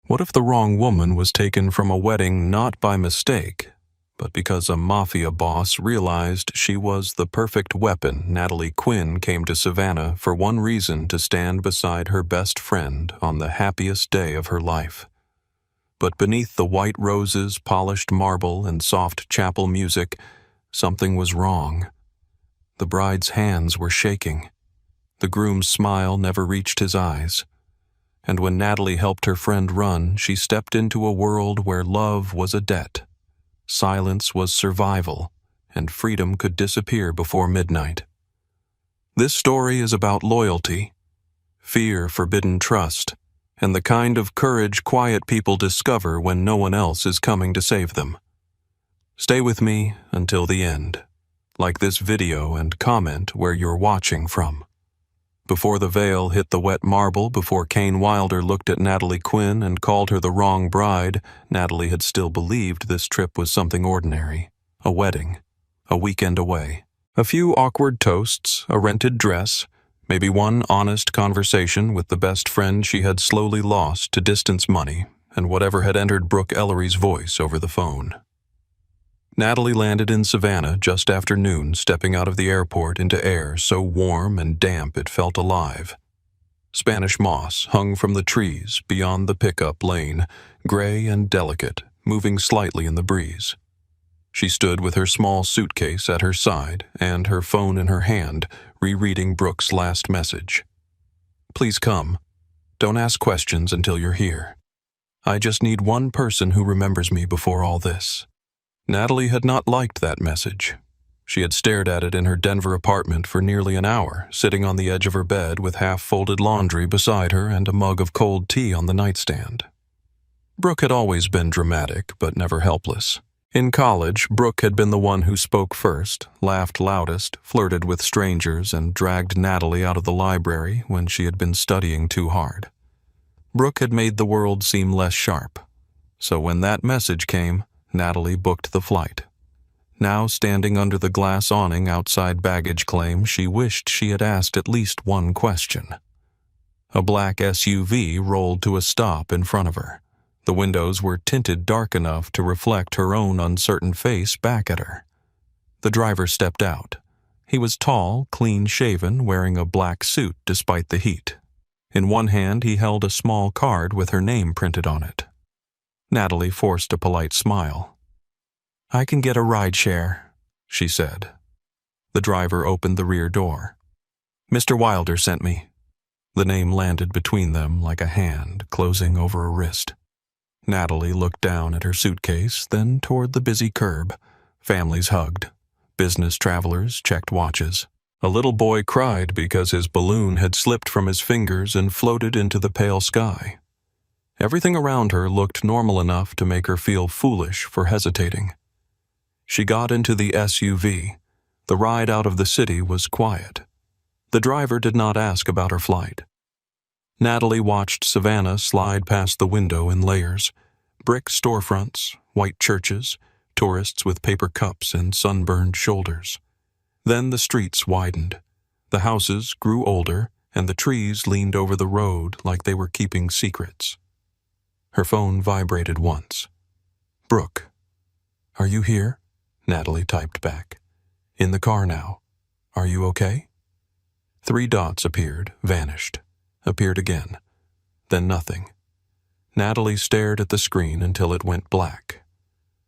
What if the wrong woman was taken from a wedding not by mistake, but because a mafia boss realized she was the perfect weapon? Natalie Quinn came to Savannah for one reason: to stand beside her best friend on the happiest day of her life. But beneath the white roses, polished marble, and soft chapel music, something was wrong. The bride's hands were shaking. The groom's smile never reached his eyes. And when Natalie helped her friend run, she stepped into a world where love was a debt, silence was survival, and freedom could disappear before midnight. This story is about loyalty, fear, forbidden trust, and the kind of courage quiet people discover when no one else is coming to save them. Stay with me until the end. Like this video and comment where you're watching from. Before the veil hit the wet marble, before Kane Wilder looked at Natalie Quinn and called her the wrong bride, Natalie had still believed this trip was something ordinary. A wedding. A weekend away. A few awkward toasts, a rented dress, maybe one honest conversation with the best friend she had slowly lost to distance money, and whatever had entered Brooke Ellery's voice over the phone. Natalie landed in Savannah just after noon, stepping out of the airport into air so warm and damp it felt alive. Spanish moss hung from the trees beyond the pickup lane, gray and delicate, moving slightly in the breeze. She stood with her small suitcase at her side and her phone in her hand, rereading Brooke's last message. "Please come. Don't ask questions until you're here. I just need one person who remembers me before all this." Natalie had not liked that message. She had stared at it in her Denver apartment for nearly an hour, sitting on the edge of her bed with half-folded laundry beside her and a mug of cold tea on the nightstand. Brooke had always been dramatic, but never helpless. In college, Brooke had been the one who spoke first, laughed loudest, flirted with strangers, and dragged Natalie out of the library when she had been studying too hard. Brooke had made the world seem less sharp. So when that message came, Natalie booked the flight. Now standing under the glass awning outside baggage claim, she wished she had asked at least one question. A black SUV rolled to a stop in front of her. The windows were tinted dark enough to reflect her own uncertain face back at her. The driver stepped out. He was tall, clean-shaven, wearing a black suit despite the heat. In one hand he held a small card with her name printed on it. Natalie forced a polite smile. "I can get a ride share," she said. The driver opened the rear door. "Mr. Wilder sent me." The name landed between them like a hand closing over a wrist. Natalie looked down at her suitcase, then toward the busy curb. Families hugged. Business travelers checked watches. A little boy cried because his balloon had slipped from his fingers and floated into the pale sky. Everything around her looked normal enough to make her feel foolish for hesitating. She got into the SUV. The ride out of the city was quiet. The driver did not ask about her flight. Natalie watched Savannah slide past the window in layers. Brick storefronts, white churches, tourists with paper cups and sunburned shoulders. Then the streets widened. The houses grew older, and the trees leaned over the road like they were keeping secrets. Her phone vibrated once. "Brooke, are you here?" Natalie typed back. "In the car now. Are you okay?" 3 dots appeared, vanished, appeared again, then nothing. Natalie stared at the screen until it went black.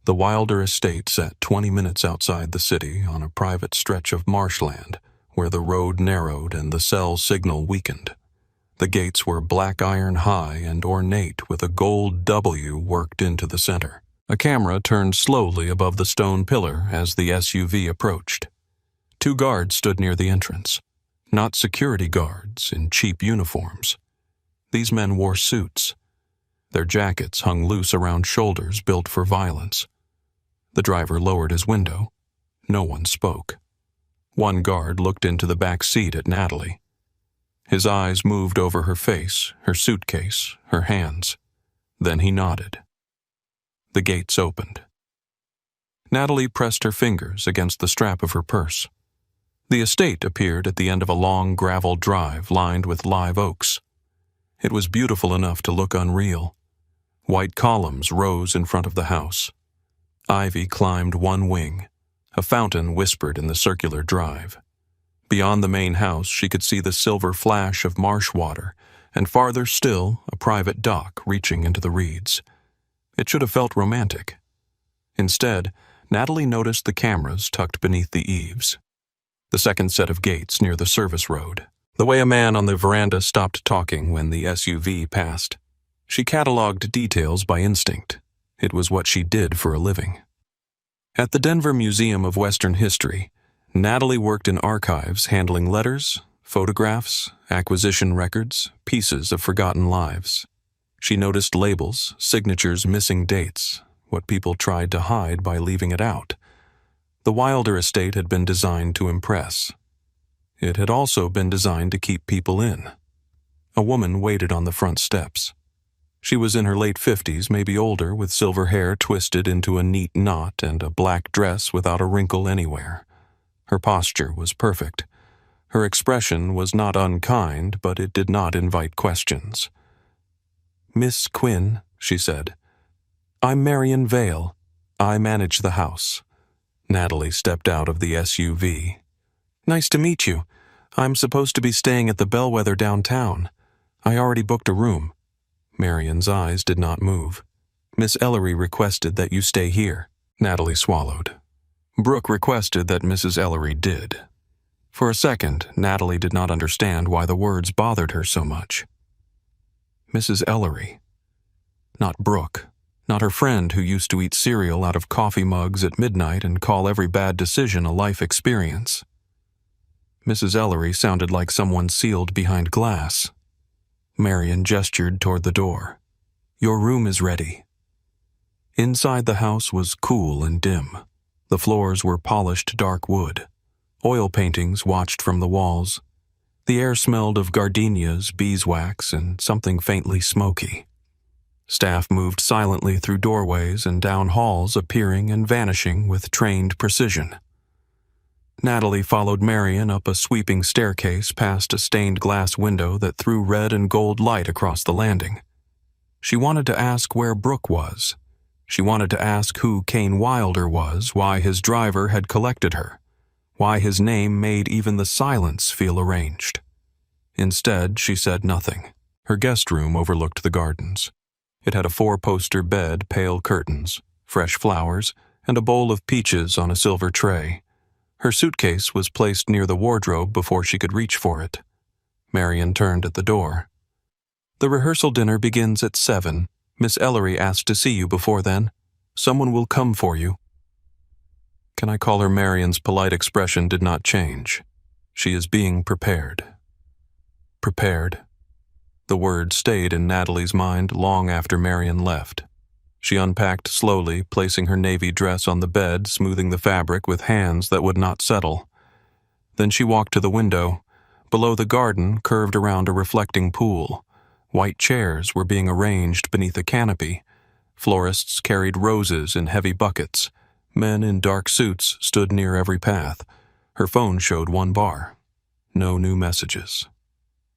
The Wilder estate sat 20 minutes outside the city on a private stretch of marshland where the road narrowed and the cell signal weakened. The gates were black iron high and ornate with a gold W worked into the center. A camera turned slowly above the stone pillar as the SUV approached. 2 guards stood near the entrance. Not security guards in cheap uniforms. These men wore suits. Their jackets hung loose around shoulders built for violence. The driver lowered his window. No one spoke. One guard looked into the back seat at Natalie. His eyes moved over her face, her suitcase, her hands. Then he nodded. The gates opened. Natalie pressed her fingers against the strap of her purse. The estate appeared at the end of a long gravel drive lined with live oaks. It was beautiful enough to look unreal. White columns rose in front of the house. Ivy climbed one wing. A fountain whispered in the circular drive. Beyond the main house, she could see the silver flash of marsh water, and farther still, a private dock reaching into the reeds. It should have felt romantic. Instead, Natalie noticed the cameras tucked beneath the eaves. The second set of gates near the service road. The way a man on the veranda stopped talking when the SUV passed. She cataloged details by instinct. It was what she did for a living. At the Denver Museum of Western History, Natalie worked in archives handling letters, photographs, acquisition records, pieces of forgotten lives. She noticed labels, signatures missing dates, what people tried to hide by leaving it out. The Wilder estate had been designed to impress. It had also been designed to keep people in. A woman waited on the front steps. She was in her late 50s, maybe older, with silver hair twisted into a neat knot and a black dress without a wrinkle anywhere. Her posture was perfect. Her expression was not unkind, but it did not invite questions. "Miss Quinn," she said. "I'm Marion Vale. I manage the house." Natalie stepped out of the SUV. "Nice to meet you. I'm supposed to be staying at the Bellwether downtown. I already booked a room." Marion's eyes did not move. "Miss Ellery requested that you stay here." Natalie swallowed. Brooke requested that Mrs. Ellery did. For a second, Natalie did not understand why the words bothered her so much. Mrs. Ellery. Not Brooke. Not her friend who used to eat cereal out of coffee mugs at midnight and call every bad decision a life experience. Mrs. Ellery sounded like someone sealed behind glass. Marion gestured toward the door. "Your room is ready." Inside the house was cool and dim. The floors were polished dark wood. Oil paintings watched from the walls. The air smelled of gardenias, beeswax, and something faintly smoky. Staff moved silently through doorways and down halls, appearing and vanishing with trained precision. Natalie followed Marion up a sweeping staircase past a stained glass window that threw red and gold light across the landing. She wanted to ask where Brooke was. She wanted to ask who Kane Wilder was, why his driver had collected her, why his name made even the silence feel arranged. Instead, she said nothing. Her guest room overlooked the gardens. It had a 4-poster bed, pale curtains, fresh flowers, and a bowl of peaches on a silver tray. Her suitcase was placed near the wardrobe before she could reach for it. Marion turned at the door. "The rehearsal dinner begins at 7. Miss Ellery asked to see you before then. Someone will come for you." Can I call her Marion's polite expression did not change. She is being prepared. Prepared. The word stayed in Natalie's mind long after Marion left. She unpacked slowly, placing her navy dress on the bed, smoothing the fabric with hands that would not settle. Then she walked to the window. Below the garden curved around a reflecting pool. White chairs were being arranged beneath a canopy. Florists carried roses in heavy buckets. Men in dark suits stood near every path. Her phone showed 1 bar. No new messages.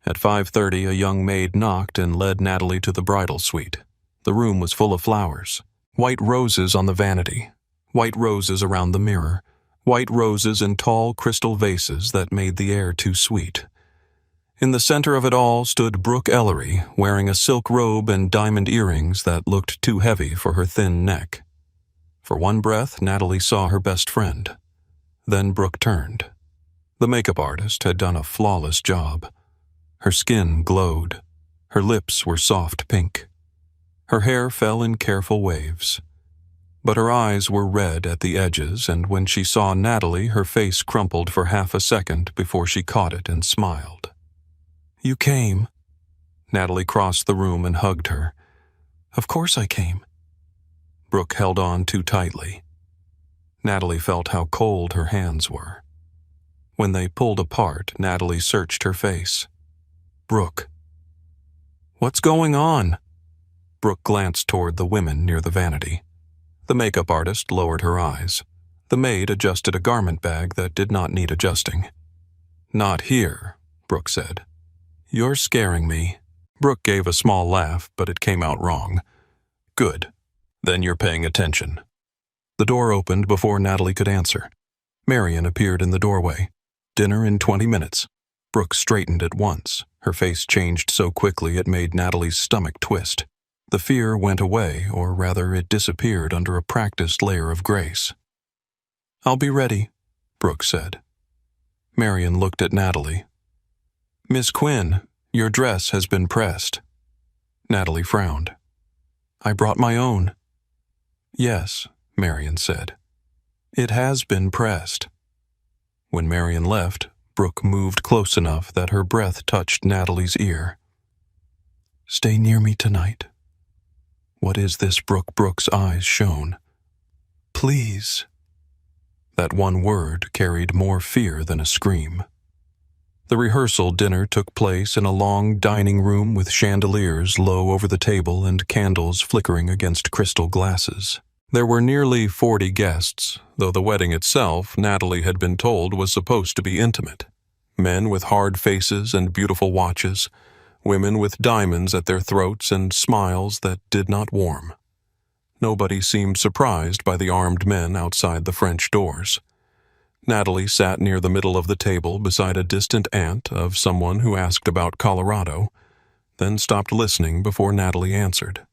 At 5:30, a young maid knocked and led Natalie to the bridal suite. The room was full of flowers. White roses on the vanity. White roses around the mirror. White roses in tall crystal vases that made the air too sweet. In the center of it all stood Brooke Ellery, wearing a silk robe and diamond earrings that looked too heavy for her thin neck. For one breath, Natalie saw her best friend. Then Brooke turned. The makeup artist had done a flawless job. Her skin glowed. Her lips were soft pink. Her hair fell in careful waves. But her eyes were red at the edges, and when she saw Natalie, her face crumpled for half a second before she caught it and smiled. "You came." Natalie crossed the room and hugged her. "Of course I came." Brooke held on too tightly. Natalie felt how cold her hands were. When they pulled apart, Natalie searched her face. "Brooke." "What's going on?" Brooke glanced toward the women near the vanity. The makeup artist lowered her eyes. The maid adjusted a garment bag that did not need adjusting. "Not here," Brooke said. "You're scaring me." Brooke gave a small laugh, but it came out wrong. Good. Then you're paying attention. The door opened before Natalie could answer. Marion appeared in the doorway. Dinner in 20 minutes. Brooke straightened at once. Her face changed so quickly it made Natalie's stomach twist. The fear went away, or rather it disappeared under a practiced layer of grace. "I'll be ready," Brooke said. Marion looked at Natalie. "Miss Quinn, your dress has been pressed." Natalie frowned. "I brought my own." "Yes," Marion said. "It has been pressed." When Marion left, Brooke moved close enough that her breath touched Natalie's ear. "Stay near me tonight." What is this? Brooke's eyes shone. "Please." That one word carried more fear than a scream. The rehearsal dinner took place in a long dining room with chandeliers low over the table and candles flickering against crystal glasses. There were nearly 40 guests, though the wedding itself, Natalie had been told, was supposed to be intimate. Men with hard faces and beautiful watches, women with diamonds at their throats and smiles that did not warm. Nobody seemed surprised by the armed men outside the French doors. Natalie sat near the middle of the table beside a distant aunt of someone who asked about Colorado, then stopped listening before Natalie answered.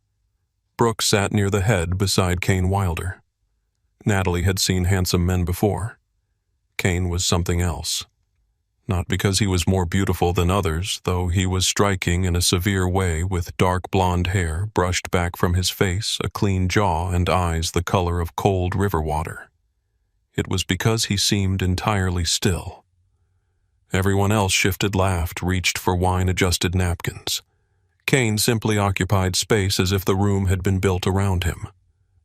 Brooke sat near the head beside Kane Wilder. Natalie had seen handsome men before. Kane was something else. Not because he was more beautiful than others, though he was striking in a severe way with dark blonde hair brushed back from his face, a clean jaw, and eyes the color of cold river water. It was because he seemed entirely still. Everyone else shifted, laughed, reached for wine-adjusted napkins. Kane simply occupied space as if the room had been built around him.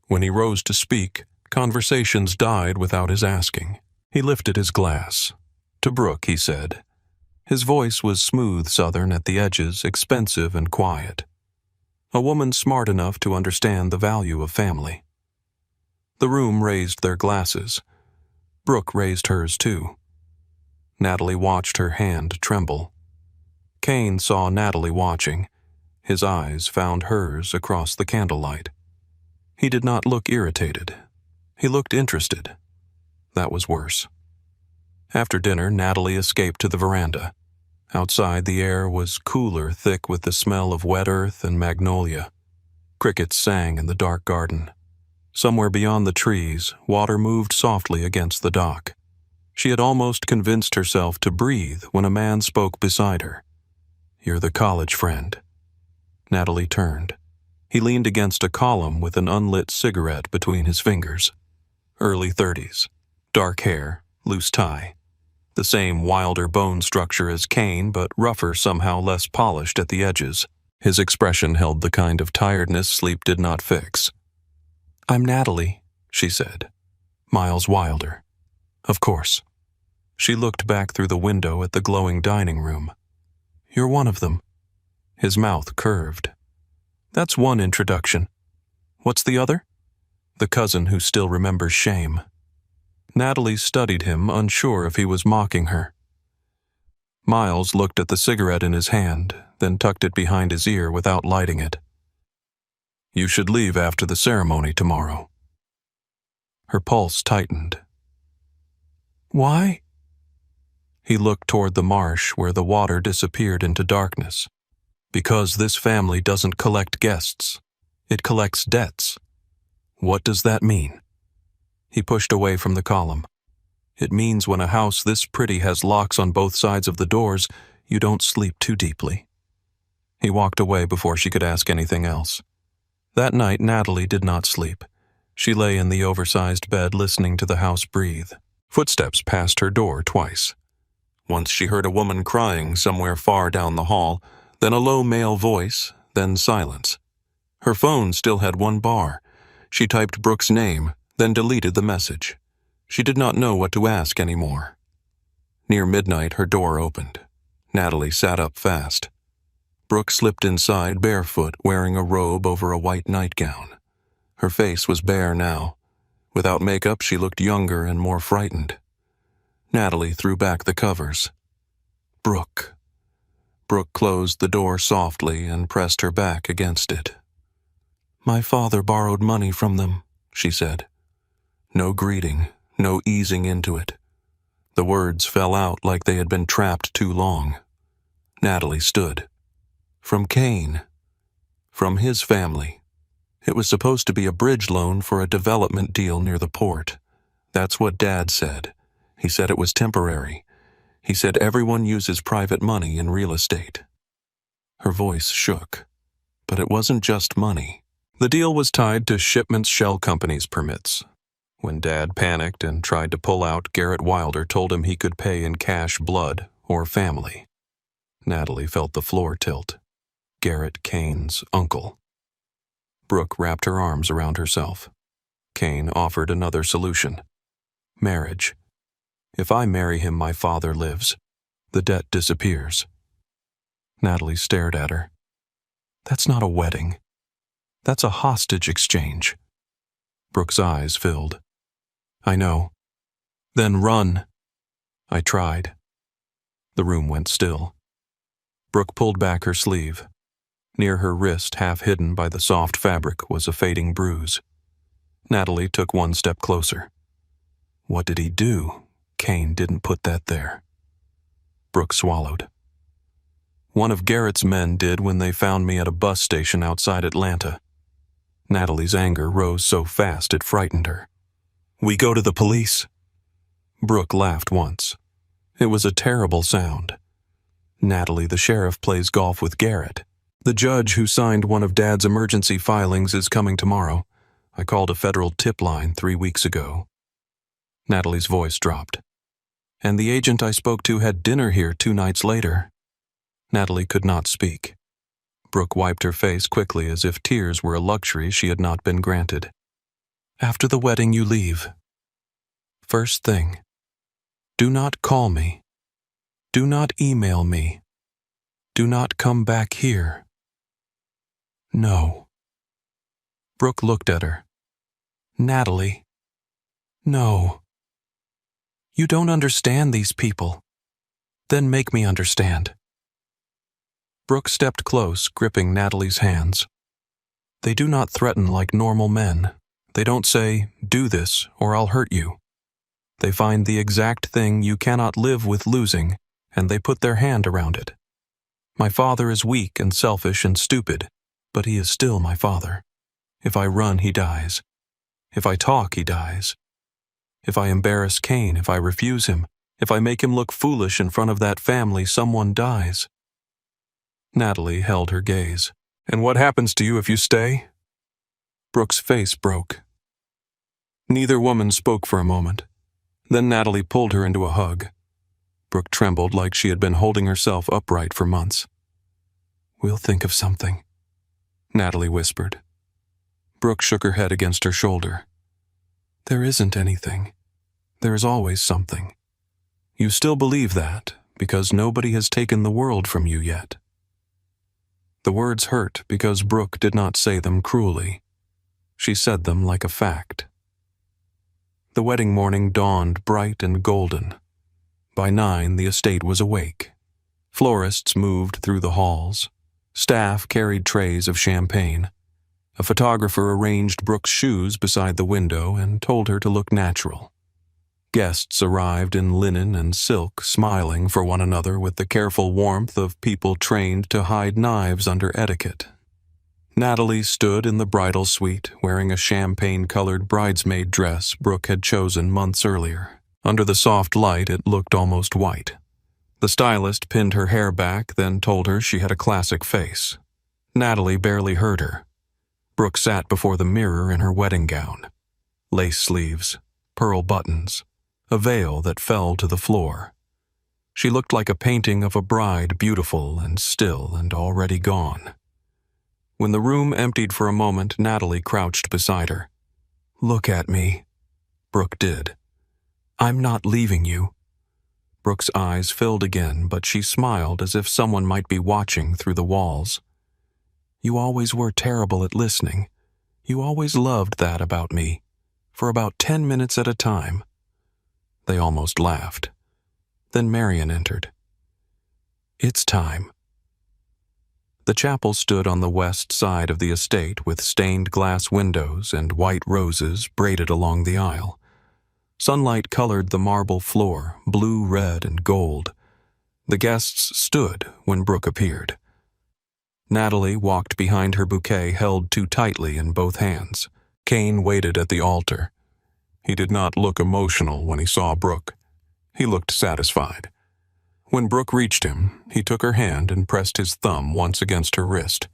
When he rose to speak, conversations died without his asking. He lifted his glass. "To Brooke," he said. His voice was smooth Southern at the edges, expensive and quiet. A woman smart enough to understand the value of family. The room raised their glasses. Brooke raised hers too. Natalie watched her hand tremble. Kane saw Natalie watching. His eyes found hers across the candlelight. He did not look irritated. He looked interested. That was worse. After dinner, Natalie escaped to the veranda. Outside, the air was cooler, thick with the smell of wet earth and magnolia. Crickets sang in the dark garden. Somewhere beyond the trees, water moved softly against the dock. She had almost convinced herself to breathe when a man spoke beside her. "You're the college friend." Natalie turned. He leaned against a column with an unlit cigarette between his fingers. Early 30s. Dark hair, loose tie. The same wilder bone structure as Kane, but rougher, somehow less polished at the edges. His expression held the kind of tiredness sleep did not fix. "I'm Natalie," she said. "Miles Wilder." "Of course." She looked back through the window at the glowing dining room. "You're one of them." His mouth curved. "That's one introduction. What's the other?" "The cousin who still remembers shame." Natalie studied him, unsure if he was mocking her. Miles looked at the cigarette in his hand, then tucked it behind his ear without lighting it. "You should leave after the ceremony tomorrow." Her pulse tightened. "Why?" He looked toward the marsh where the water disappeared into darkness. "Because this family doesn't collect guests. It collects debts." "What does that mean?" He pushed away from the column. "It means when a house this pretty has locks on both sides of the doors, you don't sleep too deeply." He walked away before she could ask anything else. That night, Natalie did not sleep. She lay in the oversized bed listening to the house breathe. Footsteps passed her door twice. Once she heard a woman crying somewhere far down the hall, then a low male voice, then silence. Her phone still had one bar. She typed Brooke's name, then deleted the message. She did not know what to ask anymore. Near midnight, her door opened. Natalie sat up fast. Brooke slipped inside barefoot, wearing a robe over a white nightgown. Her face was bare now. Without makeup, she looked younger and more frightened. Natalie threw back the covers. "Brooke." Brooke closed the door softly and pressed her back against it. "My father borrowed money from them," she said. No greeting, no easing into it. The words fell out like they had been trapped too long. Natalie stood. From Kane. From his family. It was supposed to be a bridge loan for a development deal near the port. That's what Dad said. He said it was temporary. He said everyone uses private money in real estate. Her voice shook. But it wasn't just money. The deal was tied to Shipment's Shell Company's permits. When Dad panicked and tried to pull out, Garrett Wilder told him he could pay in cash, blood, or family. Natalie felt the floor tilt. Garrett Kane's uncle. Brooke wrapped her arms around herself. Kane offered another solution. Marriage. If I marry him, my father lives. The debt disappears. Natalie stared at her. That's not a wedding. That's a hostage exchange. Brooke's eyes filled. I know. Then run. I tried. The room went still. Brooke pulled back her sleeve. Near her wrist, half hidden by the soft fabric, was a fading bruise. Natalie took one step closer. What did he do? Kane didn't put that there. Brooke swallowed. One of Garrett's men did when they found me at a bus station outside Atlanta. Natalie's anger rose so fast it frightened her. We go to the police. Brooke laughed once. It was a terrible sound. Natalie, the sheriff, plays golf with Garrett. The judge who signed one of Dad's emergency filings is coming tomorrow. I called a federal tip line 3 weeks ago. Natalie's voice dropped. And the agent I spoke to had dinner here 2 nights later. Natalie could not speak. Brooke wiped her face quickly as if tears were a luxury she had not been granted. After the wedding, you leave. First thing. Do not call me. Do not email me. Do not come back here. No. Brooke looked at her. Natalie. No. You don't understand these people. Then make me understand. Brooke stepped close, gripping Natalie's hands. They do not threaten like normal men. They don't say, do this or I'll hurt you. They find the exact thing you cannot live with losing, and they put their hand around it. My father is weak and selfish and stupid, but he is still my father. If I run, he dies. If I talk, he dies. If I embarrass Kane, if I refuse him, if I make him look foolish in front of that family, someone dies. Natalie held her gaze. And what happens to you if you stay? Brooke's face broke. Neither woman spoke for a moment. Then Natalie pulled her into a hug. Brooke trembled like she had been holding herself upright for months. We'll think of something, Natalie whispered. Brooke shook her head against her shoulder. There isn't anything. There is always something. You still believe that because nobody has taken the world from you yet. The words hurt because Brooke did not say them cruelly. She said them like a fact. The wedding morning dawned bright and golden. By 9, the estate was awake. Florists moved through the halls. Staff carried trays of champagne. A photographer arranged Brooke's shoes beside the window and told her to look natural. Guests arrived in linen and silk, smiling for one another with the careful warmth of people trained to hide knives under etiquette. Natalie stood in the bridal suite, wearing a champagne-colored bridesmaid dress Brooke had chosen months earlier. Under the soft light, it looked almost white. The stylist pinned her hair back, then told her she had a classic face. Natalie barely heard her. Brooke sat before the mirror in her wedding gown. Lace sleeves, pearl buttons, a veil that fell to the floor. She looked like a painting of a bride, beautiful and still and already gone. When the room emptied for a moment, Natalie crouched beside her. Look at me. Brooke did. I'm not leaving you. Brooke's eyes filled again, but she smiled as if someone might be watching through the walls. You always were terrible at listening. You always loved that about me, for about 10 minutes at a time. They almost laughed. Then Marion entered. It's time. The chapel stood on the west side of the estate with stained glass windows and white roses braided along the aisle. Sunlight colored the marble floor, blue, red, and gold. The guests stood when Brooke appeared. Natalie walked behind her bouquet held too tightly in both hands. Kane waited at the altar. He did not look emotional when he saw Brooke. He looked satisfied. When Brooke reached him, he took her hand and pressed his thumb once against her wrist.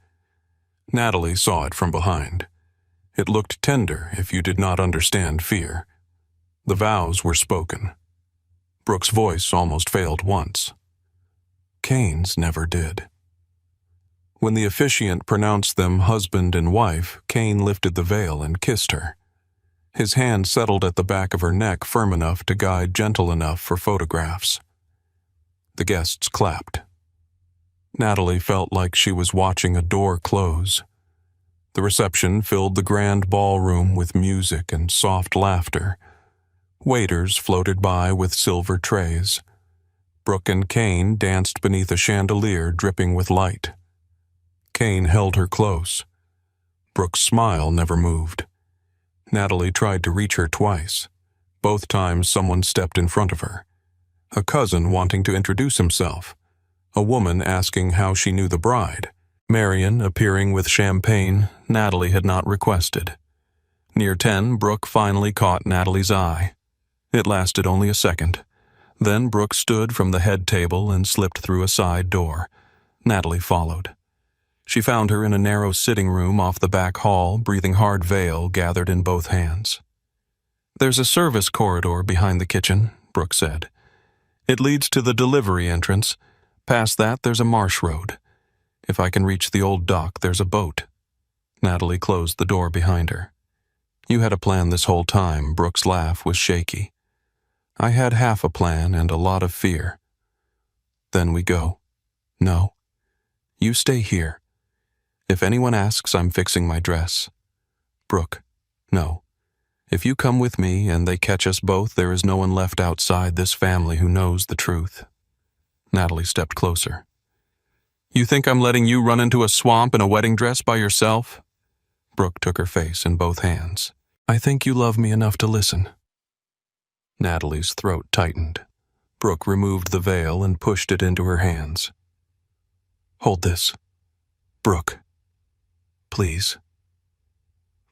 Natalie saw it from behind. It looked tender if you did not understand fear. The vows were spoken. Brooke's voice almost failed once. Kane's never did. When the officiant pronounced them husband and wife, Kane lifted the veil and kissed her. His hand settled at the back of her neck firm enough to guide gentle enough for photographs. The guests clapped. Natalie felt like she was watching a door close. The reception filled the grand ballroom with music and soft laughter. Waiters floated by with silver trays. Brooke and Kane danced beneath a chandelier dripping with light. Kane held her close. Brooke's smile never moved. Natalie tried to reach her twice. Both times someone stepped in front of her. A cousin wanting to introduce himself. A woman asking how she knew the bride. Marion appearing with champagne Natalie had not requested. Near 10, Brooke finally caught Natalie's eye. It lasted only a second. Then Brooke stood from the head table and slipped through a side door. Natalie followed. She found her in a narrow sitting room off the back hall, breathing hard veil gathered in both hands. "There's a service corridor behind the kitchen," Brooke said. "It leads to the delivery entrance. Past that, there's a marsh road. If I can reach the old dock, there's a boat." Natalie closed the door behind her. "You had a plan this whole time." Brooke's laugh was shaky. "I had half a plan and a lot of fear." "Then we go." "No. You stay here. If anyone asks, I'm fixing my dress." "Brooke, no. If you come with me and they catch us both, there is no one left outside this family who knows the truth." Natalie stepped closer. "You think I'm letting you run into a swamp in a wedding dress by yourself?" Brooke took her face in both hands. "I think you love me enough to listen." Natalie's throat tightened. Brooke removed the veil and pushed it into her hands. "Hold this. Brooke. Please."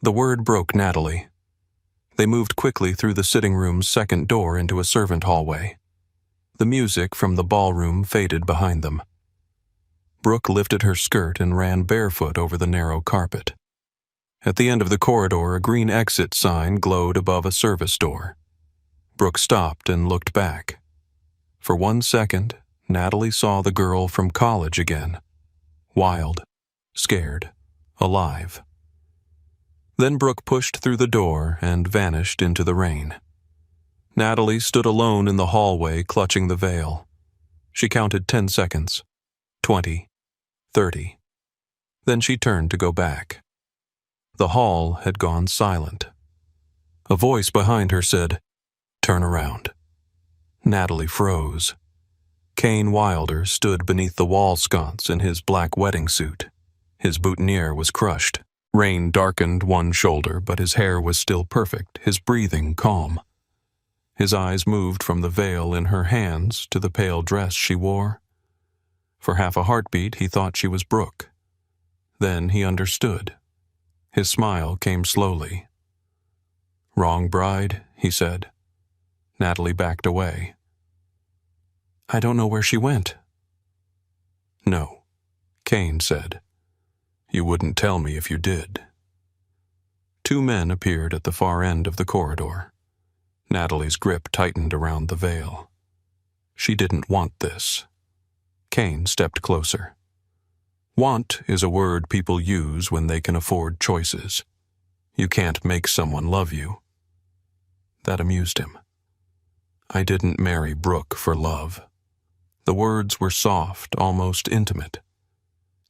The word broke Natalie. They moved quickly through the sitting room's second door into a servant hallway. The music from the ballroom faded behind them. Brooke lifted her skirt and ran barefoot over the narrow carpet. At the end of the corridor, a green exit sign glowed above a service door. Brooke stopped and looked back. For 1 second, Natalie saw the girl from college again. Wild, scared, alive. Then Brooke pushed through the door and vanished into the rain. Natalie stood alone in the hallway, clutching the veil. She counted 10 seconds, 20, 30. Then she turned to go back. The hall had gone silent. A voice behind her said, "Turn around." Natalie froze. Kane Wilder stood beneath the wall sconce in his black wedding suit. His boutonniere was crushed. Rain darkened one shoulder, but his hair was still perfect, his breathing calm. His eyes moved from the veil in her hands to the pale dress she wore. For half a heartbeat, he thought she was Brooke. Then he understood. His smile came slowly. "Wrong bride," he said. Natalie backed away. "I don't know where she went." "No," Kane said. "You wouldn't tell me if you did." 2 men appeared at the far end of the corridor. Natalie's grip tightened around the veil. She didn't want this. Kane stepped closer. Want is a word people use when they can afford choices. You can't make someone love you. That amused him. "I didn't marry Brooke for love." The words were soft, almost intimate.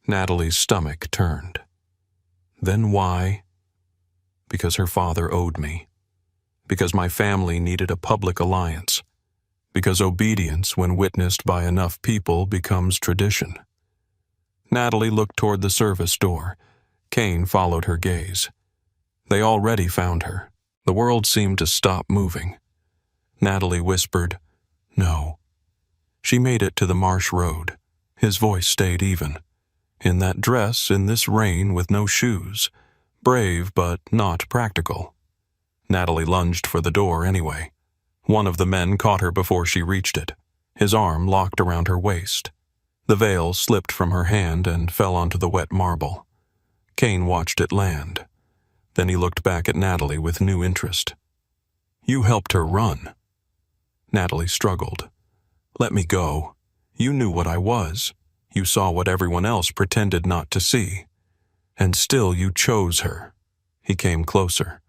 Natalie's stomach turned. "Then why?" "Because her father owed me. Because my family needed a public alliance. Because obedience, when witnessed by enough people, becomes tradition." Natalie looked toward the service door. Kane followed her gaze. They already found her. The world seemed to stop moving. Natalie whispered, "No." She made it to the marsh road. His voice stayed even. In that dress, in this rain, with no shoes. Brave, but not practical. Natalie lunged for the door anyway. One of the men caught her before she reached it. His arm locked around her waist. The veil slipped from her hand and fell onto the wet marble. Kane watched it land. Then he looked back at Natalie with new interest. "You helped her run." Natalie struggled. "Let me go. You knew what I was. You saw what everyone else pretended not to see. And still you chose her." He came closer.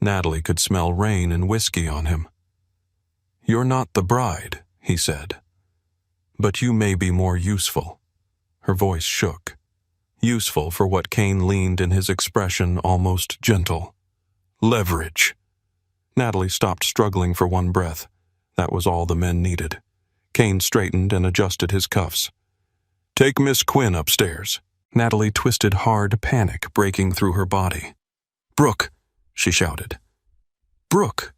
Natalie could smell rain and whiskey on him. "You're not the bride," he said. "But you may be more useful." Her voice shook. Useful for what Kane leaned in his expression, almost gentle. "Leverage." Natalie stopped struggling for one breath. That was all the men needed. Kane straightened and adjusted his cuffs. "Take Miss Quinn upstairs." Natalie twisted hard, panic breaking through her body. "Brooke!" she shouted. "Brooke!"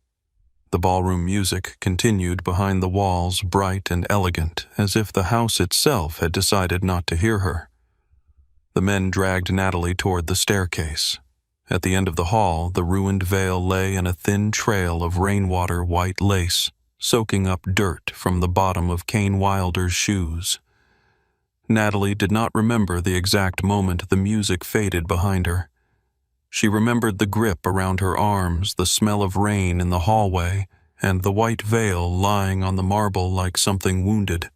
The ballroom music continued behind the walls, bright and elegant, as if the house itself had decided not to hear her. The men dragged Natalie toward the staircase. At the end of the hall, the ruined veil lay in a thin trail of rainwater white lace, soaking up dirt from the bottom of Kane Wilder's shoes. Natalie did not remember the exact moment the music faded behind her. She remembered the grip around her arms, the smell of rain in the hallway, and the white veil lying on the marble like something wounded.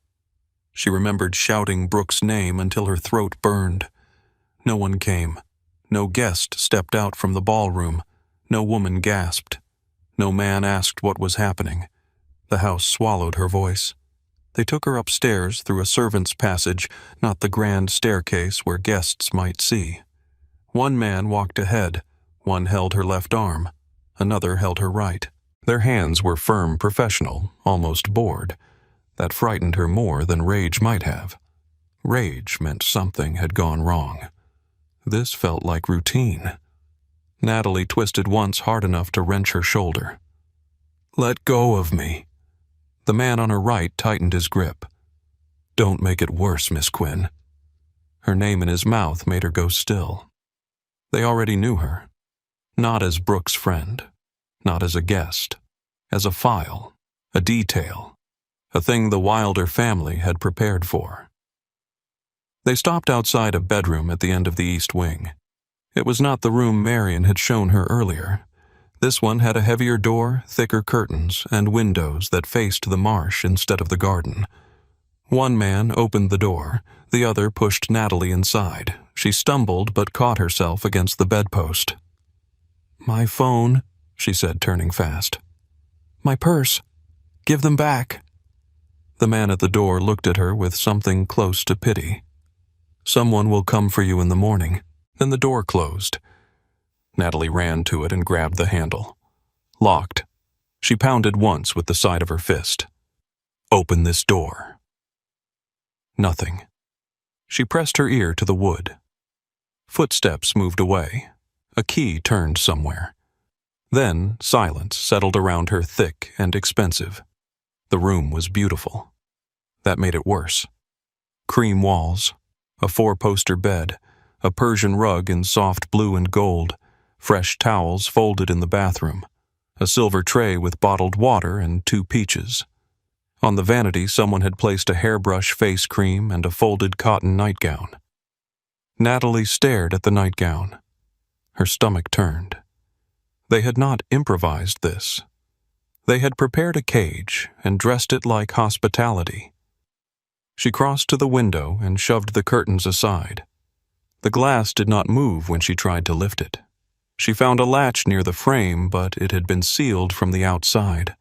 She remembered shouting Brooke's name until her throat burned. No one came. No guest stepped out from the ballroom. No woman gasped. No man asked what was happening. The house swallowed her voice. They took her upstairs through a servant's passage, not the grand staircase where guests might see. One man walked ahead. One held her left arm. Another held her right. Their hands were firm, professional, almost bored. That frightened her more than rage might have. Rage meant something had gone wrong. This felt like routine. Natalie twisted once hard enough to wrench her shoulder. "Let go of me." The man on her right tightened his grip. "Don't make it worse, Miss Quinn." Her name in his mouth made her go still. They already knew her. Not as Brooke's friend. Not as a guest. As a file. A detail. A thing the Wilder family had prepared for. They stopped outside a bedroom at the end of the east wing. It was not the room Marion had shown her earlier. This one had a heavier door, thicker curtains, and windows that faced the marsh instead of the garden. One man opened the door. The other pushed Natalie inside. She stumbled but caught herself against the bedpost. "My phone," she said, turning fast. "My purse. Give them back." The man at the door looked at her with something close to pity. "Someone will come for you in the morning." Then the door closed. Natalie ran to it and grabbed the handle. Locked. She pounded once with the side of her fist. "Open this door." Nothing. She pressed her ear to the wood. Footsteps moved away. A key turned somewhere. Then silence settled around her, thick and expensive. The room was beautiful. That made it worse. Cream walls, a 4-poster bed, a Persian rug in soft blue and gold, fresh towels folded in the bathroom, a silver tray with bottled water and 2 peaches. On the vanity, someone had placed a hairbrush face cream and a folded cotton nightgown. Natalie stared at the nightgown. Her stomach turned. They had not improvised this. They had prepared a cage and dressed it like hospitality. She crossed to the window and shoved the curtains aside. The glass did not move when she tried to lift it. She found a latch near the frame, but it had been sealed from the outside.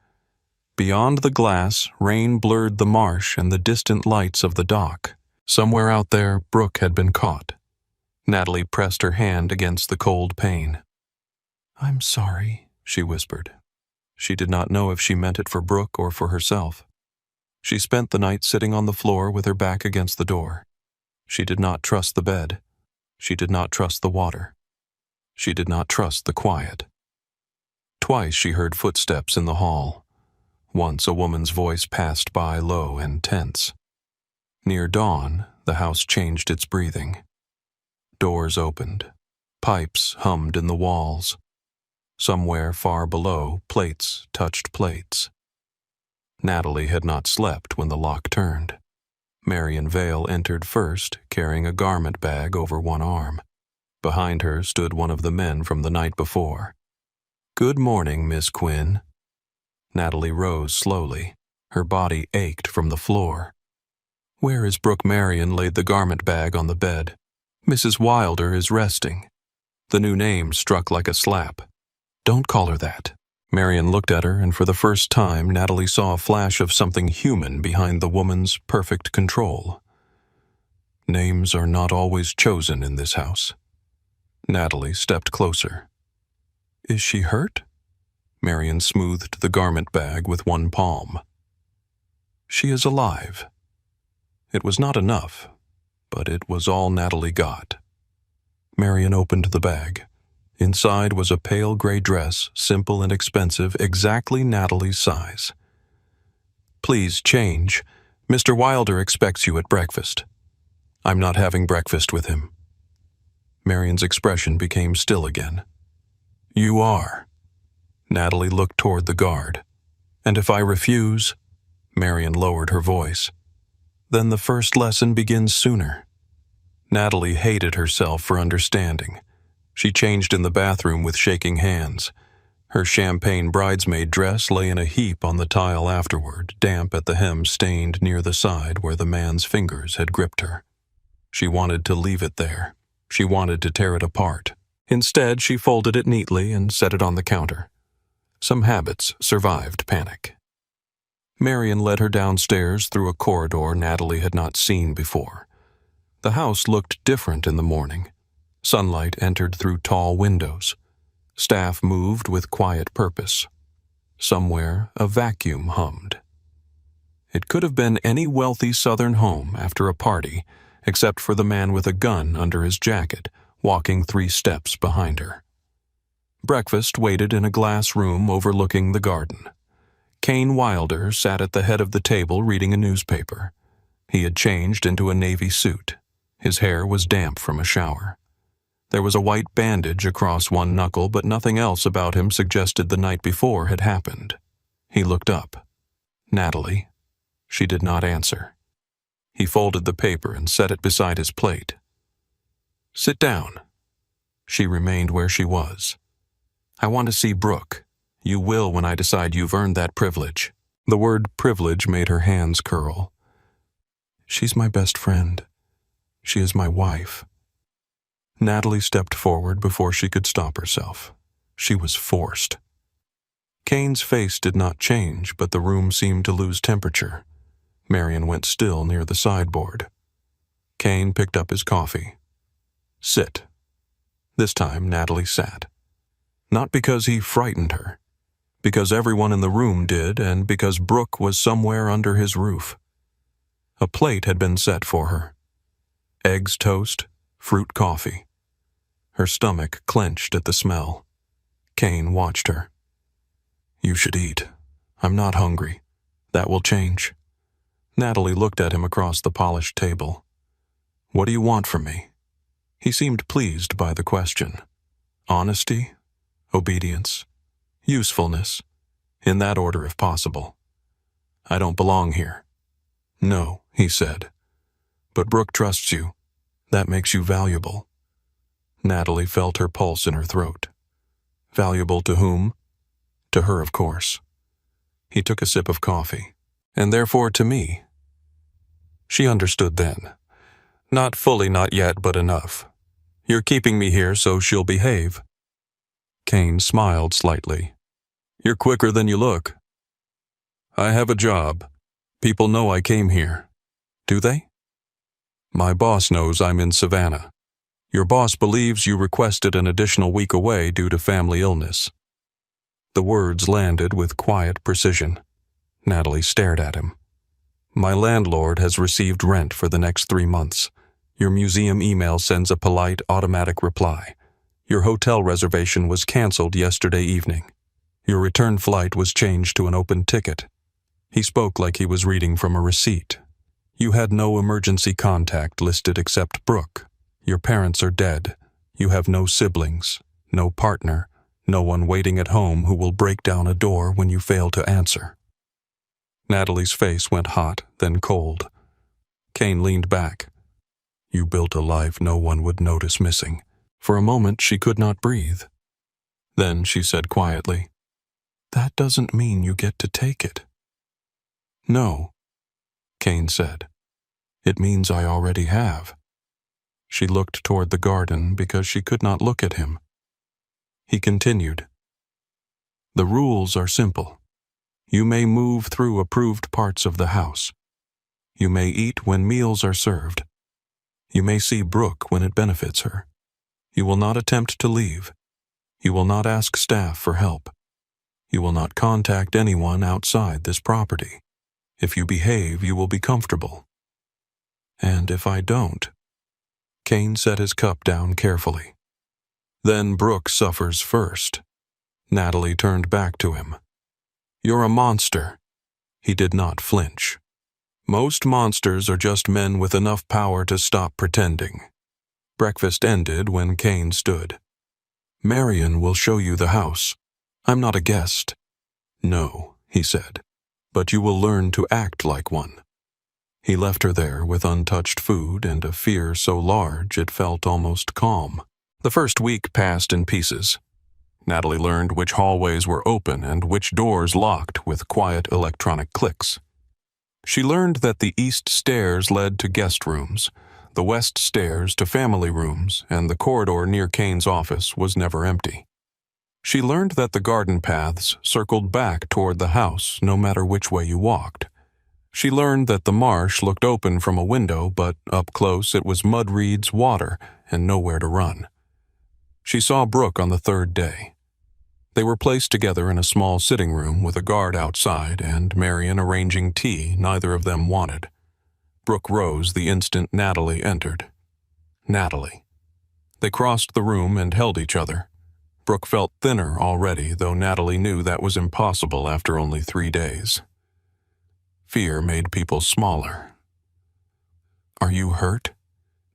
Beyond the glass, rain blurred the marsh and the distant lights of the dock. Somewhere out there, Brooke had been caught. Natalie pressed her hand against the cold pane. "I'm sorry," she whispered. She did not know if she meant it for Brooke or for herself. She spent the night sitting on the floor with her back against the door. She did not trust the bed. She did not trust the water. She did not trust the quiet. Twice she heard footsteps in the hall. Once a woman's voice passed by low and tense. Near dawn, the house changed its breathing. Doors opened. Pipes hummed in the walls. Somewhere far below, plates touched plates. Natalie had not slept when the lock turned. Marion Vale entered first, carrying a garment bag over one arm. Behind her stood one of the men from the night before. "Good morning, Miss Quinn." Natalie rose slowly. Her body ached from the floor. "Where is Brooke?" Marion laid the garment bag on the bed. "Mrs. Wilder is resting." The new name struck like a slap. "Don't call her that." Marion looked at her, and for the first time Natalie saw a flash of something human behind the woman's perfect control. Names are not always chosen in this house. Natalie stepped closer. "Is she hurt?" Marion smoothed the garment bag with one palm. "She is alive." It was not enough, but it was all Natalie got. Marion opened the bag. Inside was a pale gray dress, simple and expensive, exactly Natalie's size. "Please change. Mr. Wilder expects you at breakfast." "I'm not having breakfast with him." Marion's expression became still again. "You are." Natalie looked toward the guard. "And if I refuse?" Marion lowered her voice. "Then the first lesson begins sooner." Natalie hated herself for understanding. She changed in the bathroom with shaking hands. Her champagne bridesmaid dress lay in a heap on the tile afterward, damp at the hem, stained near the side where the man's fingers had gripped her. She wanted to leave it there. She wanted to tear it apart. Instead, she folded it neatly and set it on the counter. Some habits survived panic. Marion led her downstairs through a corridor Natalie had not seen before. The house looked different in the morning. Sunlight entered through tall windows. Staff moved with quiet purpose. Somewhere, a vacuum hummed. It could have been any wealthy Southern home after a party, except for the man with a gun under his jacket, walking 3 steps behind her. Breakfast waited in a glass room overlooking the garden. Kane Wilder sat at the head of the table reading a newspaper. He had changed into a navy suit. His hair was damp from a shower. There was a white bandage across one knuckle, but nothing else about him suggested the night before had happened. He looked up. "Natalie?" She did not answer. He folded the paper and set it beside his plate. "Sit down." She remained where she was. "I want to see Brooke. You will when I decide you've earned that privilege." The word privilege made her hands curl. "She's my best friend. She is my wife." Natalie stepped forward before she could stop herself. She was forced. Kane's face did not change, but the room seemed to lose temperature. Marion went still near the sideboard. Kane picked up his coffee. "Sit." This time Natalie sat. Not because he frightened her, because everyone in the room did, and because Brooke was somewhere under his roof. A plate had been set for her. Eggs toast, fruit coffee. Her stomach clenched at the smell. Kane watched her. "You should eat. I'm not hungry. That will change." Natalie looked at him across the polished table. "What do you want from me?" He seemed pleased by the question. Honesty, obedience, usefulness, in that order if possible. "I don't belong here." "No," he said. "But Brooke trusts you. That makes you valuable." Natalie felt her pulse in her throat. Valuable to whom? To her, of course. He took a sip of coffee. "And therefore to me." She understood then. "Not fully, not yet, but enough. You're keeping me here so she'll behave." Kane smiled slightly. "You're quicker than you look." "I have a job. People know I came here." "Do they?" "My boss knows I'm in Savannah. Your boss believes you requested an additional week away due to family illness." The words landed with quiet precision. Natalie stared at him. "My landlord has received rent for the next 3 months. Your museum email sends a polite, automatic reply. Your hotel reservation was canceled yesterday evening. Your return flight was changed to an open ticket. He spoke like he was reading from a receipt. You had no emergency contact listed except Brooke. Your parents are dead. You have no siblings, no partner, no one waiting at home who will break down a door when you fail to answer. Natalie's face went hot, then cold. Kane leaned back. You built a life no one would notice missing. For a moment she could not breathe. Then she said quietly, That doesn't mean you get to take it. No, Kane said. It means I already have. She looked toward the garden because she could not look at him. He continued, The rules are simple. You may move through approved parts of the house. You may eat when meals are served. You may see Brooke when it benefits her. You will not attempt to leave. You will not ask staff for help. You will not contact anyone outside this property. If you behave, you will be comfortable. And if I don't? Kane set his cup down carefully. Then Brooke suffers first. Natalie turned back to him. You're a monster. He did not flinch. Most monsters are just men with enough power to stop pretending. Breakfast ended when Kane stood. Marion will show you the house. I'm not a guest. No, he said, but you will learn to act like one. He left her there with untouched food and a fear so large it felt almost calm. The first week passed in pieces. Natalie learned which hallways were open and which doors locked with quiet electronic clicks. She learned that the east stairs led to guest rooms, the west stairs to family rooms, and the corridor near Kane's office was never empty. She learned that the garden paths circled back toward the house no matter which way you walked. She learned that the marsh looked open from a window, but up close it was mud reeds, water, and nowhere to run. She saw Brooke on the third day. They were placed together in a small sitting room with a guard outside and Marion arranging tea neither of them wanted. Brooke rose the instant Natalie entered. Natalie. They crossed the room and held each other. Brooke felt thinner already, though Natalie knew that was impossible after only 3 days. Fear made people smaller. Are you hurt?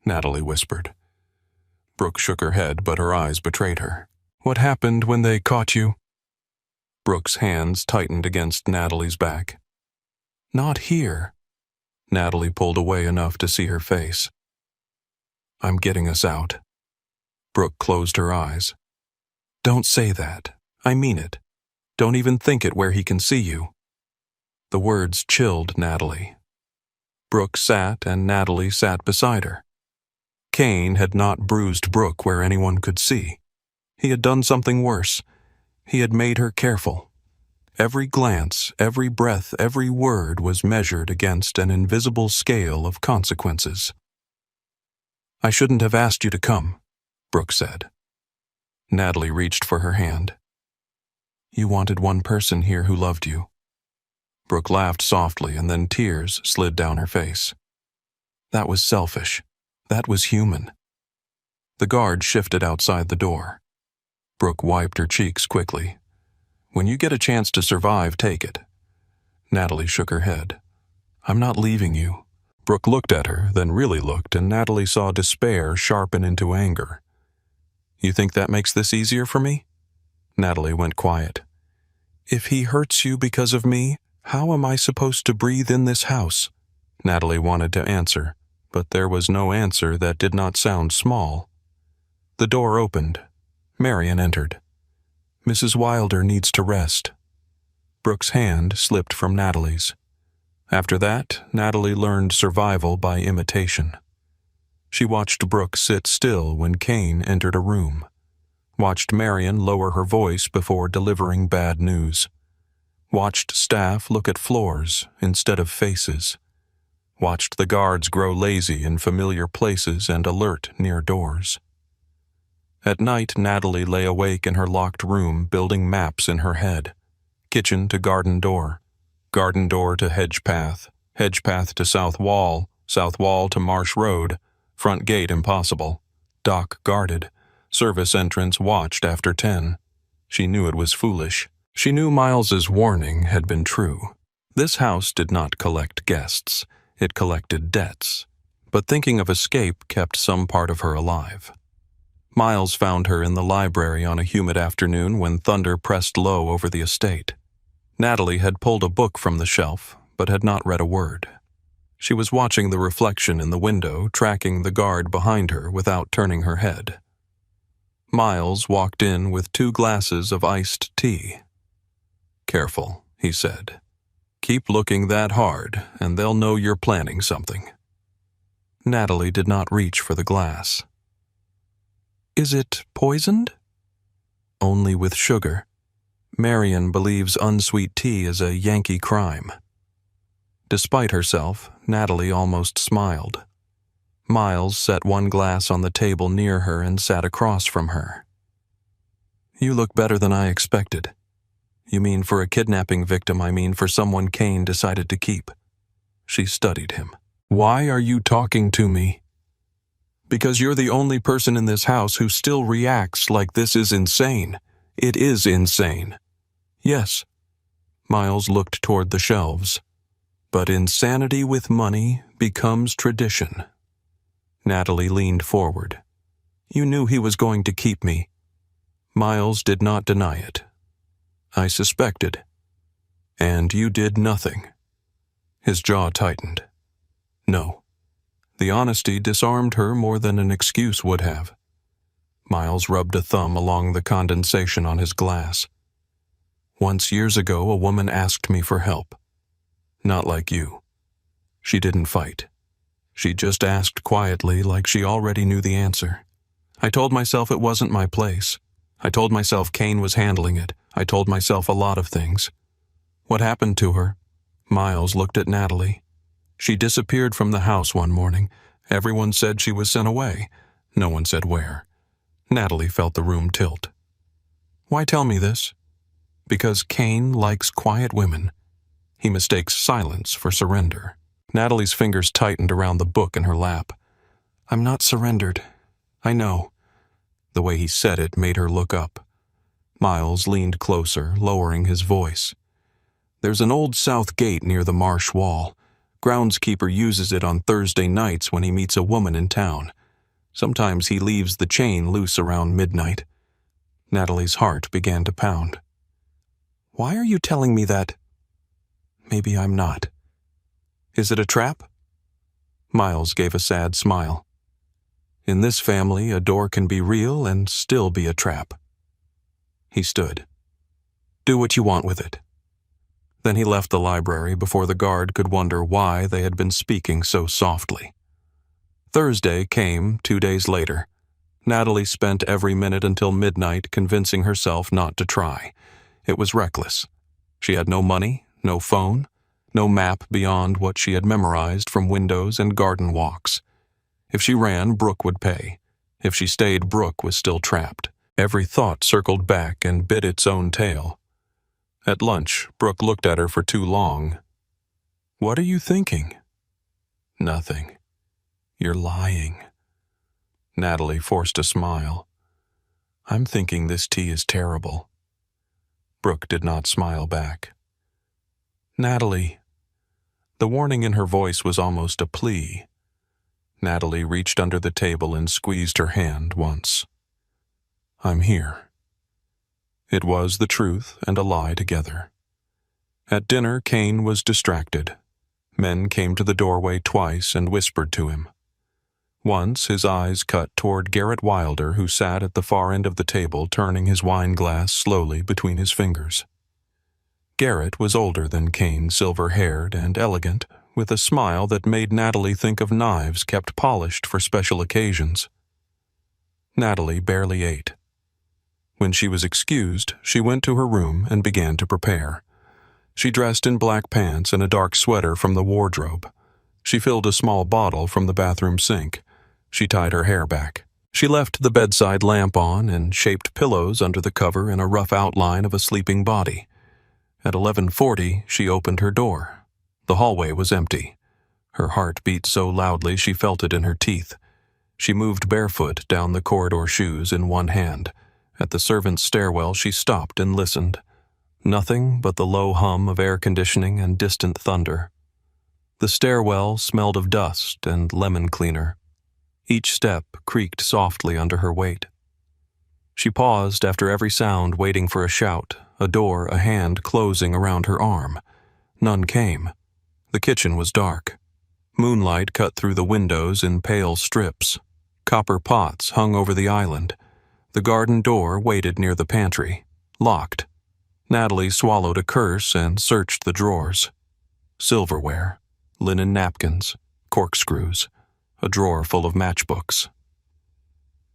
Natalie whispered. Brooke shook her head, but her eyes betrayed her. What happened when they caught you? Brooke's hands tightened against Natalie's back. Not here. Natalie pulled away enough to see her face. I'm getting us out. Brooke closed her eyes. Don't say that. I mean it. Don't even think it where he can see you. The words chilled Natalie. Brooke sat and Natalie sat beside her. Kane had not bruised Brooke where anyone could see. He had done something worse. He had made her careful. Every glance, every breath, every word was measured against an invisible scale of consequences. I shouldn't have asked you to come, Brooke said. Natalie reached for her hand. You wanted one person here who loved you. Brooke laughed softly and then tears slid down her face. That was selfish. That was human. The guard shifted outside the door. Brooke wiped her cheeks quickly. When you get a chance to survive, take it. Natalie shook her head. I'm not leaving you. Brooke looked at her, then really looked, and Natalie saw despair sharpen into anger. You think that makes this easier for me? Natalie went quiet. If he hurts you because of me, how am I supposed to breathe in this house? Natalie wanted to answer, but there was no answer that did not sound small. The door opened. Marion entered. Mrs. Wilder needs to rest. Brooke's hand slipped from Natalie's. After that, Natalie learned survival by imitation. She watched Brooke sit still when Kane entered a room. Watched Marion lower her voice before delivering bad news. Watched staff look at floors instead of faces. Watched the guards grow lazy in familiar places and alert near doors. At night, Natalie lay awake in her locked room building maps in her head. Kitchen to garden door to hedge path to south wall to marsh road, Front gate impossible. Dock guarded. Service entrance watched after 10. She knew it was foolish. She knew Miles's warning had been true. This house did not collect guests. It collected debts. But thinking of escape kept some part of her alive. Miles found her in the library on a humid afternoon when thunder pressed low over the estate. Natalie had pulled a book from the shelf, but had not read a word. She was watching the reflection in the window, tracking the guard behind her without turning her head. Miles walked in with 2 glasses of iced tea. "Careful," he said. "Keep looking that hard, and they'll know you're planning something." Natalie did not reach for the glass. "Is it poisoned?" "Only with sugar. Marion believes unsweet tea is a Yankee crime." Despite herself, Natalie almost smiled. Miles set 1 glass on the table near her and sat across from her. "You look better than I expected." "You mean for a kidnapping victim, I mean for someone Kane decided to keep." She studied him. "Why are you talking to me?" "Because you're the only person in this house who still reacts like this is insane. It is insane." "Yes." Miles looked toward the shelves. "But insanity with money becomes tradition." Natalie leaned forward. "You knew he was going to keep me." Miles did not deny it. "I suspected." "And you did nothing." His jaw tightened. "No." The honesty disarmed her more than an excuse would have. Miles rubbed a thumb along the condensation on his glass. "Once years ago, a woman asked me for help. Not like you. She didn't fight. She just asked quietly, like she already knew the answer. I told myself it wasn't my place. I told myself Kane was handling it. I told myself a lot of things. What happened to her?" Miles looked at Natalie. "She disappeared from the house one morning. Everyone said she was sent away. No one said where." Natalie felt the room tilt. "Why tell me this?" "Because Kane likes quiet women. He mistakes silence for surrender." Natalie's fingers tightened around the book in her lap. "I'm not surrendered. I know." The way he said it made her look up. Miles leaned closer, lowering his voice. "There's an old south gate near the marsh wall. Groundskeeper uses it on Thursday nights when he meets a woman in town. Sometimes he leaves the chain loose around midnight." Natalie's heart began to pound. "Why are you telling me that?" "Maybe I'm not." "Is it a trap?" Miles gave a sad smile. "In this family, a door can be real and still be a trap." He stood. "Do what you want with it." Then he left the library before the guard could wonder why they had been speaking so softly. Thursday came 2 days later. Natalie spent every minute until midnight convincing herself not to try. It was reckless. She had no money, no phone, no map beyond what she had memorized from windows and garden walks. If she ran, Brooke would pay. If she stayed, Brooke was still trapped. Every thought circled back and bit its own tail. At lunch, Brooke looked at her for too long. "What are you thinking?" "Nothing." "You're lying." Natalie forced a smile. "I'm thinking this tea is terrible." Brooke did not smile back. "Natalie." The warning in her voice was almost a plea. Natalie reached under the table and squeezed her hand once. "I'm here." It was the truth and a lie together. At dinner, Kane was distracted. Men came to the doorway twice and whispered to him. Once his eyes cut toward Garrett Wilder, who sat at the far end of the table turning his wine glass slowly between his fingers. Garrett was older than Kane, silver-haired and elegant, with a smile that made Natalie think of knives kept polished for special occasions. Natalie barely ate. When she was excused, she went to her room and began to prepare. She dressed in black pants and a dark sweater from the wardrobe. She filled a small bottle from the bathroom sink. She tied her hair back. She left the bedside lamp on and shaped pillows under the cover in a rough outline of a sleeping body. At 11:40, she opened her door. The hallway was empty. Her heart beat so loudly she felt it in her teeth. She moved barefoot down the corridor, shoes in one hand. At the servants' stairwell, she stopped and listened. Nothing but the low hum of air conditioning and distant thunder. The stairwell smelled of dust and lemon cleaner. Each step creaked softly under her weight. She paused after every sound, waiting for a shout, a door, a hand closing around her arm. None came. The kitchen was dark. Moonlight cut through the windows in pale strips. Copper pots hung over the island. The garden door waited near the pantry, locked. Natalie swallowed a curse and searched the drawers. Silverware, linen napkins, corkscrews, a drawer full of matchbooks.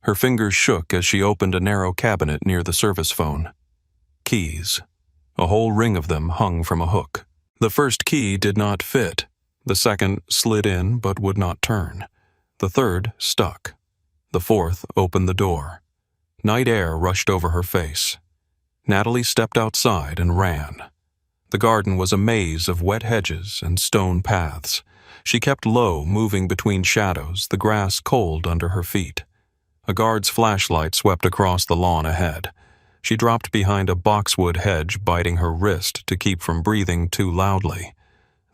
Her fingers shook as she opened a narrow cabinet near the service phone. Keys. A whole ring of them hung from a hook. The first key did not fit. The second slid in but would not turn. The third stuck. The fourth opened the door. Night air rushed over her face. Natalie stepped outside and ran. The garden was a maze of wet hedges and stone paths. She kept low, moving between shadows, the grass cold under her feet. A guard's flashlight swept across the lawn ahead. She dropped behind a boxwood hedge, biting her wrist to keep from breathing too loudly.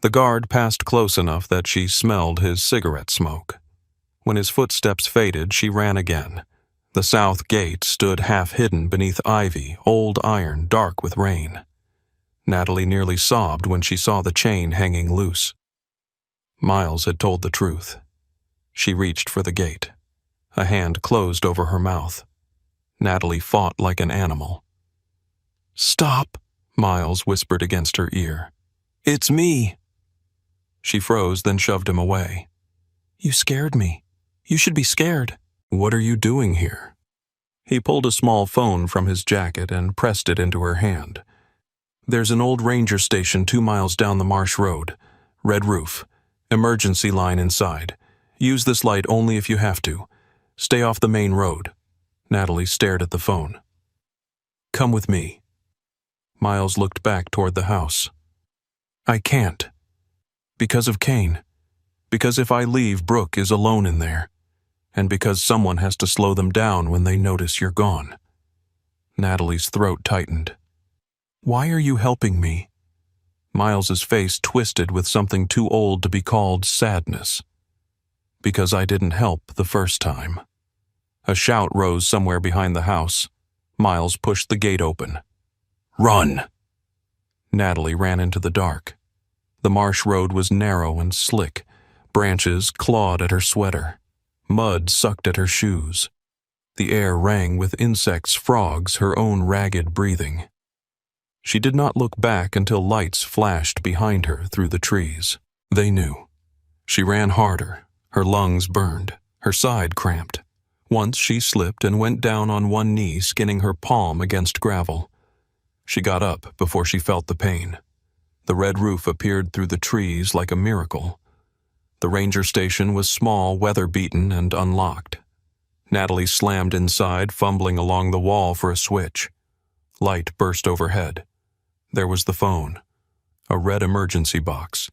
The guard passed close enough that she smelled his cigarette smoke. When his footsteps faded, she ran again. The south gate stood half-hidden beneath ivy, old iron, dark with rain. Natalie nearly sobbed when she saw the chain hanging loose. Miles had told the truth. She reached for the gate. A hand closed over her mouth. Natalie fought like an animal. "Stop," Miles whispered against her ear. "It's me." She froze, then shoved him away. "You scared me. You should be scared." "What are you doing here?" He pulled a small phone from his jacket and pressed it into her hand. "There's an old ranger station 2 miles down the marsh road. Red roof. Emergency line inside. Use this light only if you have to. Stay off the main road." Natalie stared at the phone. "Come with me." Miles looked back toward the house. "I can't. Because of Kane. Because if I leave, Brooke is alone in there. And because someone has to slow them down when they notice you're gone." Natalie's throat tightened. "Why are you helping me?" Miles's face twisted with something too old to be called sadness. "Because I didn't help the first time." A shout rose somewhere behind the house. Miles pushed the gate open. "Run!" Natalie ran into the dark. The marsh road was narrow and slick. Branches clawed at her sweater. Mud sucked at her shoes. The air rang with insects, frogs, her own ragged breathing. She did not look back until lights flashed behind her through the trees. They knew. She ran harder. Her lungs burned. Her side cramped. Once she slipped and went down on one knee, skinning her palm against gravel. She got up before she felt the pain. The red roof appeared through the trees like a miracle. The ranger station was small, weather-beaten, and unlocked. Natalie slammed inside, fumbling along the wall for a switch. Light burst overhead. There was the phone, a red emergency box.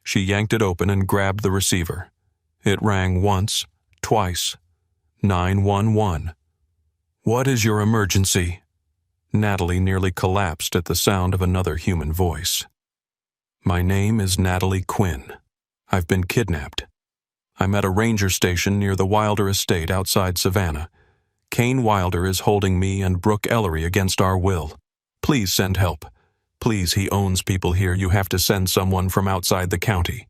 She yanked it open and grabbed the receiver. It rang once, twice. 911. "What is your emergency?" Natalie nearly collapsed at the sound of another human voice. "My name is Natalie Quinn. I've been kidnapped. I'm at a ranger station near the Wilder estate outside Savannah. Kane Wilder is holding me and Brooke Ellery against our will. Please send help. Please, he owns people here. You have to send someone from outside the county."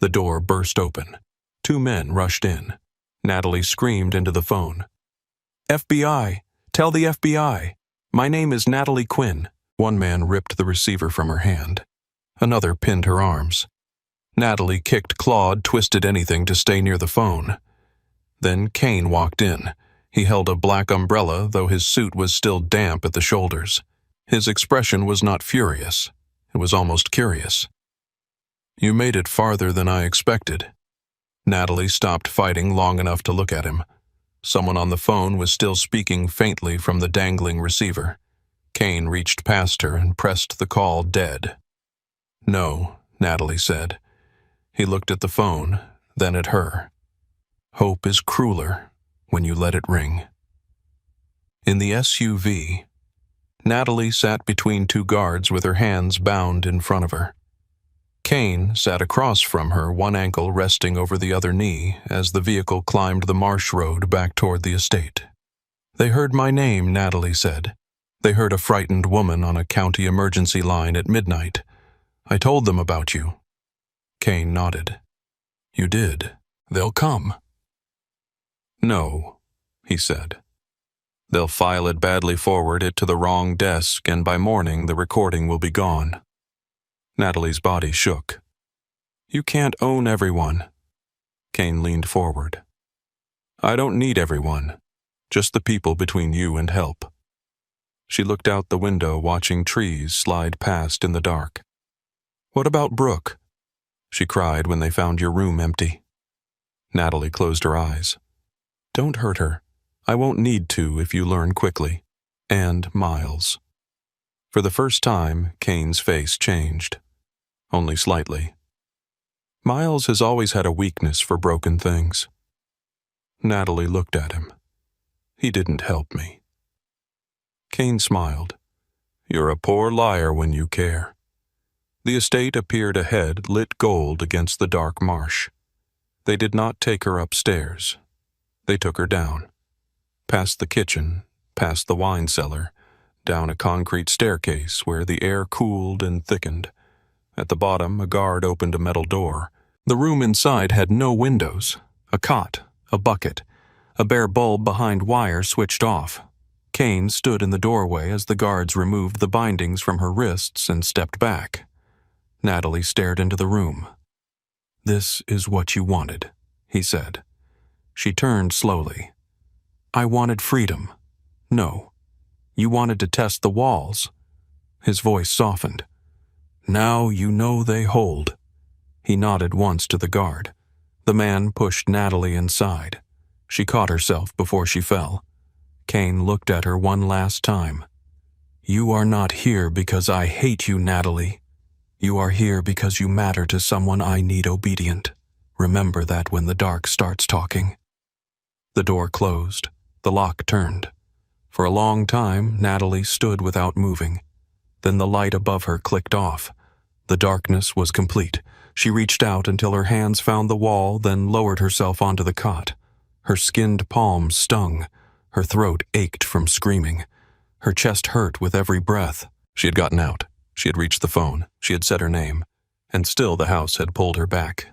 The door burst open. 2 men rushed in. Natalie screamed into the phone. "FBI! Tell the FBI! My name is Natalie Quinn." One man ripped the receiver from her hand. Another pinned her arms. Natalie kicked, clawed, twisted anything to stay near the phone. Then Kane walked in. He held a black umbrella, though his suit was still damp at the shoulders. His expression was not furious. It was almost curious. "You made it farther than I expected." Natalie stopped fighting long enough to look at him. Someone on the phone was still speaking faintly from the dangling receiver. Kane reached past her and pressed the call dead. "No," Natalie said. He looked at the phone, then at her. Hope is crueler when you let it ring. In the SUV, Natalie sat between two guards with her hands bound in front of her. Kane sat across from her, one ankle resting over the other knee, as the vehicle climbed the marsh road back toward the estate. "They heard my name," Natalie said. "They heard a frightened woman on a county emergency line at midnight. I told them about you." Kane nodded. "You did. They'll come." "No," he said. "They'll file it badly forward it to the wrong desk, and by morning the recording will be gone." Natalie's body shook. "You can't own everyone." Kane leaned forward. "I don't need everyone, just the people between you and help." She looked out the window, watching trees slide past in the dark. "What about Brooke?" she cried when they found your room empty. Natalie closed her eyes. "Don't hurt her. I won't need to if you learn quickly. And Miles." For the first time, Kane's face changed. Only slightly. "Miles has always had a weakness for broken things." Natalie looked at him. "He didn't help me." Kane smiled. "You're a poor liar when you care." The estate appeared ahead, lit gold against the dark marsh. They did not take her upstairs. They took her down. Past the kitchen, past the wine cellar, down a concrete staircase where the air cooled and thickened. At the bottom, a guard opened a metal door. The room inside had no windows. A cot, a bucket, a bare bulb behind wire switched off. Kane stood in the doorway as the guards removed the bindings from her wrists and stepped back. Natalie stared into the room. "This is what you wanted," he said. She turned slowly. "I wanted freedom." "No. You wanted to test the walls." His voice softened. "Now you know they hold." He nodded once to the guard. The man pushed Natalie inside. She caught herself before she fell. Kane looked at her one last time. "You are not here because I hate you, Natalie. You are here because you matter to someone I need obedient. Remember that when the dark starts talking." The door closed. The lock turned. For a long time, Natalie stood without moving. Then the light above her clicked off. The darkness was complete. She reached out until her hands found the wall, then lowered herself onto the cot. Her skinned palms stung. Her throat ached from screaming. Her chest hurt with every breath. She had gotten out. She had reached the phone. She had said her name. And still the house had pulled her back.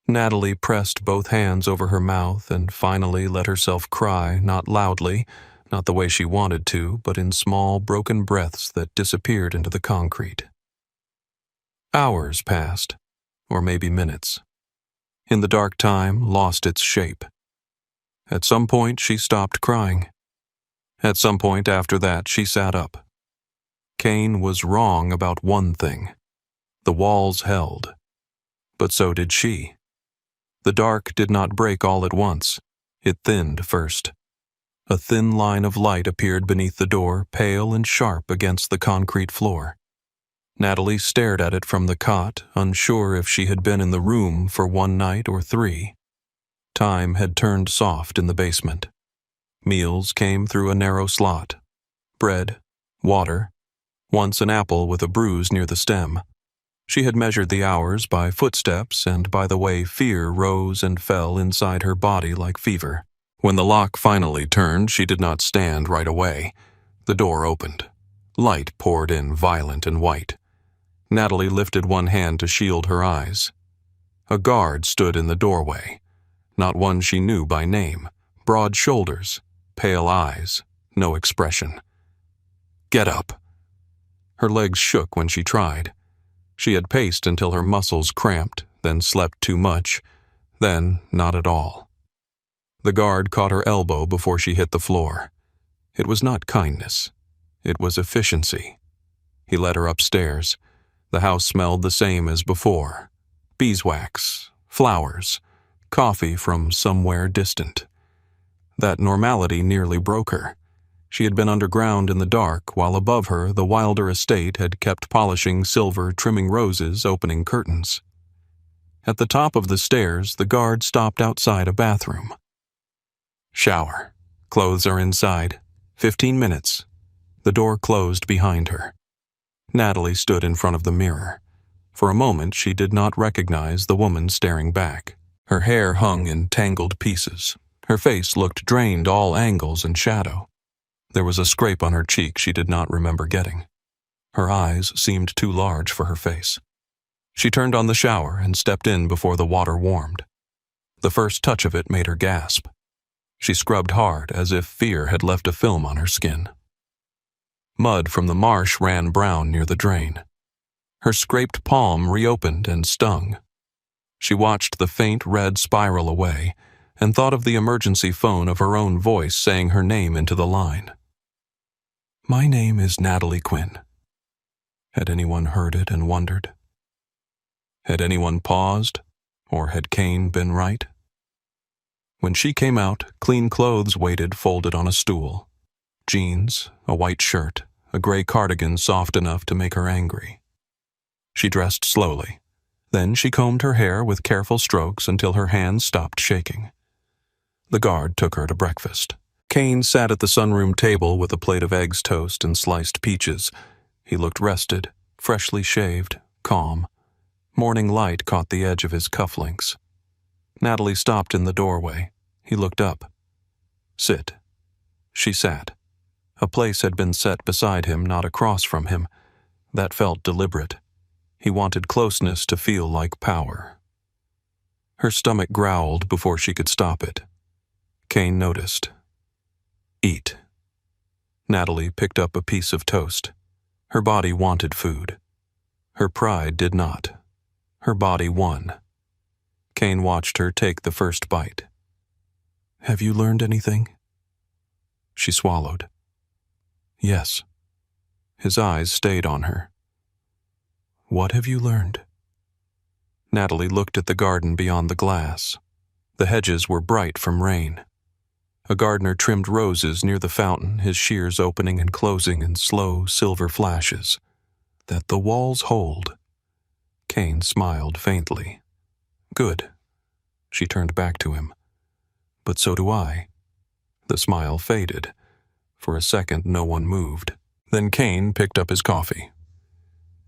Natalie pressed both hands over her mouth and finally let herself cry, not loudly, not the way she wanted to, but in small, broken breaths that disappeared into the concrete. Hours passed, or maybe minutes. In the dark, time lost its shape. At some point, she stopped crying. At some point after that, she sat up. Kane was wrong about one thing. The walls held. But so did she. The dark did not break all at once. It thinned first. A thin line of light appeared beneath the door, pale and sharp against the concrete floor. Natalie stared at it from the cot, unsure if she had been in the room for one night or three. Time had turned soft in the basement. Meals came through a narrow slot. Bread, water, once an apple with a bruise near the stem. She had measured the hours by footsteps and by the way fear rose and fell inside her body like fever. When the lock finally turned, she did not stand right away. The door opened. Light poured in, violent and white. Natalie lifted one hand to shield her eyes. A guard stood in the doorway. Not one she knew by name. Broad shoulders, pale eyes, no expression. "Get up." Her legs shook when she tried. She had paced until her muscles cramped, then slept too much, then not at all. The guard caught her elbow before she hit the floor. It was not kindness. It was efficiency. He led her upstairs. The house smelled the same as before. Beeswax, flowers, coffee from somewhere distant. That normality nearly broke her. She had been underground in the dark, while above her the Wilder estate had kept polishing silver, trimming roses, opening curtains. At the top of the stairs, the guard stopped outside a bathroom. Shower. Clothes are inside. 15 minutes. The door closed behind her. Natalie stood in front of the mirror. For a moment, she did not recognize the woman staring back. Her hair hung in tangled pieces. Her face looked drained all angles and shadow. There was a scrape on her cheek she did not remember getting. Her eyes seemed too large for her face. She turned on the shower and stepped in before the water warmed. The first touch of it made her gasp. She scrubbed hard, as if fear had left a film on her skin. Mud from the marsh ran brown near the drain. Her scraped palm reopened and stung. She watched the faint red spiral away and thought of the emergency phone of her own voice saying her name into the line. "My name is Natalie Quinn." Had anyone heard it and wondered? Had anyone paused, or had Kane been right? When she came out, clean clothes waited folded on a stool. Jeans, a white shirt, a gray cardigan soft enough to make her angry. She dressed slowly. Then she combed her hair with careful strokes until her hands stopped shaking. The guard took her to breakfast. Kane sat at the sunroom table with a plate of eggs toast and sliced peaches. He looked rested, freshly shaved, calm. Morning light caught the edge of his cufflinks. Natalie stopped in the doorway. He looked up. "Sit." She sat. A place had been set beside him, not across from him. That felt deliberate. He wanted closeness to feel like power. Her stomach growled before she could stop it. Kane noticed. "Eat." Natalie picked up a piece of toast. Her body wanted food. Her pride did not. Her body won. Kane watched her take the first bite. "Have you learned anything?" She swallowed. "Yes." His eyes stayed on her. "What have you learned?" Natalie looked at the garden beyond the glass. The hedges were bright from rain. A gardener trimmed roses near the fountain, his shears opening and closing in slow silver flashes. "That the walls hold." Kane smiled faintly. "Good." She turned back to him. "But so do I." The smile faded. For a second, no one moved. Then Kane picked up his coffee.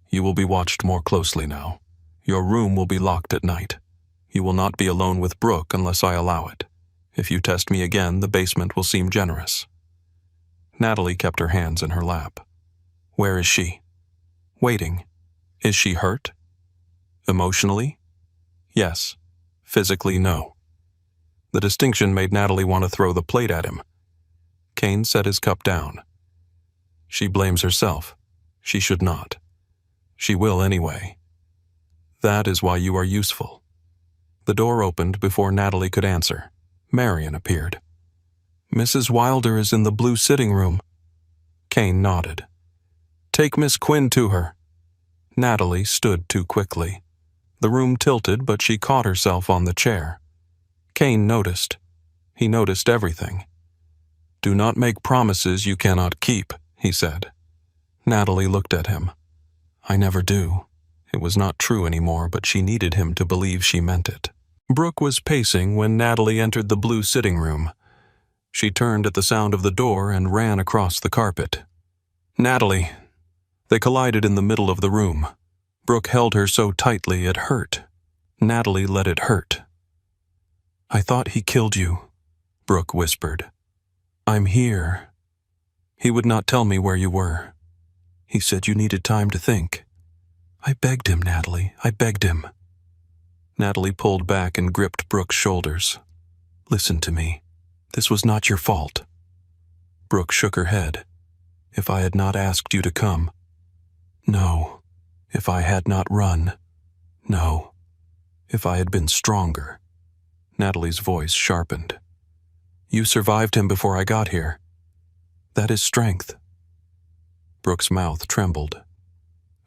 "You will be watched more closely now. Your room will be locked at night. You will not be alone with Brooke unless I allow it. If you test me again, the basement will seem generous." Natalie kept her hands in her lap. "Where is she?" "Waiting." "Is she hurt?" "Emotionally?" "Yes." "Physically, no." The distinction made Natalie want to throw the plate at him. Kane set his cup down. "She blames herself. She should not. She will anyway. That is why you are useful." The door opened before Natalie could answer. Marion appeared. "Mrs. Wilder is in the blue sitting room." Kane nodded. "Take Miss Quinn to her." Natalie stood too quickly. The room tilted, but she caught herself on the chair. Kane noticed. He noticed everything. "Do not make promises you cannot keep," he said. Natalie looked at him. "I never do." It was not true anymore, but she needed him to believe she meant it. Brooke was pacing when Natalie entered the blue sitting room. She turned at the sound of the door and ran across the carpet. "Natalie!" They collided in the middle of the room. Brooke held her so tightly it hurt. Natalie let it hurt. "I thought he killed you," Brooke whispered. "I'm here." "He would not tell me where you were. He said you needed time to think." "I begged him, Natalie. I begged him." Natalie pulled back and gripped Brooke's shoulders. "Listen to me. This was not your fault." Brooke shook her head. "If I had not asked you to come." "No." "If I had not run." "No." "If I had been stronger." Natalie's voice sharpened. "You survived him before I got here. That is strength." Brooke's mouth trembled.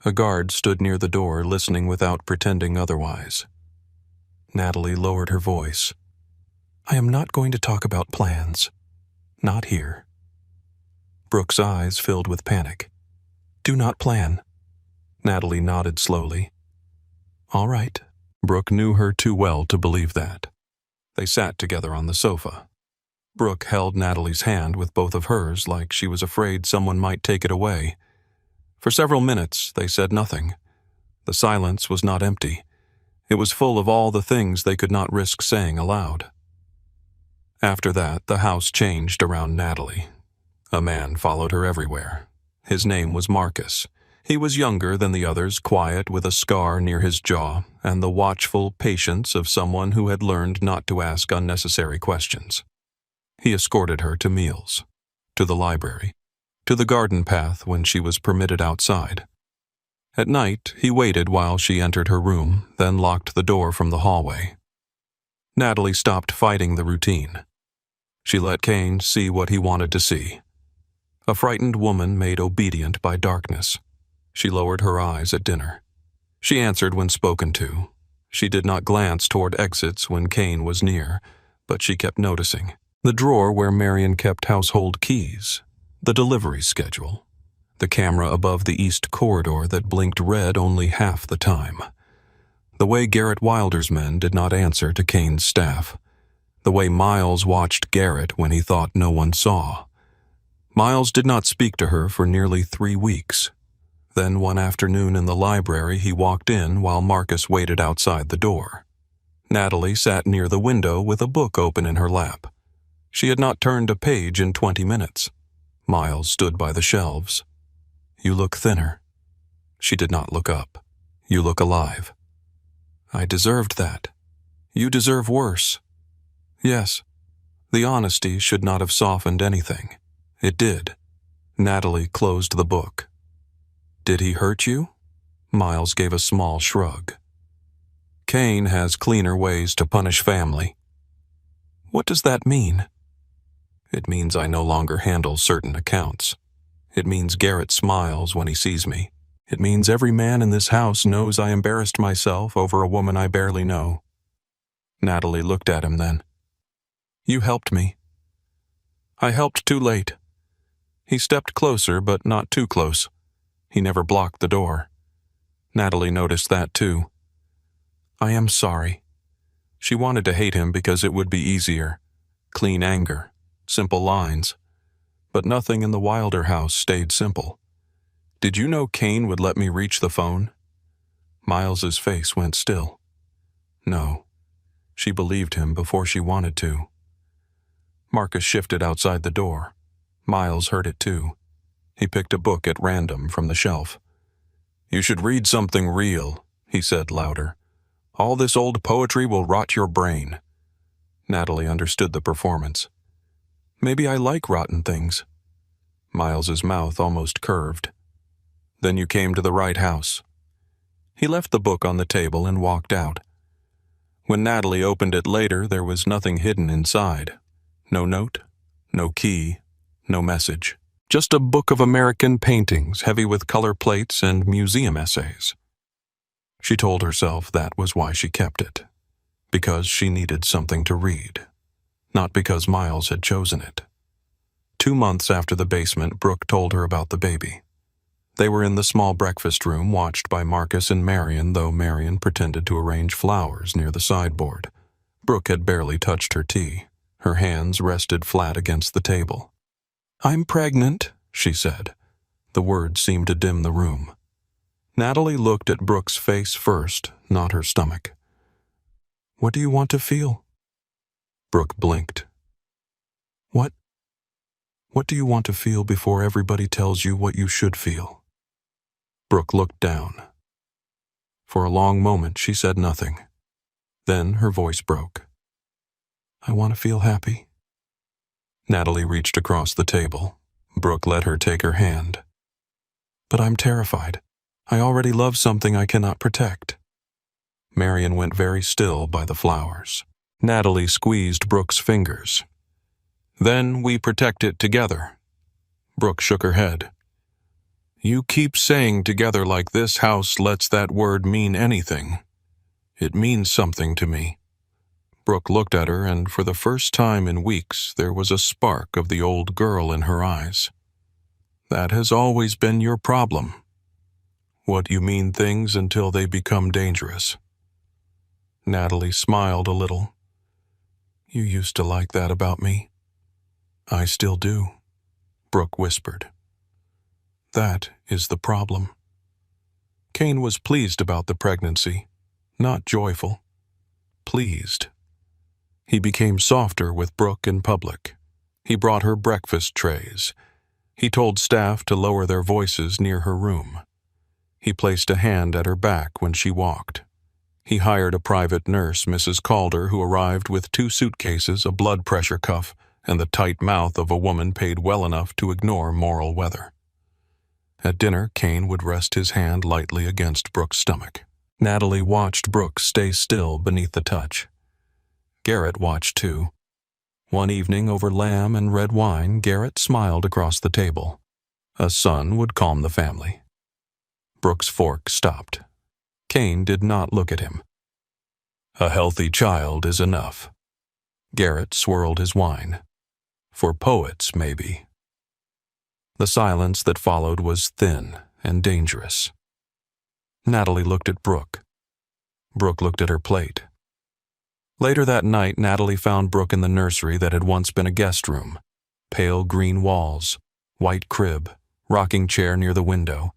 A guard stood near the door, listening without pretending otherwise. Natalie lowered her voice. "I am not going to talk about plans. Not here." Brooke's eyes filled with panic. "Do not plan." Natalie nodded slowly. "All right." Brooke knew her too well to believe that. They sat together on the sofa. Brooke held Natalie's hand with both of hers like she was afraid someone might take it away. For several minutes, they said nothing. The silence was not empty. It was full of all the things they could not risk saying aloud. After that, the house changed around Natalie. A man followed her everywhere. His name was Marcus. He was younger than the others, quiet with a scar near his jaw and the watchful patience of someone who had learned not to ask unnecessary questions. He escorted her to meals, to the library, to the garden path when she was permitted outside. At night, he waited while she entered her room, then locked the door from the hallway. Natalie stopped fighting the routine. She let Kane see what he wanted to see. A frightened woman made obedient by darkness. She lowered her eyes at dinner. She answered when spoken to. She did not glance toward exits when Kane was near, but she kept noticing. The drawer where Marion kept household keys, the delivery schedule, the camera above the east corridor that blinked red only half the time. The way Garrett Wilder's men did not answer to Kane's staff. The way Miles watched Garrett when he thought no one saw. Miles did not speak to her for nearly 3 weeks. Then one afternoon in the library he walked in while Marcus waited outside the door. Natalie sat near the window with a book open in her lap. She had not turned a page in 20 minutes. Miles stood by the shelves. "You look thinner." She did not look up. "You look alive." "I deserved that." "You deserve worse." "Yes." The honesty should not have softened anything. It did. Natalie closed the book. "Did he hurt you?" Miles gave a small shrug. "Kane has cleaner ways to punish family." "What does that mean?" "It means I no longer handle certain accounts. It means Garrett smiles when he sees me. It means every man in this house knows I embarrassed myself over a woman I barely know." Natalie looked at him then. "You helped me." "I helped too late." He stepped closer, but not too close. He never blocked the door. Natalie noticed that too. "I am sorry." She wanted to hate him because it would be easier. Clean anger. Simple lines. But nothing in the Wilder house stayed simple. "Did you know Kane would let me reach the phone?" Miles's face went still. No. She believed him before she wanted to. Marcus shifted outside the door. Miles heard it too. He picked a book at random from the shelf. "You should read something real," he said louder. "All this old poetry will rot your brain." Natalie understood the performance. "Maybe I like rotten things." Miles's mouth almost curved. "Then you came to the right house." He left the book on the table and walked out. When Natalie opened it later, there was nothing hidden inside. No note, no key, no message. Just a book of American paintings, heavy with color plates and museum essays. She told herself that was why she kept it. Because she needed something to read. Not because Miles had chosen it. 2 months after the basement, Brooke told her about the baby. They were in the small breakfast room watched by Marcus and Marion, though Marion pretended to arrange flowers near the sideboard. Brooke had barely touched her tea. Her hands rested flat against the table. "I'm pregnant," she said. The words seemed to dim the room. Natalie looked at Brooke's face first, not her stomach. "What do you want to feel?" Brooke blinked. What do you want to feel before everybody tells you what you should feel?" Brooke looked down. For a long moment she said nothing. Then her voice broke. "I want to feel happy." Natalie reached across the table. Brooke let her take her hand. "But I'm terrified. I already love something I cannot protect." Marion went very still by the flowers. Natalie squeezed Brooke's fingers. "Then we protect it together." Brooke shook her head. "You keep saying together like this house lets that word mean anything. It means something to me." Brooke looked at her, and for the first time in weeks there was a spark of the old girl in her eyes. "That has always been your problem. What you mean things until they become dangerous." Natalie smiled a little. "You used to like that about me." I still do, Brooke whispered. That is the problem. Kane was pleased about the pregnancy, not joyful. Pleased. He became softer with Brooke in public. He brought her breakfast trays. He told staff to lower their voices near her room. He placed a hand at her back when she walked. He hired a private nurse, Mrs. Calder, who arrived with 2 suitcases, a blood pressure cuff, and the tight mouth of a woman paid well enough to ignore moral weather. At dinner, Kane would rest his hand lightly against Brooke's stomach. Natalie watched Brooke stay still beneath the touch. Garrett watched too. One evening over lamb and red wine, Garrett smiled across the table. A son would calm the family. Brooke's fork stopped. Kane did not look at him. A healthy child is enough. Garrett swirled his wine. For poets, maybe. The silence that followed was thin and dangerous. Natalie looked at Brooke. Brooke looked at her plate. Later that night, Natalie found Brooke in the nursery that had once been a guest room. Pale green walls, white crib, rocking chair near the window.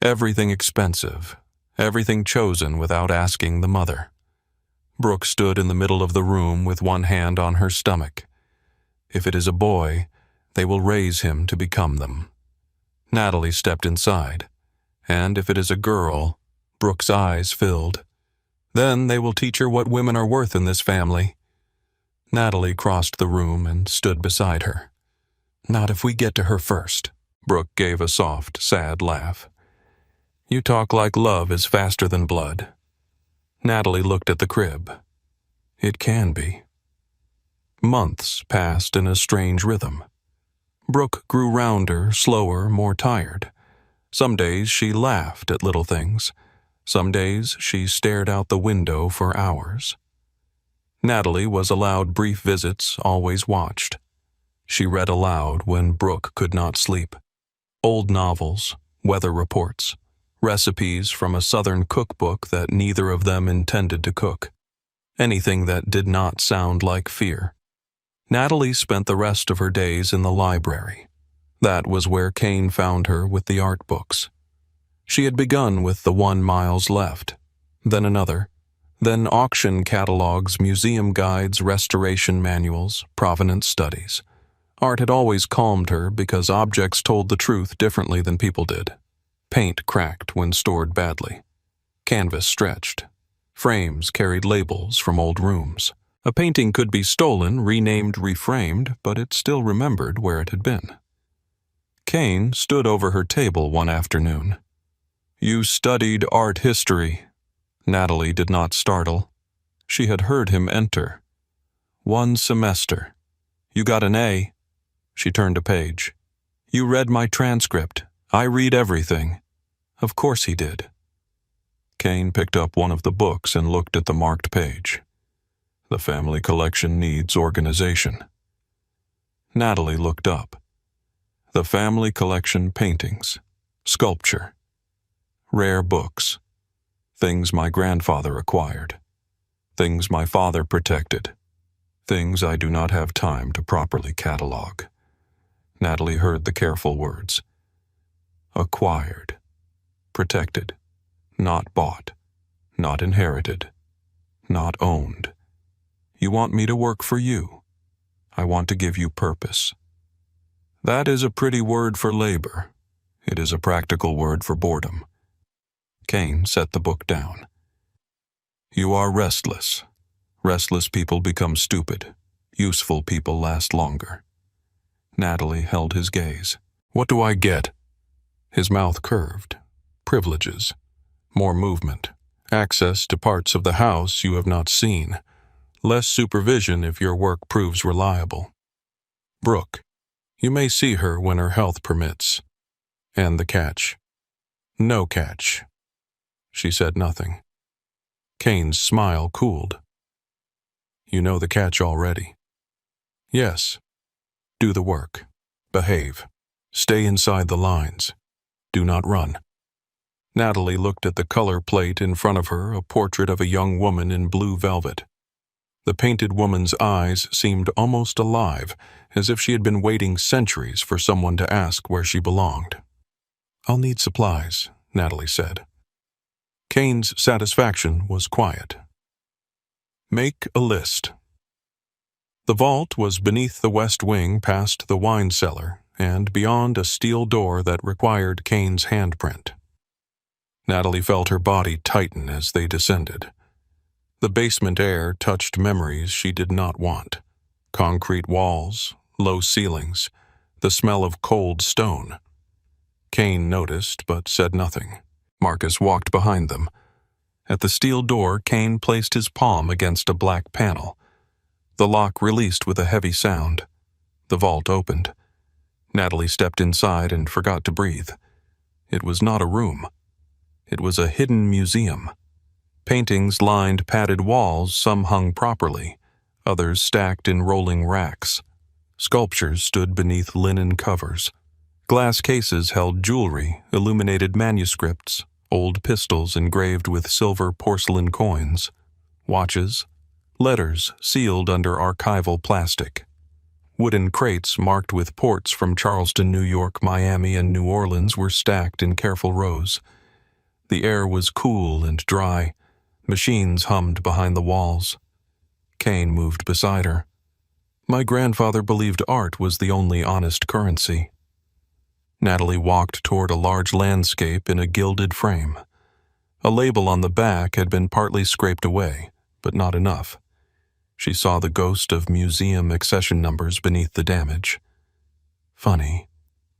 Everything expensive, everything chosen without asking the mother. Brooke stood in the middle of the room with one hand on her stomach. If it is a boy, they will raise him to become them. Natalie stepped inside, and if it is a girl, Brooke's eyes filled. Then they will teach her what women are worth in this family. Natalie crossed the room and stood beside her. Not if we get to her first. Brooke gave a soft, sad laugh. You talk like love is faster than blood. Natalie looked at the crib. It can be. Months passed in a strange rhythm. Brooke grew rounder, slower, more tired. Some days she laughed at little things. Some days she stared out the window for hours. Natalie was allowed brief visits, always watched. She read aloud when Brooke could not sleep. Old novels, weather reports, recipes from a southern cookbook that neither of them intended to cook. Anything that did not sound like fear. Natalie spent the rest of her days in the library. That was where Kane found her with the art books. She had begun with the 1 Miles Left, then another, then auction catalogs, museum guides, restoration manuals, provenance studies. Art had always calmed her because objects told the truth differently than people did. Paint cracked when stored badly. Canvas stretched. Frames carried labels from old rooms. A painting could be stolen, renamed, reframed, but it still remembered where it had been. Kane stood over her table one afternoon. You studied art history. Natalie did not startle. She had heard him enter. 1 semester. You got an A. She turned a page. You read my transcript. I read everything. Of course he did. Kane picked up one of the books and looked at the marked page. The family collection needs organization. Natalie looked up. The family collection paintings, sculpture, rare books, things my grandfather acquired, things my father protected, things I do not have time to properly catalog. Natalie heard the careful words. Acquired, protected, not bought, not inherited, not owned. You want me to work for you. I want to give you purpose. That is a pretty word for labor. It is a practical word for boredom. Kane set the book down. You are restless. Restless people become stupid. Useful people last longer. Natalie held his gaze. What do I get? His mouth curved. Privileges. More movement. Access to parts of the house you have not seen. Less supervision if your work proves reliable. Brooke. You may see her when her health permits. And the catch. No catch. She said nothing. Kane's smile cooled. You know the catch already. Yes. Do the work. Behave. Stay inside the lines. Do not run. Natalie looked at the color plate in front of her, a portrait of a young woman in blue velvet. The painted woman's eyes seemed almost alive, as if she had been waiting centuries for someone to ask where she belonged. "I'll need supplies," Natalie said. Kane's satisfaction was quiet. "Make a list." The vault was beneath the west wing past the wine cellar and beyond a steel door that required Kane's handprint. Natalie felt her body tighten as they descended. The basement air touched memories she did not want. Concrete walls, low ceilings, the smell of cold stone. Kane noticed but said nothing. Marcus walked behind them. At the steel door, Kane placed his palm against a black panel. The lock released with a heavy sound. The vault opened. Natalie stepped inside and forgot to breathe. It was not a room. It was a hidden museum. Paintings lined padded walls, some hung properly, others stacked in rolling racks. Sculptures stood beneath linen covers. Glass cases held jewelry, illuminated manuscripts, old pistols engraved with silver porcelain coins, watches, letters sealed under archival plastic. Wooden crates marked with ports from Charleston, New York, Miami, and New Orleans were stacked in careful rows. The air was cool and dry. Machines hummed behind the walls. Kane moved beside her. "My grandfather believed art was the only honest currency." Natalie walked toward a large landscape in a gilded frame. A label on the back had been partly scraped away, but not enough. She saw the ghost of museum accession numbers beneath the damage. "Funny,"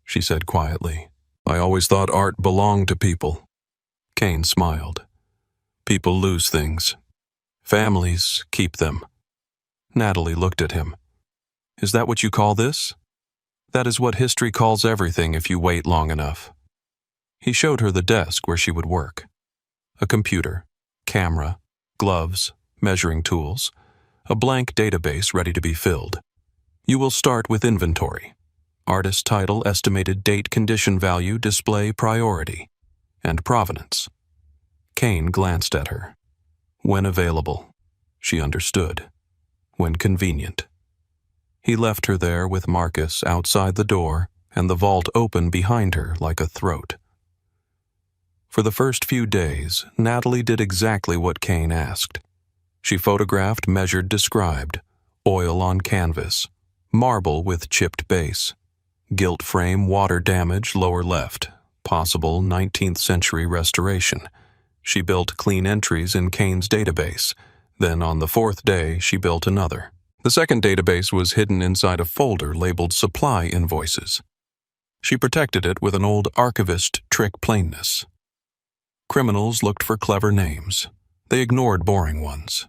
she said quietly. "I always thought art belonged to people." Kane smiled. "People lose things. Families keep them." Natalie looked at him. "Is that what you call this?" "That is what history calls everything if you wait long enough." He showed her the desk where she would work. A computer, camera, gloves, measuring tools, a blank database ready to be filled. "You will start with inventory. Artist title, estimated date, condition value, display priority, and provenance." Kane glanced at her. "When available." She understood. "When convenient." He left her there with Marcus outside the door and the vault open behind her like a throat. For the first few days, Natalie did exactly what Kane asked. She photographed, measured, described. Oil on canvas. Marble with chipped base. Gilt frame, water damage, lower left. Possible 19th century restoration. She built clean entries in Kane's database. Then on the fourth day, she built another. The second database was hidden inside a folder labeled Supply Invoices. She protected it with an old archivist trick plainness. Criminals looked for clever names. They ignored boring ones.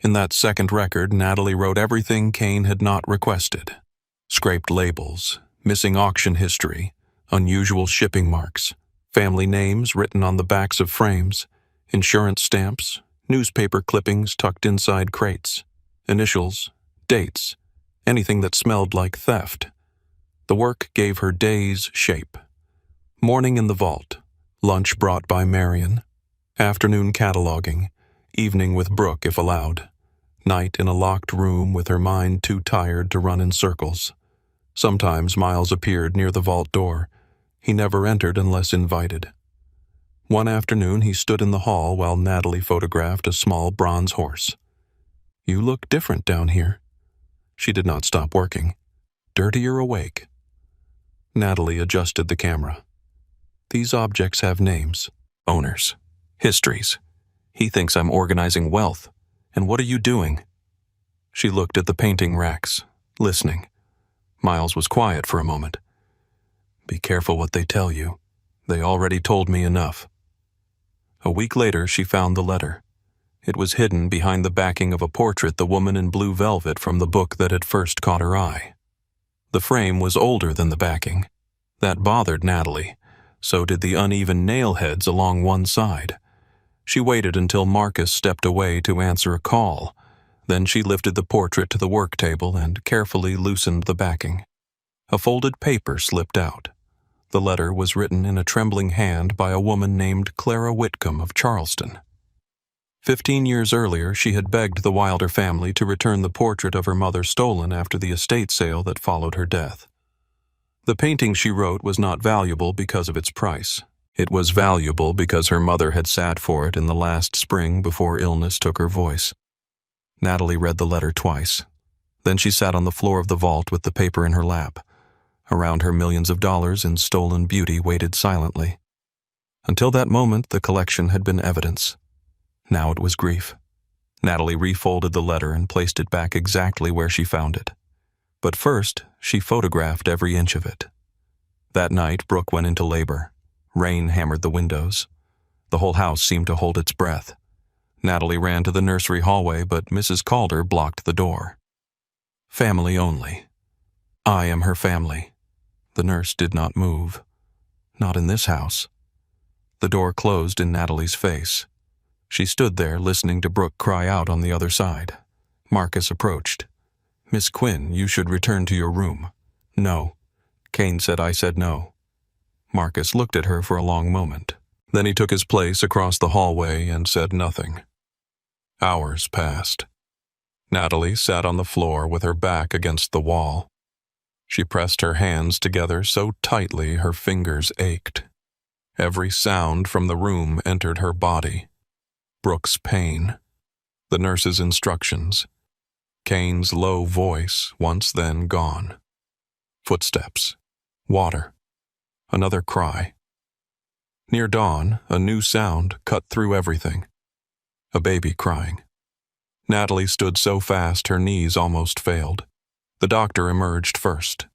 In that second record, Natalie wrote everything Kane had not requested. Scraped labels, missing auction history, unusual shipping marks, family names written on the backs of frames, insurance stamps, newspaper clippings tucked inside crates, initials, dates, anything that smelled like theft. The work gave her days shape. Morning in the vault, lunch brought by Marion, afternoon cataloging, evening with Brooke if allowed, night in a locked room with her mind too tired to run in circles. Sometimes Miles appeared near the vault door. He never entered unless invited. One afternoon he stood in the hall while Natalie photographed a small bronze horse. "You look different down here." She did not stop working. "Dirty or awake?" Natalie adjusted the camera. "These objects have names, owners, histories. He thinks I'm organizing wealth. And what are you doing?" She looked at the painting racks, listening. Miles was quiet for a moment. "Be careful what they tell you. They already told me enough." A week later, she found the letter. It was hidden behind the backing of a portrait, the woman in blue velvet from the book that had first caught her eye. The frame was older than the backing. That bothered Natalie. So did the uneven nail heads along one side. She waited until Marcus stepped away to answer a call. Then she lifted the portrait to the work table and carefully loosened the backing. A folded paper slipped out. The letter was written in a trembling hand by a woman named Clara Whitcomb of Charleston. 15 years earlier, she had begged the Wilder family to return the portrait of her mother stolen after the estate sale that followed her death. The painting she wrote was not valuable because of its price. It was valuable because her mother had sat for it in the last spring before illness took her voice. Natalie read the letter twice. Then she sat on the floor of the vault with the paper in her lap. Around her, millions of dollars in stolen beauty waited silently. Until that moment, the collection had been evidence. Now it was grief. Natalie refolded the letter and placed it back exactly where she found it. But first, she photographed every inch of it. That night, Brooke went into labor. Rain hammered the windows. The whole house seemed to hold its breath. Natalie ran to the nursery hallway, but Mrs. Calder blocked the door. Family only. I am her family. The nurse did not move. Not in this house. The door closed in Natalie's face. She stood there listening to Brooke cry out on the other side. Marcus approached. "Miss Quinn, you should return to your room." "No." Kane said I said no. Marcus looked at her for a long moment. Then he took his place across the hallway and said nothing. Hours passed. Natalie sat on the floor with her back against the wall. She pressed her hands together so tightly her fingers ached. Every sound from the room entered her body. Brooke's pain, the nurse's instructions, Kane's low voice, once then gone. Footsteps, water, another cry. Near dawn, a new sound cut through everything. A baby crying. Natalie stood so fast her knees almost failed. The doctor emerged first.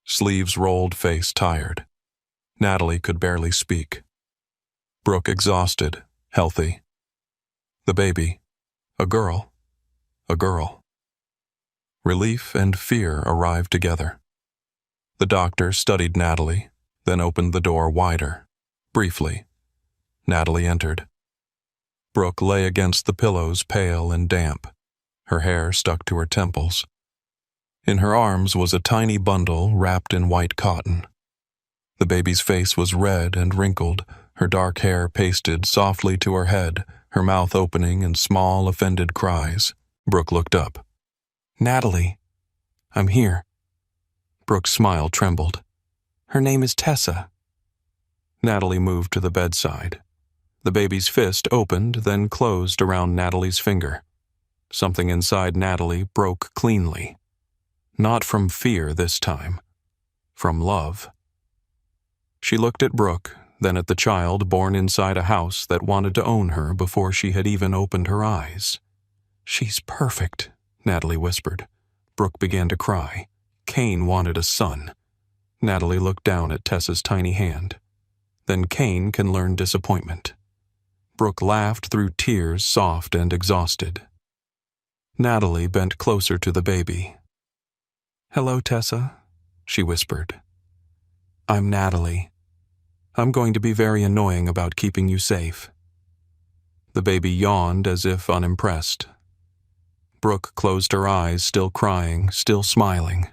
Sleeves rolled, face tired. Natalie could barely speak. Brooke exhausted, healthy. The baby, a girl, a girl. Relief and fear arrived together. The doctor studied Natalie, then opened the door wider. Briefly, Natalie entered. Brooke lay against the pillows, pale and damp. Her hair stuck to her temples. In her arms was a tiny bundle wrapped in white cotton. The baby's face was red and wrinkled, her dark hair pasted softly to her head, her mouth opening in small, offended cries. Brooke looked up. "Natalie, I'm here." Brooke's smile trembled. "Her name is Tessa." Natalie moved to the bedside. The baby's fist opened, then closed around Natalie's finger. Something inside Natalie broke cleanly. Not from fear this time. From love. She looked at Brooke, then at the child born inside a house that wanted to own her before she had even opened her eyes. "She's perfect," Natalie whispered. Brooke began to cry. Kane wanted a son. Natalie looked down at Tessa's tiny hand. Then Kane can learn disappointment. Brooke laughed through tears, soft and exhausted. Natalie bent closer to the baby. "Hello, Tessa," she whispered. "I'm Natalie. I'm going to be very annoying about keeping you safe." The baby yawned as if unimpressed. Brooke closed her eyes, still crying, still smiling.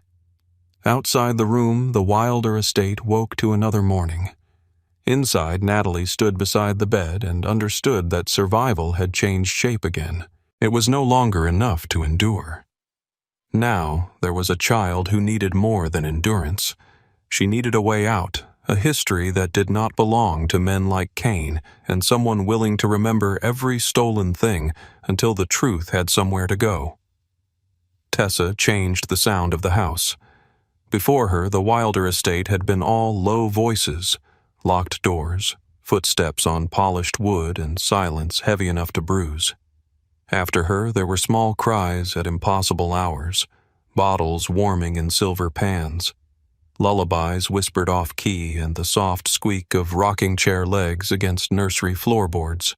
Outside the room, the Wilder estate woke to another morning. Inside, Natalie stood beside the bed and understood that survival had changed shape again. It was no longer enough to endure. Now, there was a child who needed more than endurance. She needed a way out, a history that did not belong to men like Kane, and someone willing to remember every stolen thing until the truth had somewhere to go. Tessa changed the sound of the house. Before her, the Wilder estate had been all low voices, locked doors, footsteps on polished wood, and silence heavy enough to bruise. After her, there were small cries at impossible hours, bottles warming in silver pans, lullabies whispered off-key, and the soft squeak of rocking chair legs against nursery floorboards.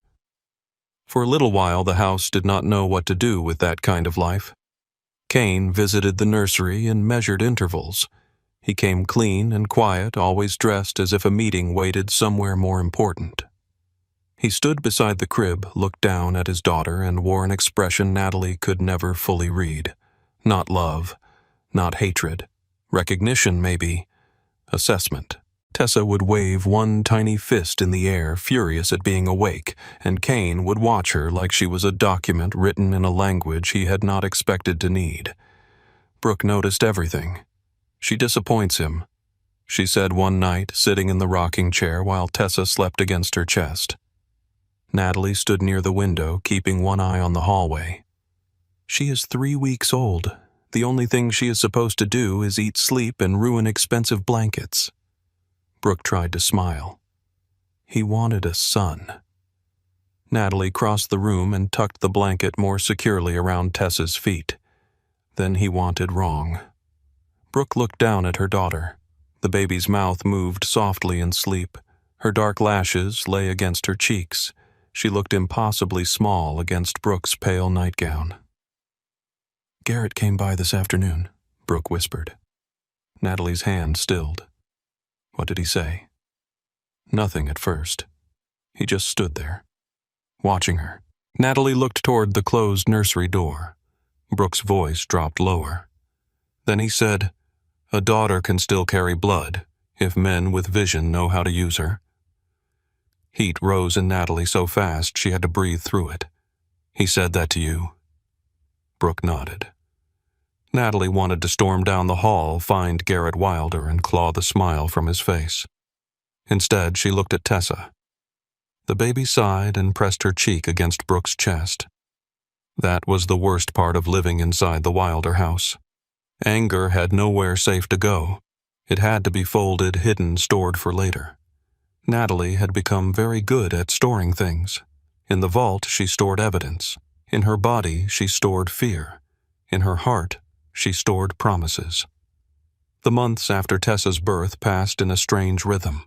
For a little while, the house did not know what to do with that kind of life. Kane visited the nursery in measured intervals. He came clean and quiet, always dressed as if a meeting waited somewhere more important. He stood beside the crib, looked down at his daughter, and wore an expression Natalie could never fully read. Not love, not hatred. Recognition, maybe. Assessment. Tessa would wave one tiny fist in the air, furious at being awake, and Kane would watch her like she was a document written in a language he had not expected to need. Brooke noticed everything. "She disappoints him," she said one night, sitting in the rocking chair while Tessa slept against her chest. Natalie stood near the window, keeping one eye on the hallway. "She is 3 weeks old. The only thing she is supposed to do is eat, sleep, and ruin expensive blankets." Brooke tried to smile. He wanted a son. Natalie crossed the room and tucked the blanket more securely around Tessa's feet. Then he wanted wrong. Brooke looked down at her daughter. The baby's mouth moved softly in sleep. Her dark lashes lay against her cheeks. She looked impossibly small against Brooke's pale nightgown. "Garrett came by this afternoon," Brooke whispered. Natalie's hand stilled. "What did he say?" "Nothing at first. He just stood there, watching her." Natalie looked toward the closed nursery door. Brooke's voice dropped lower. Then he said, "A daughter can still carry blood, if men with vision know how to use her." Heat rose in Natalie so fast she had to breathe through it. "He said that to you?" Brooke nodded. Natalie wanted to storm down the hall, find Garrett Wilder, and claw the smile from his face. Instead, she looked at Tessa. The baby sighed and pressed her cheek against Brooke's chest. That was the worst part of living inside the Wilder house. Anger had nowhere safe to go. It had to be folded, hidden, stored for later. Natalie had become very good at storing things. In the vault, she stored evidence. In her body, she stored fear. In her heart, she stored promises. The months after Tessa's birth passed in a strange rhythm.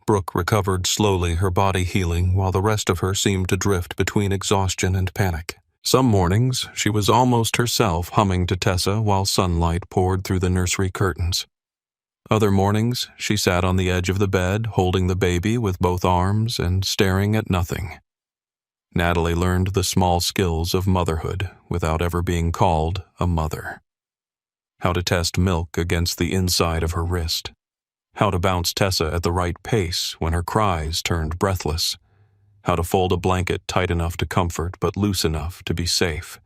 Brooke recovered slowly, her body healing, while the rest of her seemed to drift between exhaustion and panic. Some mornings, she was almost herself, humming to Tessa while sunlight poured through the nursery curtains. Other mornings, she sat on the edge of the bed, holding the baby with both arms and staring at nothing. Natalie learned the small skills of motherhood without ever being called a mother. How to test milk against the inside of her wrist. How to bounce Tessa at the right pace when her cries turned breathless. How to fold a blanket tight enough to comfort but loose enough to be safe.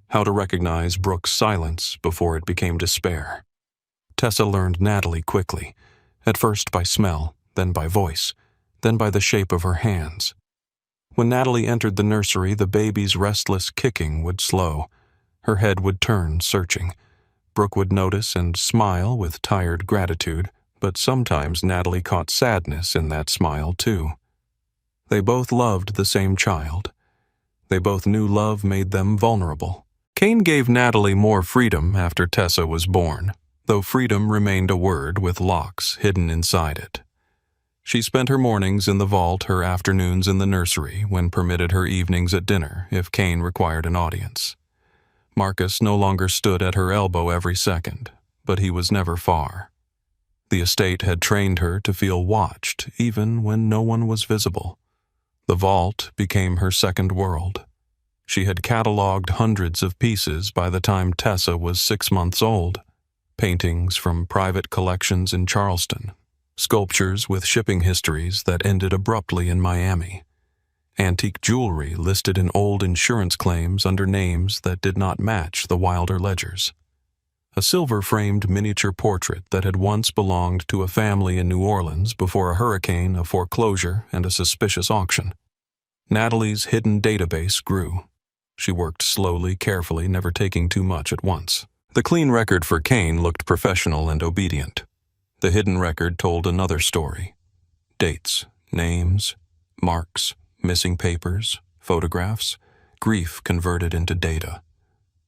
How to recognize Brooke's silence before it became despair. Tessa learned Natalie quickly, at first by smell, then by voice, then by the shape of her hands. When Natalie entered the nursery, the baby's restless kicking would slow. Her head would turn, searching. Brooke would notice and smile with tired gratitude, but sometimes Natalie caught sadness in that smile, too. They both loved the same child. They both knew love made them vulnerable. Kane gave Natalie more freedom after Tessa was born, though freedom remained a word with locks hidden inside it. She spent her mornings in the vault, her afternoons in the nursery, when permitted her evenings at dinner if Kane required an audience. Marcus no longer stood at her elbow every second, but he was never far. The estate had trained her to feel watched even when no one was visible. The vault became her second world. She had cataloged hundreds of pieces by the time Tessa was 6 months old. Paintings from private collections in Charleston. Sculptures with shipping histories that ended abruptly in Miami. Antique jewelry listed in old insurance claims under names that did not match the Wilder ledgers. A silver-framed miniature portrait that had once belonged to a family in New Orleans before a hurricane, a foreclosure, and a suspicious auction. Natalie's hidden database grew. She worked slowly, carefully, never taking too much at once. The clean record for Kane looked professional and obedient. The hidden record told another story. Dates, names, marks, missing papers, photographs, grief converted into data.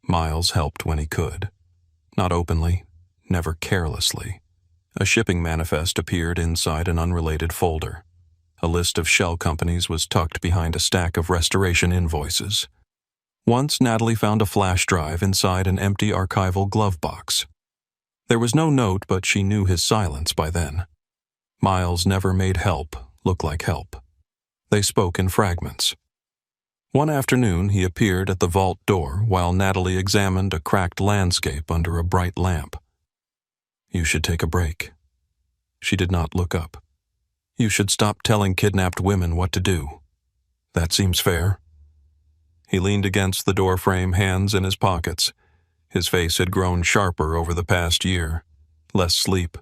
Miles helped when he could. Not openly, never carelessly. A shipping manifest appeared inside an unrelated folder. A list of shell companies was tucked behind a stack of restoration invoices. Once Natalie found a flash drive inside an empty archival glove box. There was no note, but she knew his silence by then. Miles never made help look like help. They spoke in fragments. One afternoon, he appeared at the vault door while Natalie examined a cracked landscape under a bright lamp. "You should take a break." She did not look up. You should stop telling kidnapped women what to do. That seems fair. He leaned against the doorframe, hands in his pockets. His face had grown sharper over the past year. Less sleep,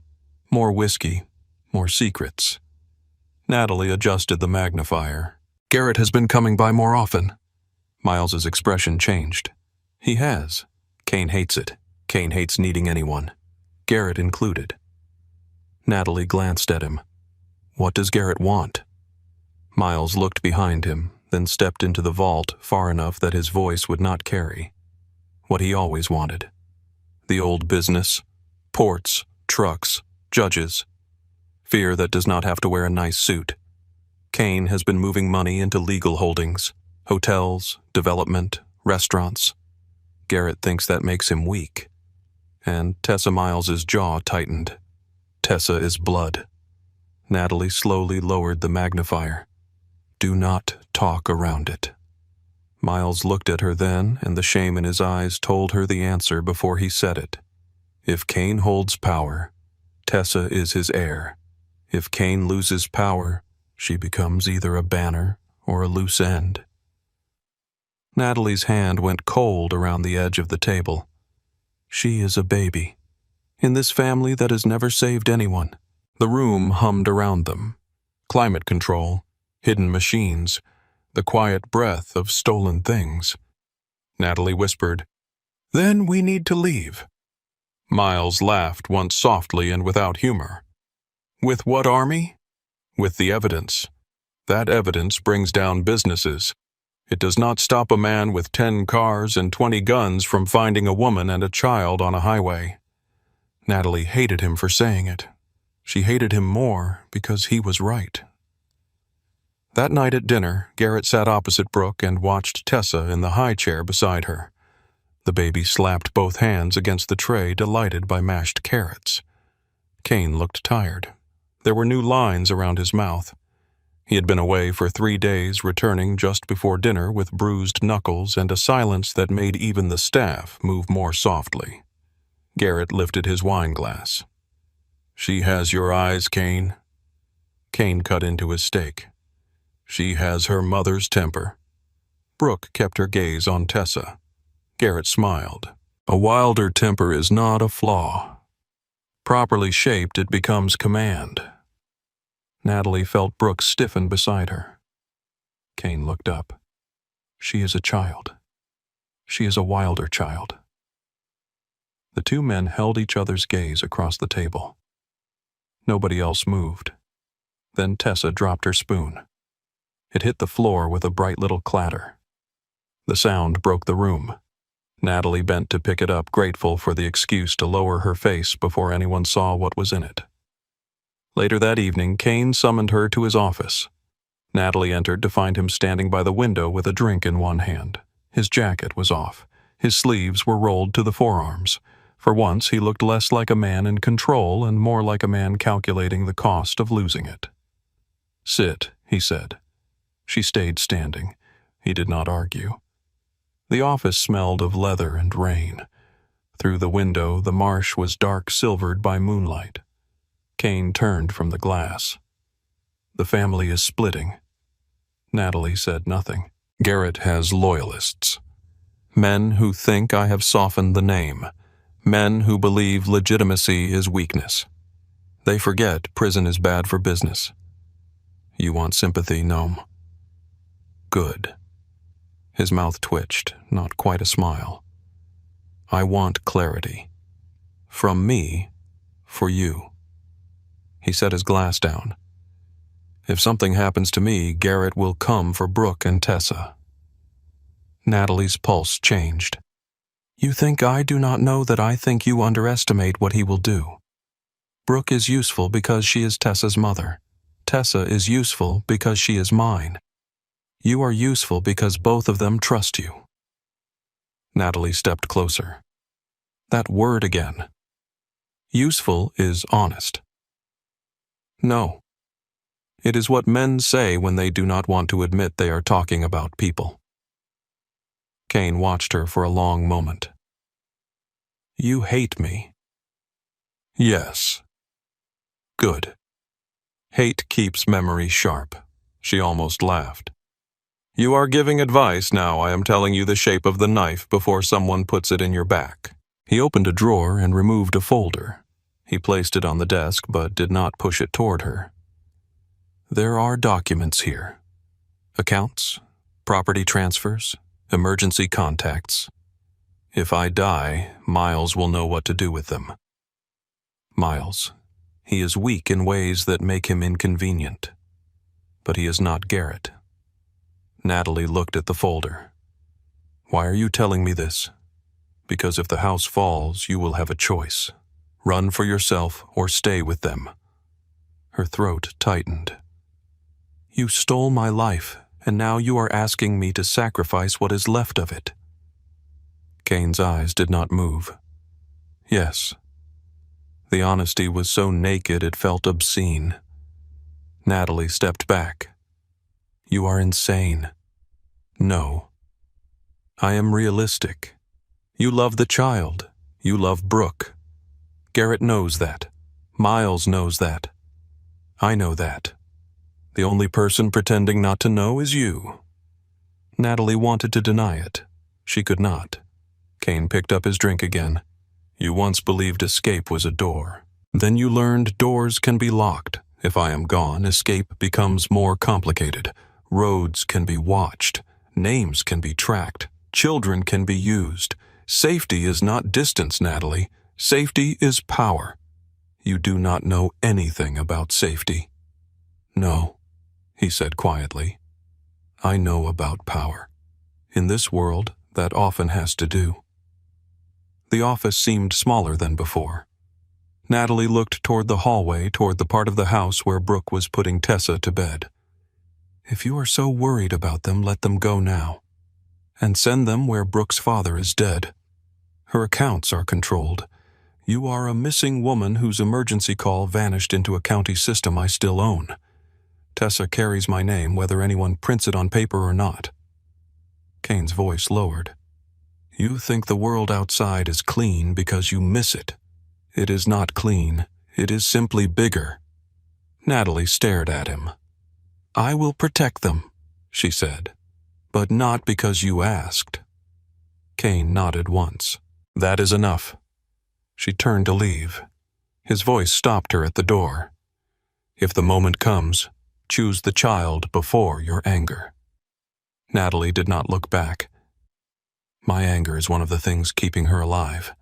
more whiskey, more secrets. Natalie adjusted the magnifier. Garrett has been coming by more often. Miles's expression changed. He has. Kane hates it. Kane hates needing anyone, Garrett included. Natalie glanced at him. What does Garrett want? Miles looked behind him, then stepped into the vault far enough that his voice would not carry. What he always wanted. The old business, ports, trucks, judges. Fear that does not have to wear a nice suit. Kane has been moving money into legal holdings, hotels, development, restaurants. Garrett thinks that makes him weak. And Tessa Miles's jaw tightened. Tessa is blood. Natalie slowly lowered the magnifier. Do not talk around it. Miles looked at her then, and the shame in his eyes told her the answer before he said it. If Kane holds power, Tessa is his heir. If Kane loses power, she becomes either a banner or a loose end. Natalie's hand went cold around the edge of the table. She is a baby. In this family that has never saved anyone. The room hummed around them. Climate control, hidden machines, the quiet breath of stolen things. Natalie whispered, "Then we need to leave." Miles laughed once softly and without humor. With what army? With the evidence. That evidence brings down businesses. It does not stop a man with 10 cars and 20 guns from finding a woman and a child on a highway. Natalie hated him for saying it. She hated him more because he was right. That night at dinner, Garrett sat opposite Brooke and watched Tessa in the high chair beside her. The baby slapped both hands against the tray, delighted by mashed carrots. Kane looked tired. There were new lines around his mouth. He had been away for 3 days, returning just before dinner with bruised knuckles and a silence that made even the staff move more softly. Garrett lifted his wine glass. She has your eyes, Kane. Kane cut into his steak. She has her mother's temper. Brooke kept her gaze on Tessa. Garrett smiled. A wilder temper is not a flaw. Properly shaped, it becomes command. Natalie felt Brooke stiffen beside her. Kane looked up. She is a child. She is a wilder child. The two men held each other's gaze across the table. Nobody else moved. Then Tessa dropped her spoon. It hit the floor with a bright little clatter. The sound broke the room. Natalie bent to pick it up, grateful for the excuse to lower her face before anyone saw what was in it. Later that evening, Kane summoned her to his office. Natalie entered to find him standing by the window with a drink in one hand. His jacket was off. His sleeves were rolled to the forearms. For once, he looked less like a man in control and more like a man calculating the cost of losing it. "Sit," he said. She stayed standing. He did not argue. The office smelled of leather and rain. Through the window, the marsh was dark silvered by moonlight. Kane turned from the glass. The family is splitting. Natalie said nothing. Garrett has loyalists. Men who think I have softened the name. Men who believe legitimacy is weakness. They forget prison is bad for business. You want sympathy, Gnome? Good. His mouth twitched, not quite a smile. I want clarity. From me, for you. He set his glass down. If something happens to me, Garrett will come for Brooke and Tessa. Natalie's pulse changed. You think I do not know that I think you underestimate what he will do. Brooke is useful because she is Tessa's mother. Tessa is useful because she is mine. You are useful because both of them trust you. Natalie stepped closer. That word again. Useful is honest. No. It is what men say when they do not want to admit they are talking about people. Kane watched her for a long moment. You hate me. Yes. Good. Hate keeps memory sharp. She almost laughed. You are giving advice now. I am telling you the shape of the knife before someone puts it in your back. He opened a drawer and removed a folder. He placed it on the desk but did not push it toward her. There are documents here. Accounts, property transfers, emergency contacts. If I die, Miles will know what to do with them. Miles. He is weak in ways that make him inconvenient. But he is not Garrett. Natalie looked at the folder. Why are you telling me this? Because if the house falls, you will have a choice. Run for yourself or stay with them. Her throat tightened. You stole my life, and now you are asking me to sacrifice what is left of it. Kane's eyes did not move. Yes. The honesty was so naked it felt obscene. Natalie stepped back. You are insane. No. I am realistic. You love the child. You love Brooke. Garrett knows that. Miles knows that. I know that. The only person pretending not to know is you. Natalie wanted to deny it. She could not. Kane picked up his drink again. You once believed escape was a door. Then you learned doors can be locked. If I am gone, escape becomes more complicated. Roads can be watched. Names can be tracked. Children can be used. Safety is not distance, Natalie. Safety is power. You do not know anything about safety. No, he said quietly. I know about power. In this world, that often has to do. The office seemed smaller than before. Natalie looked toward the hallway, toward the part of the house where Brooke was putting Tessa to bed. If you are so worried about them, let them go now. And send them where Brooke's father is dead. Her accounts are controlled. You are a missing woman whose emergency call vanished into a county system I still own. Tessa carries my name whether anyone prints it on paper or not. Kane's voice lowered. You think the world outside is clean because you miss it. It is not clean. It is simply bigger. Natalie stared at him. I will protect them, she said, but not because you asked. Kane nodded once. That is enough. She turned to leave. His voice stopped her at the door. If the moment comes, choose the child before your anger. Natalie did not look back. My anger is one of the things keeping her alive.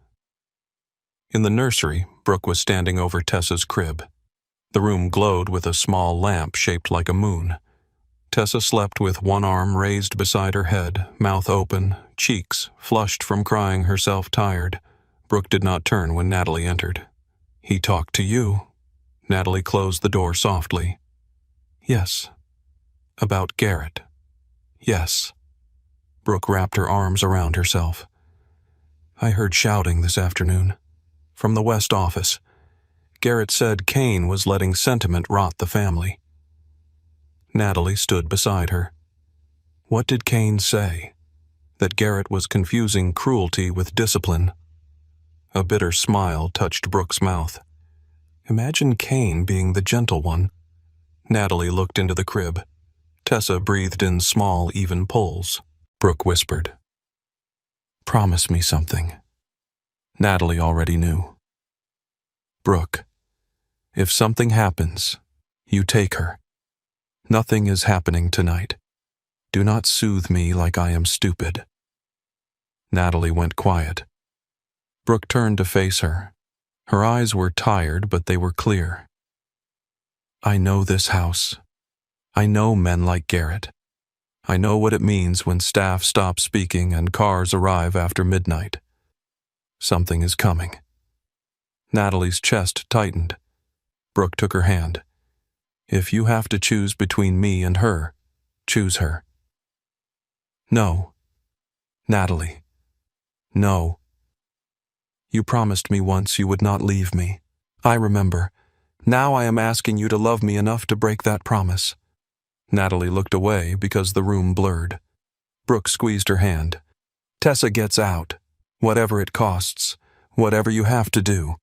In the nursery, Brooke was standing over Tessa's crib. The room glowed with a small lamp shaped like a moon. Tessa slept with one arm raised beside her head, mouth open, cheeks flushed from crying herself tired. Brooke did not turn when Natalie entered. He talked to you. Natalie closed the door softly. Yes. About Garrett. Yes. Brooke wrapped her arms around herself. I heard shouting this afternoon. From the West office. Garrett said Kane was letting sentiment rot the family. Natalie stood beside her. What did Kane say? That Garrett was confusing cruelty with discipline. A bitter smile touched Brooke's mouth. Imagine Kane being the gentle one. Natalie looked into the crib. Tessa breathed in small, even pulls. Brooke whispered. Promise me something. Natalie already knew. Brooke, if something happens, you take her. Nothing is happening tonight. Do not soothe me like I am stupid. Natalie went quiet. Brooke turned to face her. Her eyes were tired, but they were clear. I know this house. I know men like Garrett. I know what it means when staff stop speaking and cars arrive after midnight. Something is coming. Natalie's chest tightened. Brooke took her hand. If you have to choose between me and her, choose her. No. Natalie. No. You promised me once you would not leave me. I remember. Now I am asking you to love me enough to break that promise. Natalie looked away because the room blurred. Brooke squeezed her hand. Tessa gets out. Whatever it costs. Whatever you have to do.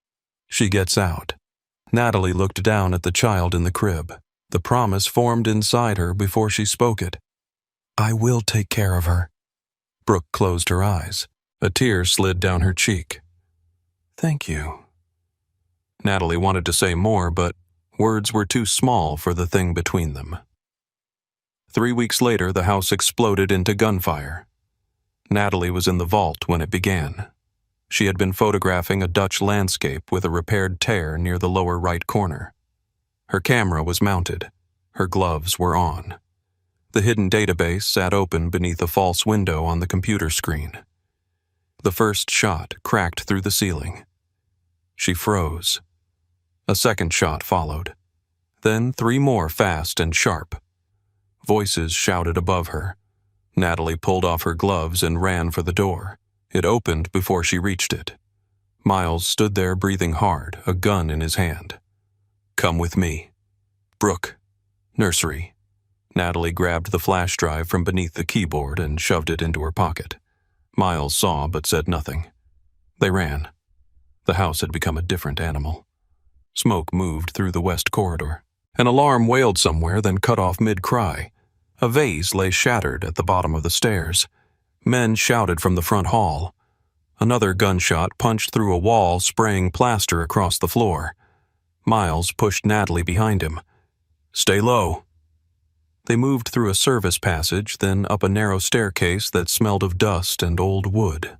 She gets out. Natalie looked down at the child in the crib. The promise formed inside her before she spoke it. "I will take care of her." Brooke closed her eyes. A tear slid down her cheek. "Thank you." Natalie wanted to say more, but words were too small for the thing between them. 3 weeks later, the house exploded into gunfire. Natalie was in the vault when it began. She had been photographing a Dutch landscape with a repaired tear near the lower right corner. Her camera was mounted. Her gloves were on. The hidden database sat open beneath a false window on the computer screen. The first shot cracked through the ceiling. She froze. A second shot followed. Then 3 more fast and sharp. Voices shouted above her. Natalie pulled off her gloves and ran for the door. It opened before she reached it. Miles stood there breathing hard, a gun in his hand. "Come with me." "Brooke. Nursery." Natalie grabbed the flash drive from beneath the keyboard and shoved it into her pocket. Miles saw but said nothing. They ran. The house had become a different animal. Smoke moved through the west corridor. An alarm wailed somewhere, then cut off mid-cry. A vase lay shattered at the bottom of the stairs. Men shouted from the front hall. Another gunshot punched through a wall, spraying plaster across the floor. Miles pushed Natalie behind him. "Stay low." They moved through a service passage, then up a narrow staircase that smelled of dust and old wood.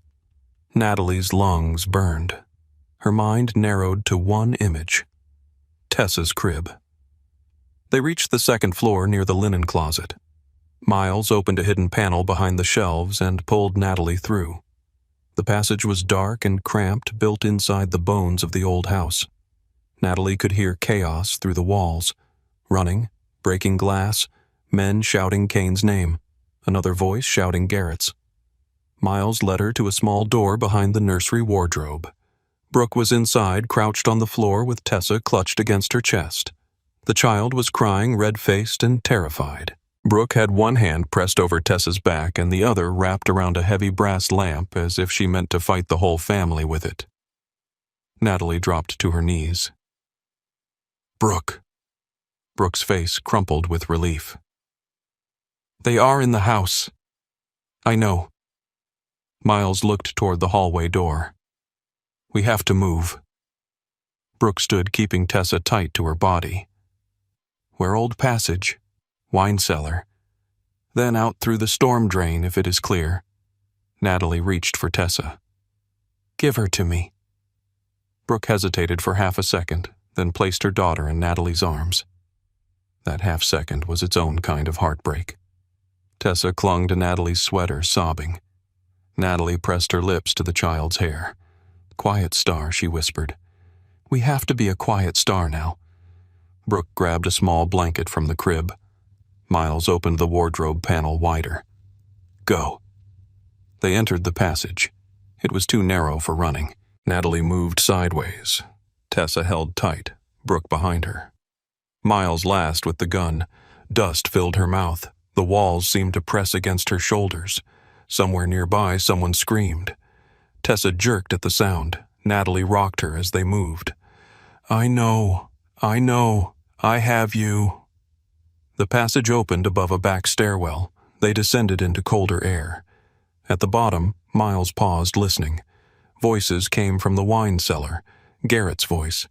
Natalie's lungs burned. Her mind narrowed to one image: Tessa's crib. They reached the second floor near the linen closet. Miles opened a hidden panel behind the shelves and pulled Natalie through. The passage was dark and cramped, built inside the bones of the old house. Natalie could hear chaos through the walls: running, breaking glass, men shouting Kane's name, another voice shouting Garrett's. Miles led her to a small door behind the nursery wardrobe. Brooke was inside, crouched on the floor with Tessa clutched against her chest. The child was crying, red-faced and terrified. Brooke had one hand pressed over Tessa's back and the other wrapped around a heavy brass lamp as if she meant to fight the whole family with it. Natalie dropped to her knees. "Brooke." Brooke's face crumpled with relief. "They are in the house." "I know." Miles looked toward the hallway door. "We have to move." Brooke stood, keeping Tessa tight to her body. "Where old passage, wine cellar, then out through the storm drain if it is clear." Natalie reached for Tessa. "Give her to me." Brooke hesitated for half a second, then placed her daughter in Natalie's arms. That half second was its own kind of heartbreak. Tessa clung to Natalie's sweater, sobbing. Natalie pressed her lips to the child's hair. "Quiet star," she whispered. "We have to be a quiet star now." Brooke grabbed a small blanket from the crib. Miles opened the wardrobe panel wider. "Go." They entered the passage. It was too narrow for running. Natalie moved sideways. Tessa held tight, Brooke behind her. Miles last with the gun. Dust filled her mouth. The walls seemed to press against her shoulders. Somewhere nearby, someone screamed. Tessa jerked at the sound. Natalie rocked her as they moved. I know, I have you." The passage opened above a back stairwell. They descended into colder air. At the bottom, Miles paused, listening. Voices came from the wine cellar. Garrett's voice.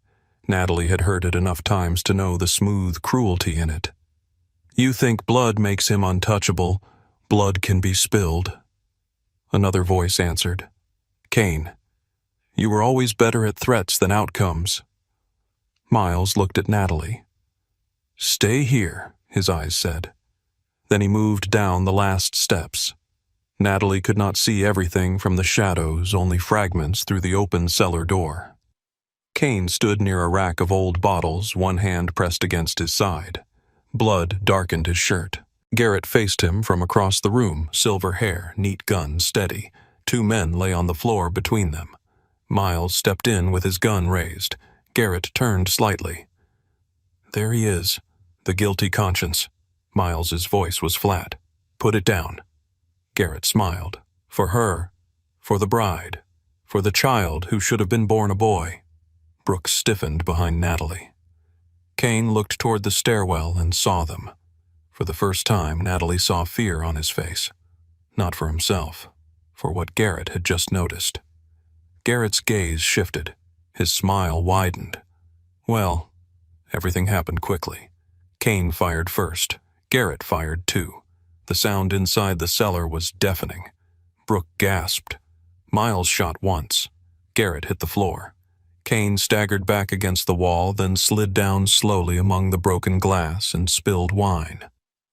Natalie had heard it enough times to know the smooth cruelty in it. "You think blood makes him untouchable. Blood can be spilled." Another voice answered. "Kane, you were always better at threats than outcomes." Miles looked at Natalie. "Stay here," his eyes said. Then he moved down the last steps. Natalie could not see everything from the shadows, only fragments through the open cellar door. Kane stood near a rack of old bottles, one hand pressed against his side. Blood darkened his shirt. Garrett faced him from across the room, silver hair, neat gun, steady. 2 men lay on the floor between them. Miles stepped in with his gun raised. Garrett turned slightly. "There he is, the guilty conscience." Miles's voice was flat. "Put it down." Garrett smiled. "For her, for the bride, for the child who should have been born a boy." Brooke stiffened behind Natalie. Kane looked toward the stairwell and saw them. For the first time, Natalie saw fear on his face. Not for himself, for what Garrett had just noticed. Garrett's gaze shifted. His smile widened. Well, everything happened quickly. Kane fired first. Garrett fired too. The sound inside the cellar was deafening. Brooke gasped. Miles shot once. Garrett hit the floor. Kane staggered back against the wall, then slid down slowly among the broken glass and spilled wine.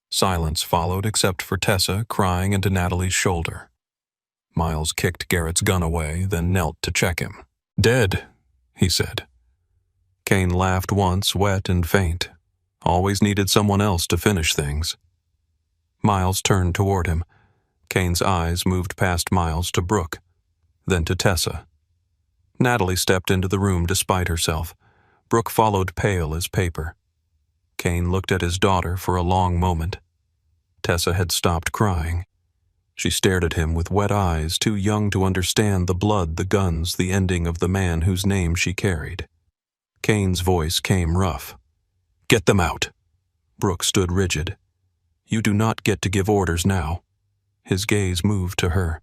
Silence followed except for Tessa crying into Natalie's shoulder. Miles kicked Garrett's gun away, then knelt to check him. "Dead," he said. Kane laughed once, wet and faint. Always needed someone else to finish things. Miles turned toward him. Kane's eyes moved past Miles to Brooke, then to Tessa. Natalie stepped into the room despite herself. Brooke followed, pale as paper. Kane looked at his daughter for a long moment. Tessa had stopped crying. She stared at him with wet eyes, too young to understand the blood, the guns, the ending of the man whose name she carried. Kane's voice came rough. "Get them out." Brooke stood rigid. "You do not get to give orders now." His gaze moved to her.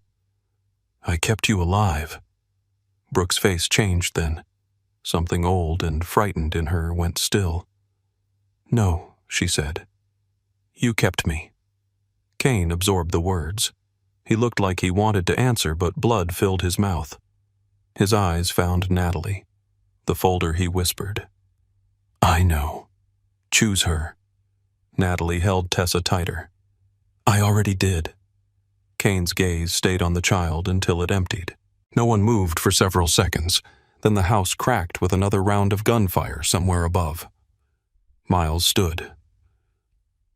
"I kept you alive." Brooke's face changed then. Something old and frightened in her went still. "No," she said. "You kept me." Kane absorbed the words. He looked like he wanted to answer, but blood filled his mouth. His eyes found Natalie. The folder he whispered. "I know. Choose her." Natalie held Tessa tighter. "I already did." Kane's gaze stayed on the child until it emptied. No one moved for several seconds. Then the house cracked with another round of gunfire somewhere above. Miles stood.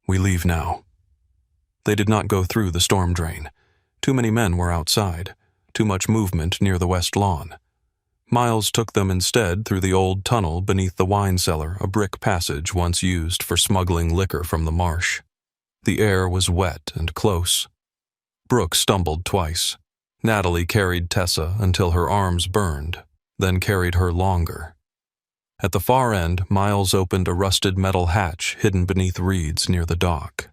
"We leave now." They did not go through the storm drain. Too many men were outside. Too much movement near the west lawn. Miles took them instead through the old tunnel beneath the wine cellar, a brick passage once used for smuggling liquor from the marsh. The air was wet and close. Brooke stumbled twice. Natalie carried Tessa until her arms burned, then carried her longer. At the far end, Miles opened a rusted metal hatch hidden beneath reeds near the dock.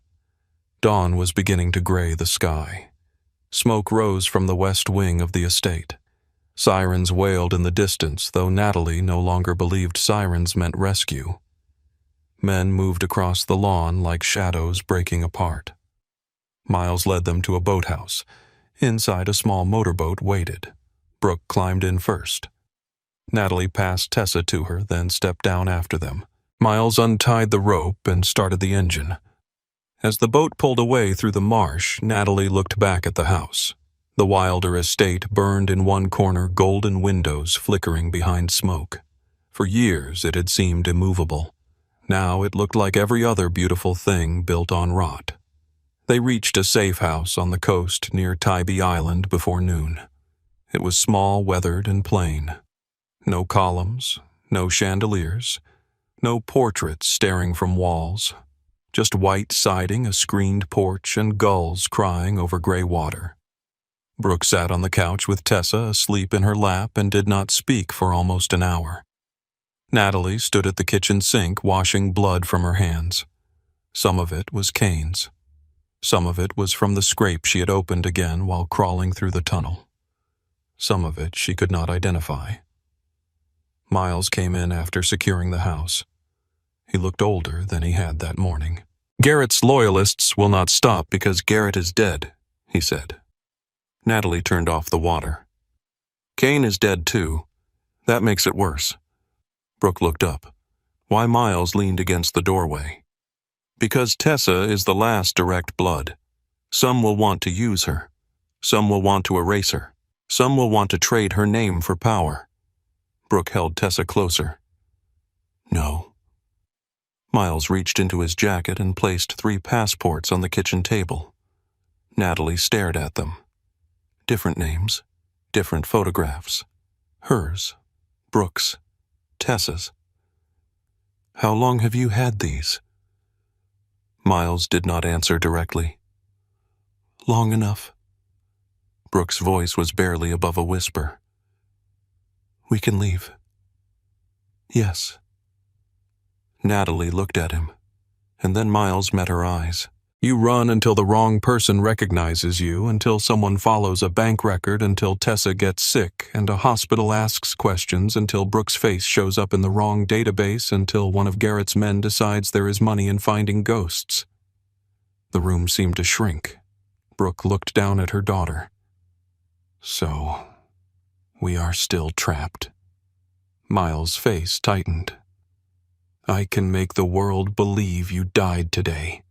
Dawn was beginning to gray the sky. Smoke rose from the west wing of the estate. Sirens wailed in the distance, though Natalie no longer believed sirens meant rescue. Men moved across the lawn like shadows breaking apart. Miles led them to a boathouse. Inside, a small motorboat waited. Brooke climbed in first. Natalie passed Tessa to her, then stepped down after them. Miles untied the rope and started the engine. As the boat pulled away through the marsh, Natalie looked back at the house. The Wilder estate burned in one corner, golden windows flickering behind smoke. For years it had seemed immovable. Now it looked like every other beautiful thing built on rot. They reached a safe house on the coast near Tybee Island before noon. It was small, weathered, and plain. No columns, no chandeliers, no portraits staring from walls. Just white siding, a screened porch, and gulls crying over gray water. Brooke sat on the couch with Tessa asleep in her lap and did not speak for almost an hour. Natalie stood at the kitchen sink washing blood from her hands. Some of it was Kane's. Some of it was from the scrape she had opened again while crawling through the tunnel. Some of it she could not identify. Miles came in after securing the house. He looked older than he had that morning. "Garrett's loyalists will not stop because Garrett is dead," he said. Natalie turned off the water. "Kane is dead too. That makes it worse." Brooke looked up. Why Miles leaned against the doorway. "Because Tessa is the last direct blood. Some will want to use her. Some will want to erase her. Some will want to trade her name for power." Brooke held Tessa closer. "No." Miles reached into his jacket and placed 3 passports on the kitchen table. Natalie stared at them. Different names, different photographs. Hers, Brooke's, Tessa's. "How long have you had these?" Miles did not answer directly. "Long enough." Brooke's voice was barely above a whisper. "We can leave." "Yes." Natalie looked at him, and then Miles met her eyes. You run until the wrong person recognizes you, until someone follows a bank record, until Tessa gets sick, and a hospital asks questions, until Brooke's face shows up in the wrong database, until one of Garrett's men decides there is money in finding ghosts. The room seemed to shrink. Brooke looked down at her daughter. So, we are still trapped. Miles' face tightened. I can make the world believe you died today.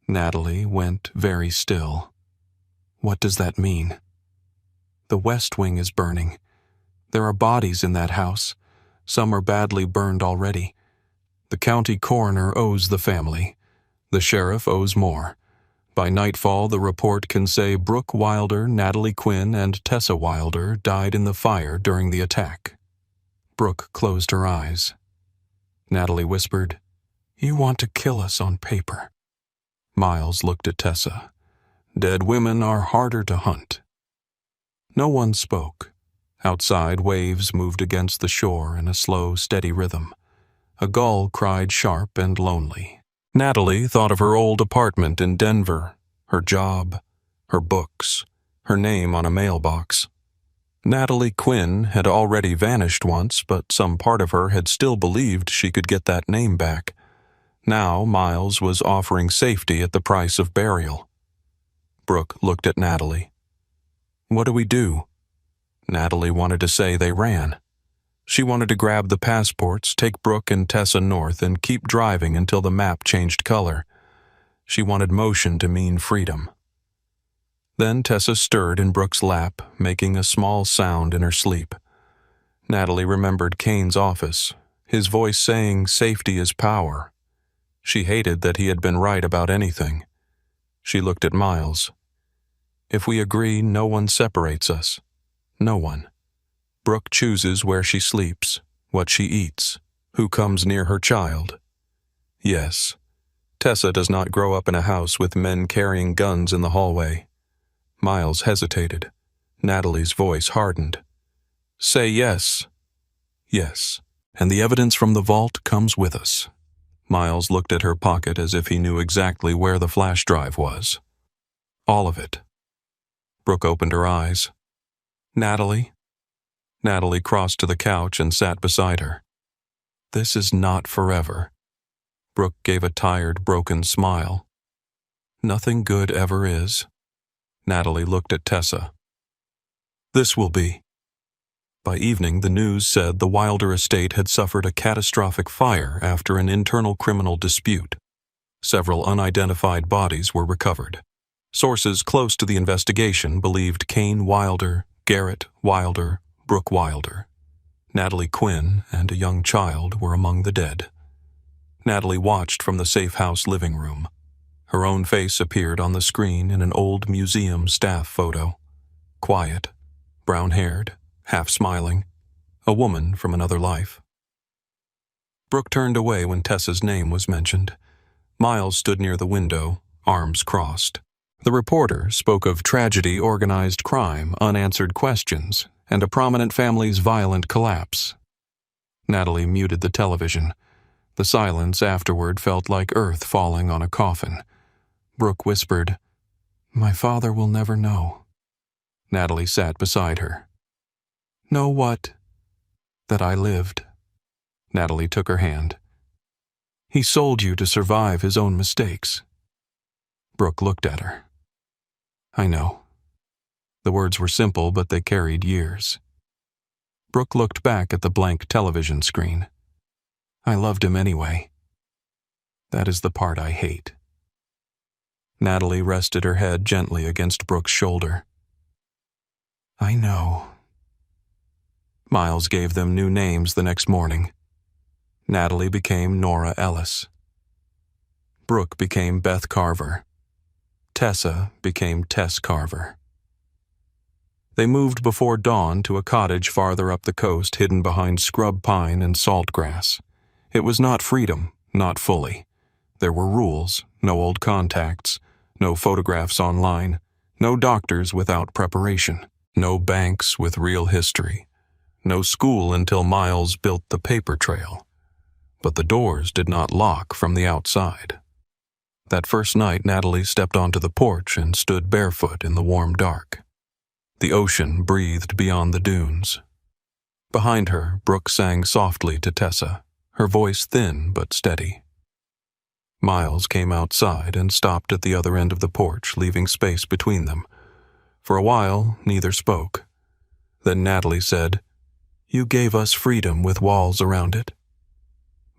Natalie went very still. What does that mean? The West Wing is burning. There are bodies in that house. Some are badly burned already. The county coroner owes the family. The sheriff owes more. By nightfall, the report can say Brooke Wilder, Natalie Quinn, and Tessa Wilder died in the fire during the attack. Brooke closed her eyes. Natalie whispered, You want to kill us on paper. Miles looked at Tessa. Dead women are harder to hunt. No one spoke. Outside, waves moved against the shore in a slow, steady rhythm. A gull cried sharp and lonely. Natalie thought of her old apartment in Denver, her job, her books, her name on a mailbox. Natalie Quinn had already vanished once, but some part of her had still believed she could get that name back. Now Miles was offering safety at the price of burial. Brooke looked at Natalie. What do we do? Natalie wanted to say they ran. She wanted to grab the passports, take Brooke and Tessa north, and keep driving until the map changed color. She wanted motion to mean freedom. Then Tessa stirred in Brooke's lap, making a small sound in her sleep. Natalie remembered Kane's office, his voice saying safety is power. She hated that he had been right about anything. She looked at Miles. If we agree, no one separates us. No one. Brooke chooses where she sleeps, what she eats, who comes near her child. Yes, Tessa does not grow up in a house with men carrying guns in the hallway. Miles hesitated. Natalie's voice hardened. Say yes. Yes, and the evidence from the vault comes with us. Miles looked at her pocket as if he knew exactly where the flash drive was. All of it. Brooke opened her eyes. Natalie? Natalie crossed to the couch and sat beside her. This is not forever. Brooke gave a tired, broken smile. Nothing good ever is. Natalie looked at Tessa. This will be. By evening, the news said the Wilder estate had suffered a catastrophic fire after an internal criminal dispute. Several unidentified bodies were recovered. Sources close to the investigation believed Kane Wilder, Garrett Wilder, Brooke Wilder. Natalie Quinn and a young child were among the dead. Natalie watched from the safe house living room. Her own face appeared on the screen in an old museum staff photo. Quiet, brown-haired, half-smiling, a woman from another life. Brooke turned away when Tessa's name was mentioned. Miles stood near the window, arms crossed. The reporter spoke of tragedy, organized crime, unanswered questions, and a prominent family's violent collapse. Natalie muted the television. The silence afterward felt like earth falling on a coffin. Brooke whispered, My father will never know. Natalie sat beside her. Know what? That I lived. Natalie took her hand. He sold you to survive his own mistakes. Brooke looked at her. I know. The words were simple, but they carried years. Brooke looked back at the blank television screen. I loved him anyway. That is the part I hate. Natalie rested her head gently against Brooke's shoulder. I know. Miles gave them new names the next morning. Natalie became Nora Ellis. Brooke became Beth Carver. Tessa became Tess Carver. They moved before dawn to a cottage farther up the coast hidden behind scrub pine and salt grass. It was not freedom, not fully. There were rules, no old contacts, no photographs online, no doctors without preparation, no banks with real history, no school until Miles built the paper trail. but the doors did not lock from the outside. That first night, Natalie stepped onto the porch and stood barefoot in the warm dark. The ocean breathed beyond the dunes. Behind her, Brooke sang softly to Tessa, her voice thin but steady. Miles came outside and stopped at the other end of the porch, leaving space between them. For a while, neither spoke. Then Natalie said, "You gave us freedom with walls around it."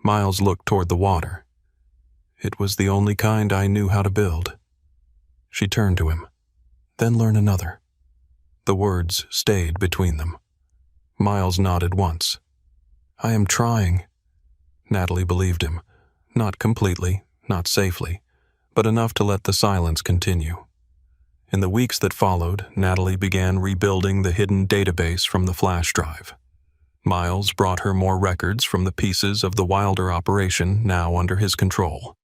Miles looked toward the water. "It was the only kind I knew how to build." She turned to him. "Then learn another." The words stayed between them. Miles nodded once. "I am trying." Natalie believed him. Not completely, not safely, but enough to let the silence continue. In the weeks that followed, Natalie began rebuilding the hidden database from the flash drive. Miles brought her more records from the pieces of the Wilder operation now under his control.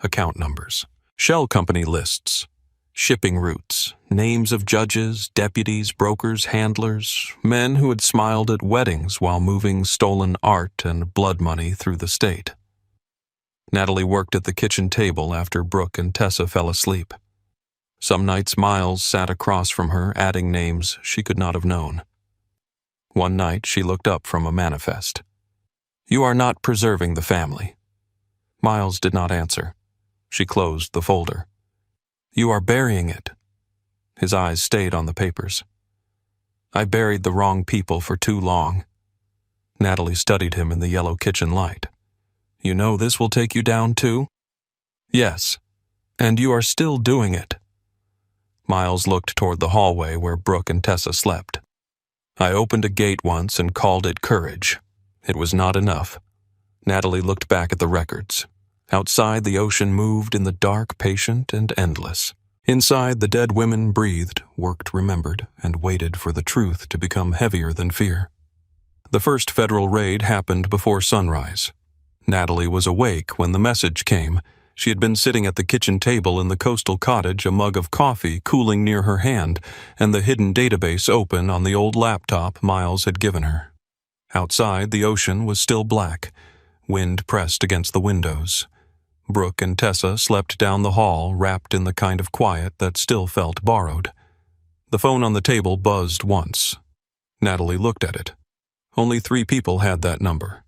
Account numbers, shell company lists, shipping routes, names of judges, deputies, brokers, handlers, men who had smiled at weddings while moving stolen art and blood money through the state. Natalie worked at the kitchen table after Brooke and Tessa fell asleep. Some nights Miles sat across from her, adding names she could not have known. One night she looked up from a manifest. "You are not preserving the family." Miles did not answer. She closed the folder. "You are burying it." His eyes stayed on the papers. "I buried the wrong people for too long." Natalie studied him in the yellow kitchen light. "You know this will take you down too?" "Yes. And you are still doing it." Miles looked toward the hallway where Brooke and Tessa slept. "I opened a gate once and called it courage. It was not enough." Natalie looked back at the records. Outside, the ocean moved in the dark, patient and endless. Inside, the dead women breathed, worked, remembered, and waited for the truth to become heavier than fear. The first federal raid happened before sunrise. Natalie was awake when the message came. She had been sitting at the kitchen table in the coastal cottage, a mug of coffee cooling near her hand, and the hidden database open on the old laptop Miles had given her. Outside, the ocean was still black. Wind pressed against the windows. Brooke and Tessa slept down the hall, wrapped in the kind of quiet that still felt borrowed. The phone on the table buzzed once. Natalie looked at it. Only 3 people had that number.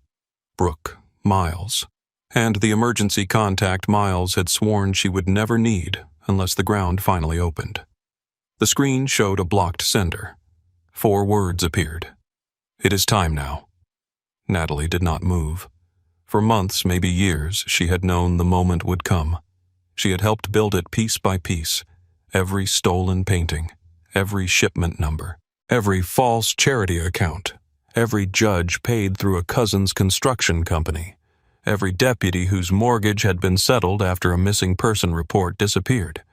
Brooke, Miles, and the emergency contact Miles had sworn she would never need unless the ground finally opened. The screen showed a blocked sender. 4 words appeared. "It is time now." Natalie did not move. For months, maybe years, she had known the moment would come. She had helped build it piece by piece. Every stolen painting, every shipment number, every false charity account, every judge paid through a cousin's construction company, every deputy whose mortgage had been settled after a missing person report disappeared.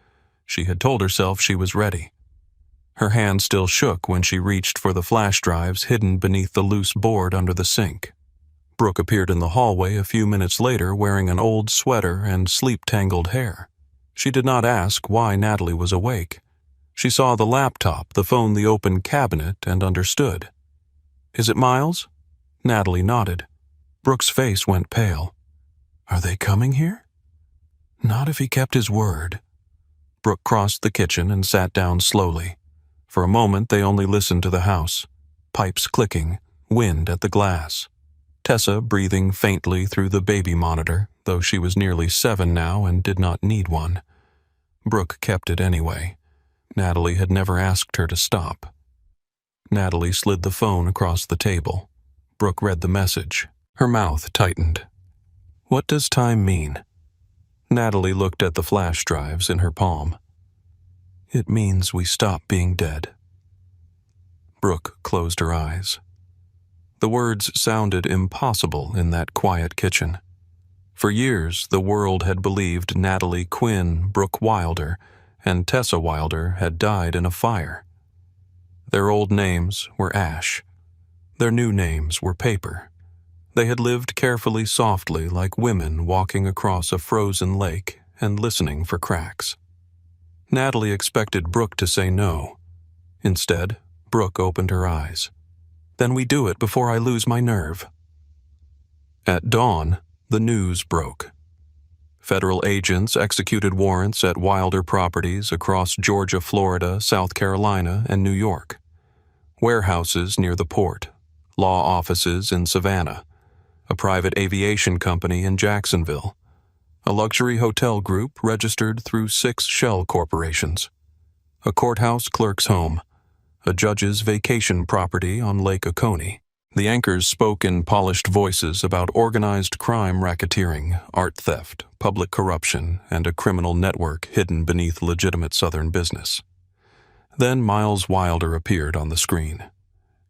She had told herself she was ready. Her hand still shook when she reached for the flash drives hidden beneath the loose board under the sink. Brooke appeared in the hallway a few minutes later wearing an old sweater and sleep-tangled hair. She did not ask why Natalie was awake. She saw the laptop, the phone, the open cabinet, and understood. "Is it Miles?" Natalie nodded. Brooke's face went pale. "Are they coming here?" "Not if he kept his word." Brooke crossed the kitchen and sat down slowly. For a moment they only listened to the house. Pipes clicking, wind at the glass. Tessa breathing faintly through the baby monitor, though she was nearly 7 now and did not need one. Brooke kept it anyway. Natalie had never asked her to stop. Natalie slid the phone across the table. Brooke read the message. Her mouth tightened. "What does time mean?" Natalie looked at the flash drives in her palm. "It means we stop being dead." Brooke closed her eyes. The words sounded impossible in that quiet kitchen. For years, the world had believed Natalie Quinn, Brooke Wilder, and Tessa Wilder had died in a fire. Their old names were ash. Their new names were paper. They had lived carefully, softly, like women walking across a frozen lake and listening for cracks. Natalie expected Brooke to say no. Instead, Brooke opened her eyes. "Then we do it before I lose my nerve." At dawn, the news broke. Federal agents executed warrants at Wilder properties across Georgia, Florida, South Carolina, and New York. Warehouses near the port, law offices in Savannah, a private aviation company in Jacksonville, a luxury hotel group registered through 6 shell corporations, a courthouse clerk's home, a judge's vacation property on Lake Oconee. The anchors spoke in polished voices about organized crime, racketeering, art theft, public corruption, and a criminal network hidden beneath legitimate Southern business. Then Miles Wilder appeared on the screen.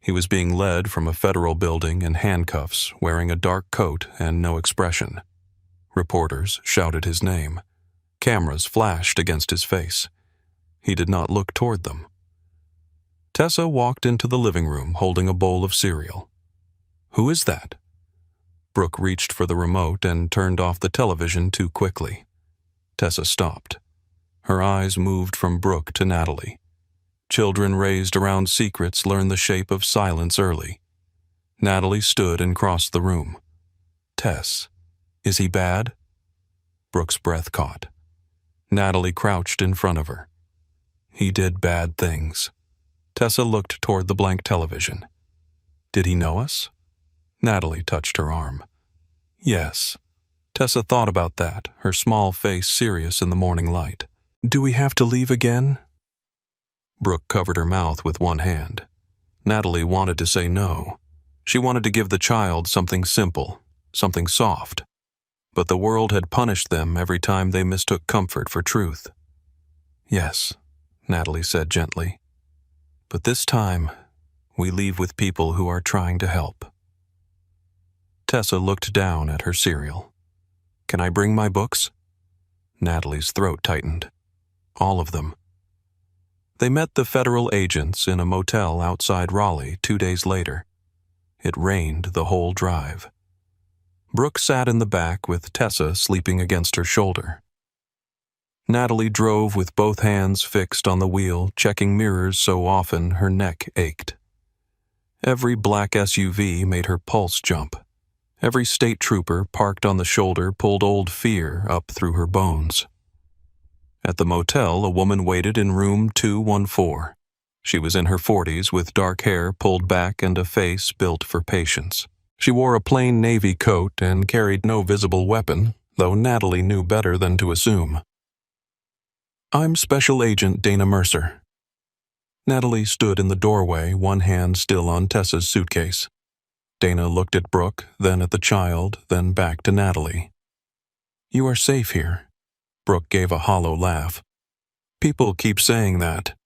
He was being led from a federal building in handcuffs, wearing a dark coat and no expression. Reporters shouted his name. Cameras flashed against his face. He did not look toward them. Tessa walked into the living room holding a bowl of cereal. "Who is that?" Brooke reached for the remote and turned off the television too quickly. Tessa stopped. Her eyes moved from Brooke to Natalie. Children raised around secrets learn the shape of silence early. Natalie stood and crossed the room. "Tess, is he bad?" Brooke's breath caught. Natalie crouched in front of her. "He did bad things." Tessa looked toward the blank television. "Did he know us?" Natalie touched her arm. "Yes." Tessa thought about that, her small face serious in the morning light. "Do we have to leave again?" Brooke covered her mouth with one hand. Natalie wanted to say no. She wanted to give the child something simple, something soft. But the world had punished them every time they mistook comfort for truth. "Yes," Natalie said gently. "But this time, we leave with people who are trying to help." Tessa looked down at her cereal. "Can I bring my books?" Natalie's throat tightened. "All of them." They met the federal agents in a motel outside Raleigh 2 days later. It rained the whole drive. Brooke sat in the back with Tessa sleeping against her shoulder. Natalie drove with both hands fixed on the wheel, checking mirrors so often her neck ached. Every black SUV made her pulse jump. Every state trooper parked on the shoulder pulled old fear up through her bones. At the motel, a woman waited in room 214. She was in her 40s with dark hair pulled back and a face built for patience. She wore a plain navy coat and carried no visible weapon, though Natalie knew better than to assume. "I'm Special Agent Dana Mercer." Natalie stood in the doorway, one hand still on Tessa's suitcase. Dana looked at Brooke, then at the child, then back to Natalie. "You are safe here." Brooke gave a hollow laugh. "People keep saying that."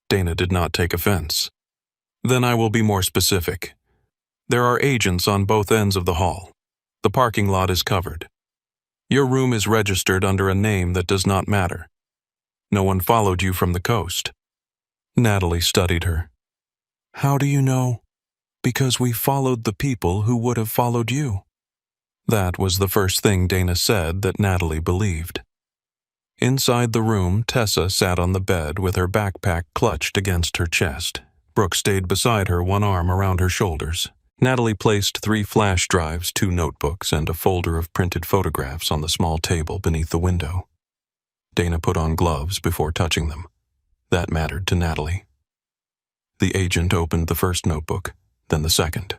Dana did not take offense. "Then I will be more specific. There are agents on both ends of the hall. The parking lot is covered. Your room is registered under a name that does not matter. No one followed you from the coast." Natalie studied her. "How do you know?" "Because we followed the people who would have followed you." That was the first thing Dana said that Natalie believed. Inside the room, Tessa sat on the bed with her backpack clutched against her chest. Brooke stayed beside her, one arm around her shoulders. Natalie placed 3 flash drives, 2 notebooks, and a folder of printed photographs on the small table beneath the window. Dana put on gloves before touching them. That mattered to Natalie. The agent opened the first notebook, then the second.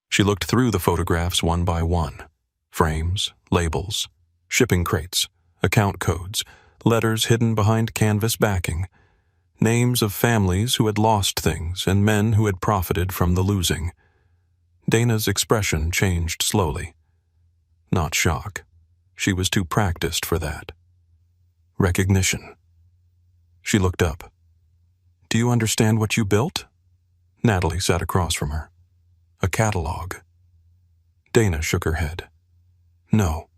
She looked through the photographs one by one. Frames, labels, shipping crates, account codes, letters hidden behind canvas backing, names of families who had lost things and men who had profited from the losing. Dana's expression changed slowly. Not shock. She was too practiced for that. Recognition. She looked up. "Do you understand what you built?" Natalie sat across from her. "A catalog." Dana shook her head. "No.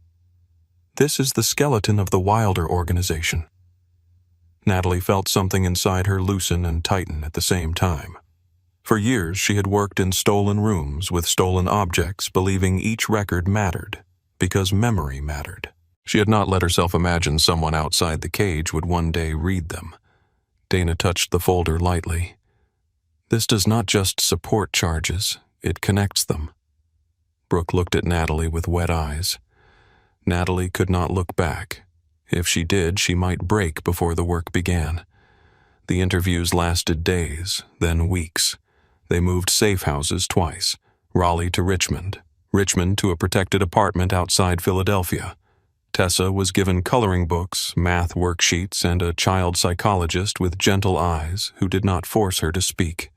This is the skeleton of the Wilder organization." Natalie felt something inside her loosen and tighten at the same time. For years she had worked in stolen rooms with stolen objects, believing each record mattered, because memory mattered. She had not let herself imagine someone outside the cage would one day read them. Dana touched the folder lightly. "This does not just support charges, it connects them." Brooke looked at Natalie with wet eyes. Natalie could not look back. If she did, she might break before the work began. The interviews lasted days, then weeks. They moved safe houses twice, Raleigh to Richmond, Richmond to a protected apartment outside Philadelphia. Tessa was given coloring books, math worksheets, and a child psychologist with gentle eyes who did not force her to speak.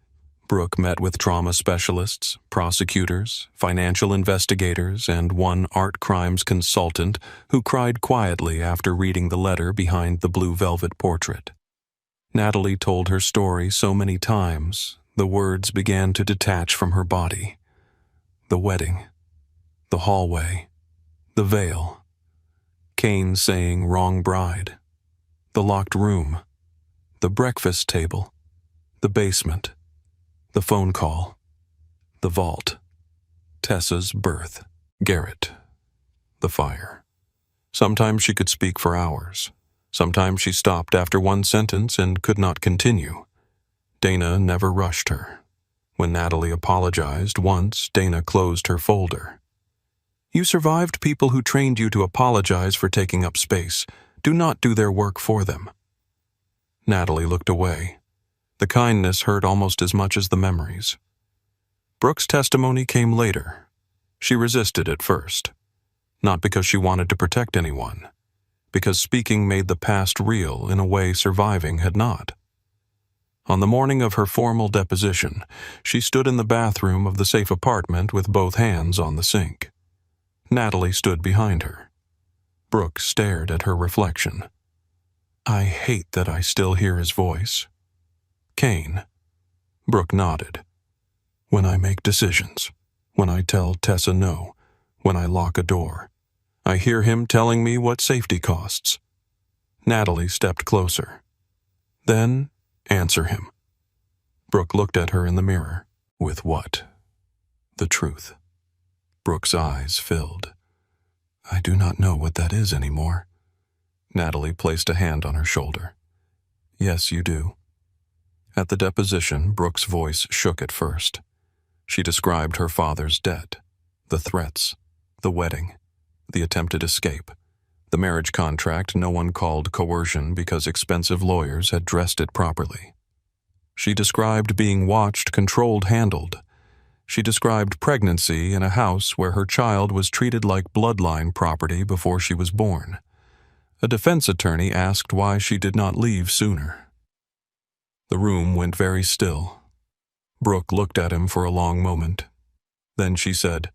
Brooke met with trauma specialists, prosecutors, financial investigators, and one art crimes consultant who cried quietly after reading the letter behind the blue velvet portrait. Natalie told her story so many times, the words began to detach from her body. The wedding, the hallway, the veil, Kane saying wrong bride, the locked room, the breakfast table, the basement, the phone call, the vault, Tessa's birth, Garrett, the fire. Sometimes she could speak for hours. Sometimes she stopped after one sentence and could not continue. Dana never rushed her. When Natalie apologized once, Dana closed her folder. You survived people who trained you to apologize for taking up space. Do not do their work for them. Natalie looked away. The kindness hurt almost as much as the memories. Brooke's testimony came later. She resisted at first. Not because she wanted to protect anyone, because speaking made the past real in a way surviving had not. On the morning of her formal deposition, she stood in the bathroom of the safe apartment with both hands on the sink. Natalie stood behind her. Brooke stared at her reflection. I hate that I still hear his voice. Kane. Brooke nodded. When I make decisions, when I tell Tessa no, when I lock a door, I hear him telling me what safety costs. Natalie stepped closer. Then, answer him. Brooke looked at her in the mirror. With what? The truth. Brooke's eyes filled. I do not know what that is anymore. Natalie placed a hand on her shoulder. Yes, you do. At the deposition, Brooke's voice shook at first. She described her father's debt, the threats, the wedding, the attempted escape, the marriage contract no one called coercion because expensive lawyers had dressed it properly. She described being watched, controlled, handled. She described pregnancy in a house where her child was treated like bloodline property before she was born. A defense attorney asked why she did not leave sooner. The room went very still. Brooke looked at him for a long moment. Then she said,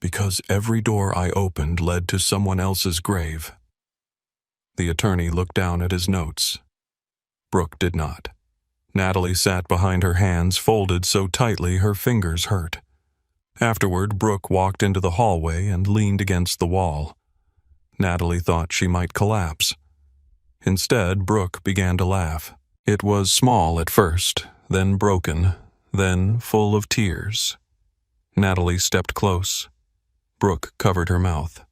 Because every door I opened led to someone else's grave. The attorney looked down at his notes. Brooke did not. Natalie sat behind her hands folded so tightly her fingers hurt. Afterward, Brooke walked into the hallway and leaned against the wall. Natalie thought she might collapse. Instead, Brooke began to laugh. It was small at first, then broken, then full of tears. Natalie stepped close. Brooke covered her mouth.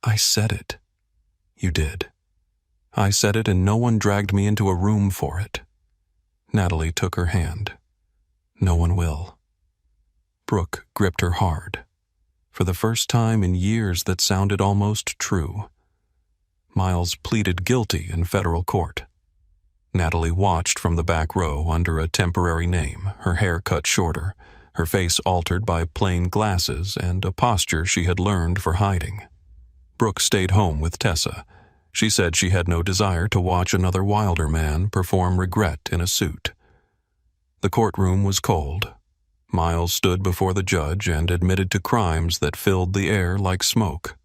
I said it. You did. I said it and no one dragged me into a room for it. Natalie took her hand. No one will. Brooke gripped her hard. For the first time in years that sounded almost true. Miles pleaded guilty in federal court. Natalie watched from the back row under a temporary name, her hair cut shorter, her face altered by plain glasses and a posture she had learned for hiding. Brooke stayed home with Tessa. She said she had no desire to watch another Wilder man perform regret in a suit. The courtroom was cold. Miles stood before the judge and admitted to crimes that filled the air like smoke.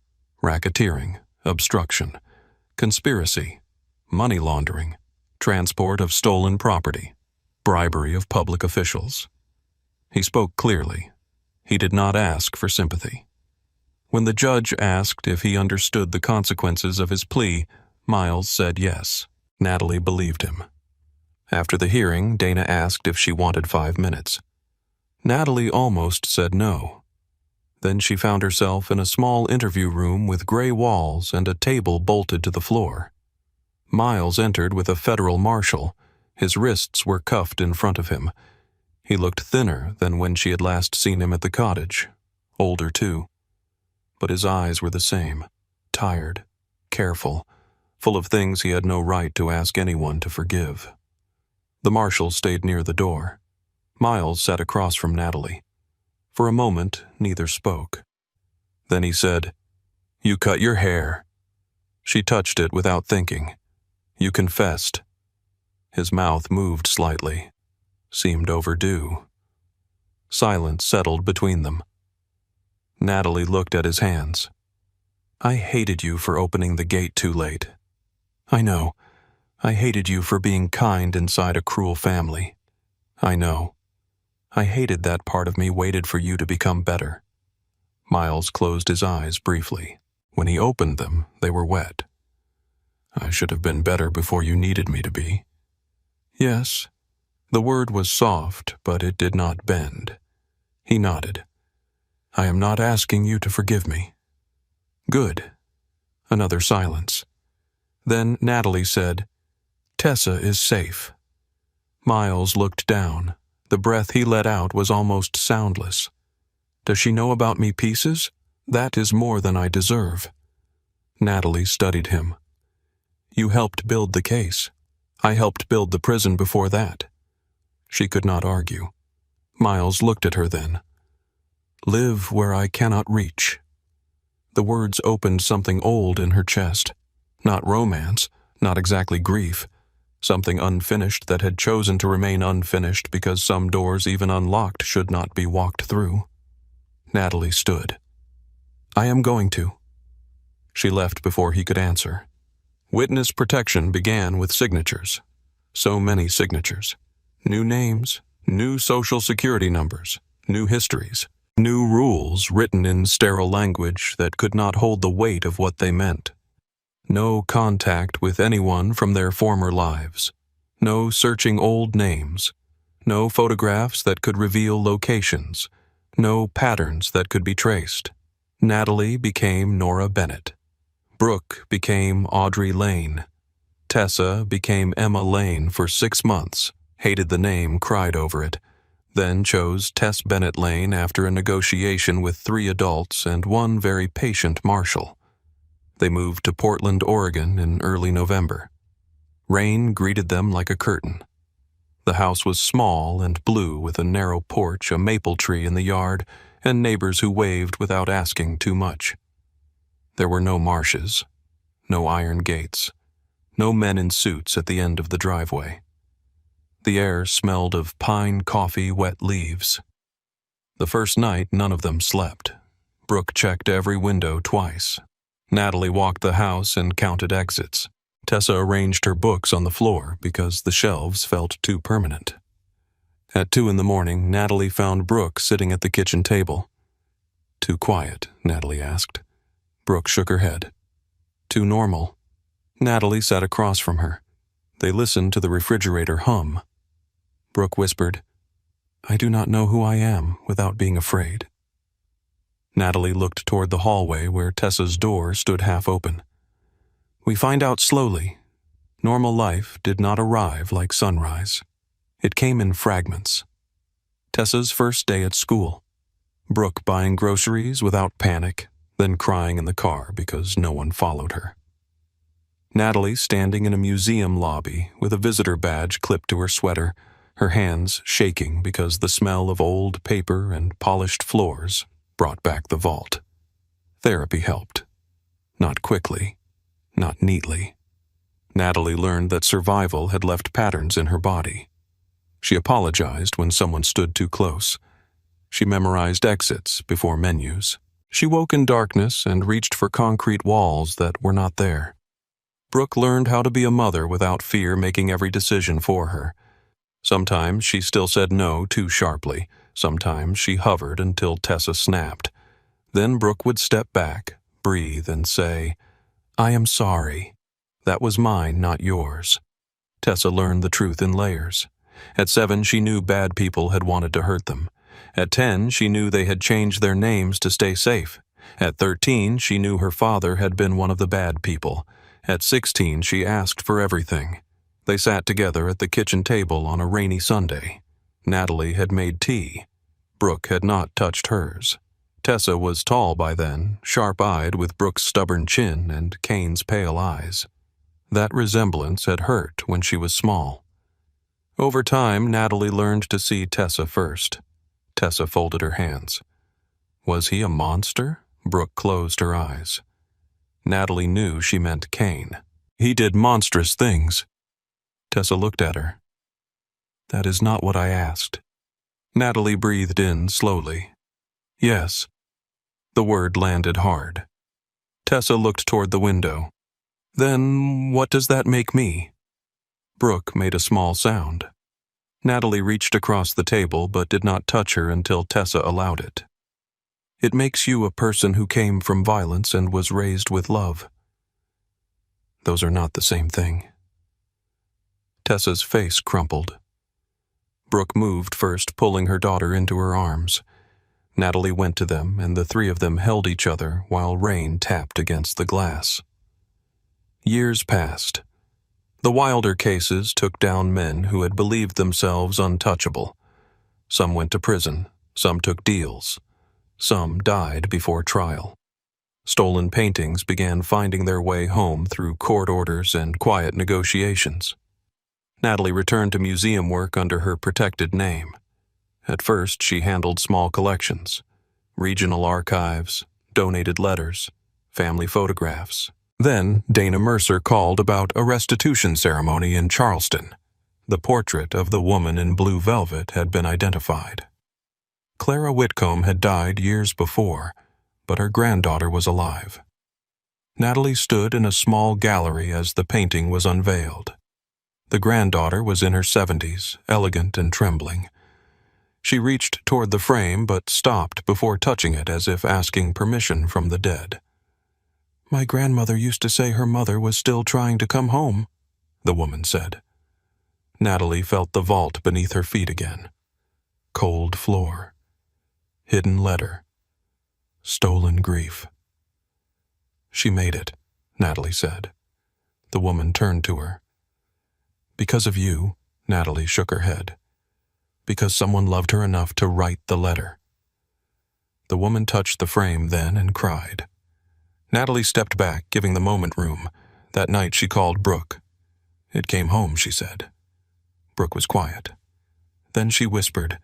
Racketeering, obstruction, conspiracy, money laundering, transport of stolen property, bribery of public officials. He spoke clearly. He did not ask for sympathy. When the judge asked if he understood the consequences of his plea, Miles said yes. Natalie believed him. After the hearing, Dana asked if she wanted 5 minutes. Natalie almost said no. Then she found herself in a small interview room with gray walls and a table bolted to the floor. Miles entered with a federal marshal. His wrists were cuffed in front of him. He looked thinner than when she had last seen him at the cottage. older too. But his eyes were the same, tired, careful, full of things he had no right to ask anyone to forgive. The marshal stayed near the door. Miles sat across from Natalie. For a moment, neither spoke. Then he said, "You cut your hair." She touched it without thinking. "You confessed." His mouth moved slightly. Seemed overdue. Silence settled between them. Natalie looked at his hands. "I hated you for opening the gate too late. I know. I hated you for being kind inside a cruel family. I know. I hated that part of me waited for you to become better." Miles closed his eyes briefly. When he opened them, they were wet. "I should have been better before you needed me to be." "Yes." The word was soft, but it did not bend. He nodded. "I am not asking you to forgive me." "Good." Another silence. Then Natalie said, "Tessa is safe." Miles looked down. The breath he let out was almost soundless. "Does she know about me pieces? That is more than I deserve." Natalie studied him. "You helped build the case. I helped build the prison before that." She could not argue. Miles looked at her then. "Live where I cannot reach." The words opened something old in her chest. Not romance, not exactly grief. Something unfinished that had chosen to remain unfinished because some doors even unlocked should not be walked through. Natalie stood. "I am going to." She left before he could answer. Witness protection began with signatures. So many signatures. New names, new social security numbers, new histories, new rules written in sterile language that could not hold the weight of what they meant. No contact with anyone from their former lives. No searching old names. No photographs that could reveal locations. No patterns that could be traced. Natalie became Nora Bennett. Brooke became Audrey Lane. Tessa became Emma Lane for 6 months, hated the name, cried over it, then chose Tess Bennett Lane after a negotiation with 3 adults and 1 very patient marshal. They moved to Portland, Oregon in early November. Rain greeted them like a curtain. The house was small and blue with a narrow porch, a maple tree in the yard, and neighbors who waved without asking too much. There were no marshes, no iron gates, no men in suits at the end of the driveway. The air smelled of pine coffee, wet leaves. The first night, none of them slept. Brooke checked every window twice. Natalie walked the house and counted exits. Tessa arranged her books on the floor because the shelves felt too permanent. At 2 a.m, Natalie found Brooke sitting at the kitchen table. "Too quiet?" Natalie asked. Brooke shook her head. "Too normal." Natalie sat across from her. They listened to the refrigerator hum. Brooke whispered, "I do not know who I am without being afraid." Natalie looked toward the hallway where Tessa's door stood half open. "We find out slowly. Normal life did not arrive like sunrise. It came in fragments. Tessa's first day at school. Brooke buying groceries without panic, then crying in the car because no one followed her. Natalie standing in a museum lobby with a visitor badge clipped to her sweater, her hands shaking because the smell of old paper and polished floors brought back the vault. Therapy helped. Not quickly, not neatly. Natalie learned that survival had left patterns in her body. She apologized when someone stood too close. She memorized exits before menus. She woke in darkness and reached for concrete walls that were not there. Brooke learned how to be a mother without fear making every decision for her. Sometimes she still said no too sharply. Sometimes she hovered until Tessa snapped. Then Brooke would step back, breathe, and say, "I am sorry. That was mine, not yours." Tessa learned the truth in layers. At 7, she knew bad people had wanted to hurt them. At 10, she knew they had changed their names to stay safe. At 13, she knew her father had been one of the bad people. At 16, she asked for everything. They sat together at the kitchen table on a rainy Sunday. Natalie had made tea. Brooke had not touched hers. Tessa was tall by then, sharp-eyed with Brooke's stubborn chin and Kane's pale eyes. That resemblance had hurt when she was small. Over time, Natalie learned to see Tessa first. Tessa folded her hands. Was he a monster? Brooke closed her eyes. Natalie knew she meant Kane. He did monstrous things. Tessa looked at her. That is not what I asked. Natalie breathed in slowly. Yes. The word landed hard. Tessa looked toward the window. Then what does that make me? Brooke made a small sound. Natalie reached across the table but did not touch her until Tessa allowed it. It makes you a person who came from violence and was raised with love. Those are not the same thing. Tessa's face crumpled. Brooke moved first, pulling her daughter into her arms. Natalie went to them, and the three of them held each other while rain tapped against the glass. Years passed. The Wilder cases took down men who had believed themselves untouchable. Some went to prison, some took deals, some died before trial. Stolen paintings began finding their way home through court orders and quiet negotiations. Natalie returned to museum work under her protected name. At first, she handled small collections, regional archives, donated letters, family photographs. Then, Dana Mercer called about a restitution ceremony in Charleston. The portrait of the woman in blue velvet had been identified. Clara Whitcomb had died years before, but her granddaughter was alive. Natalie stood in a small gallery as the painting was unveiled. The granddaughter was in her 70s, elegant and trembling. She reached toward the frame but stopped before touching it as if asking permission from the dead. My grandmother used to say her mother was still trying to come home, the woman said. Natalie felt the vault beneath her feet again. Cold floor. Hidden letter. Stolen grief. She made it, Natalie said. The woman turned to her. Because of you, Natalie shook her head. Because someone loved her enough to write the letter. The woman touched the frame then and cried. Natalie stepped back, giving the moment room. That night she called Brooke. It came home, she said. Brooke was quiet. Then she whispered,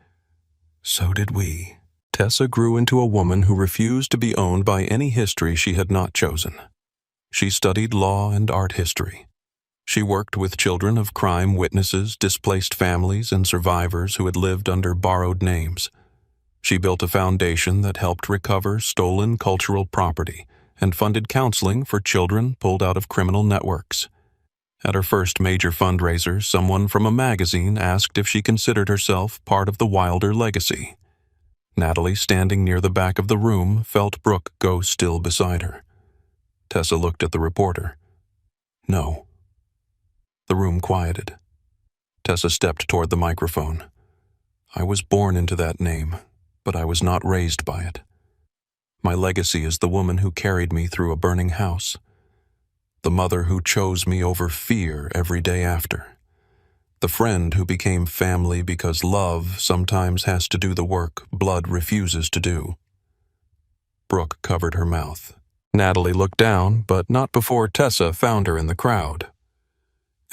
So did we. Tessa grew into a woman who refused to be owned by any history she had not chosen. She studied law and art history. She worked with children of crime witnesses, displaced families, and survivors who had lived under borrowed names. She built a foundation that helped recover stolen cultural property and funded counseling for children pulled out of criminal networks. At her first major fundraiser, someone from a magazine asked if she considered herself part of the Wilder legacy. Natalie, standing near the back of the room, felt Brooke go still beside her. Tessa looked at the reporter. No. The room quieted. Tessa stepped toward the microphone. I was born into that name, but I was not raised by it. My legacy is the woman who carried me through a burning house, the mother who chose me over fear every day after, the friend who became family because love sometimes has to do the work blood refuses to do. Brooke covered her mouth. Natalie looked down, but not before Tessa found her in the crowd.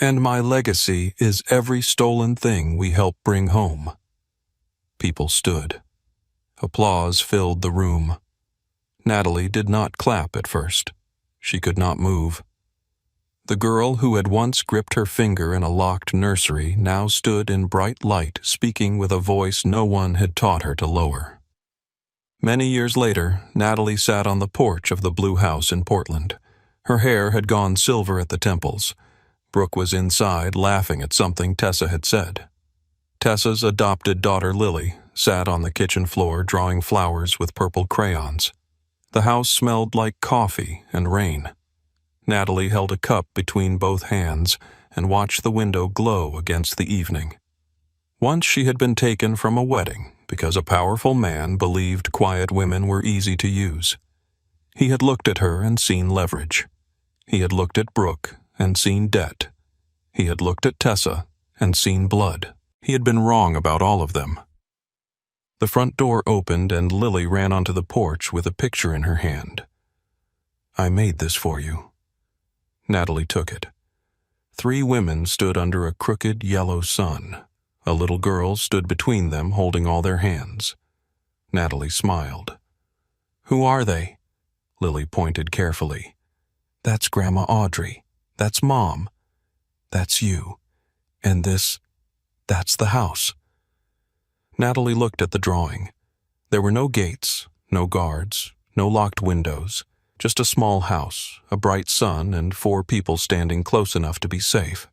And my legacy is every stolen thing we help bring home. People stood. Applause filled the room. Natalie did not clap at first. She could not move. The girl who had once gripped her finger in a locked nursery now stood in bright light, speaking with a voice no one had taught her to lower. Many years later, Natalie sat on the porch of the Blue House in Portland. Her hair had gone silver at the temples. Brooke was inside, laughing at something Tessa had said. Tessa's adopted daughter, Lily, sat on the kitchen floor drawing flowers with purple crayons. The house smelled like coffee and rain. Natalie held a cup between both hands and watched the window glow against the evening. Once she had been taken from a wedding because a powerful man believed quiet women were easy to use. He had looked at her and seen leverage. He had looked at Brooke and seen debt. He had looked at Tessa and seen blood. He had been wrong about all of them. The front door opened and Lily ran onto the porch with a picture in her hand. "I made this for you." Natalie took it. 3 women stood under a crooked yellow sun. A little girl stood between them, holding all their hands. Natalie smiled. "Who are they?" Lily pointed carefully. "That's Grandma Audrey. That's Mom. That's you. And that's the house." Natalie looked at the drawing. There were no gates, no guards, no locked windows, just a small house, a bright sun, and 4 people standing close enough to be safe.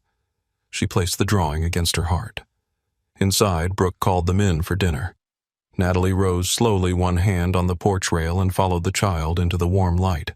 She placed the drawing against her heart. Inside, Brooke called them in for dinner. Natalie rose slowly, one hand on the porch rail, and followed the child into the warm light.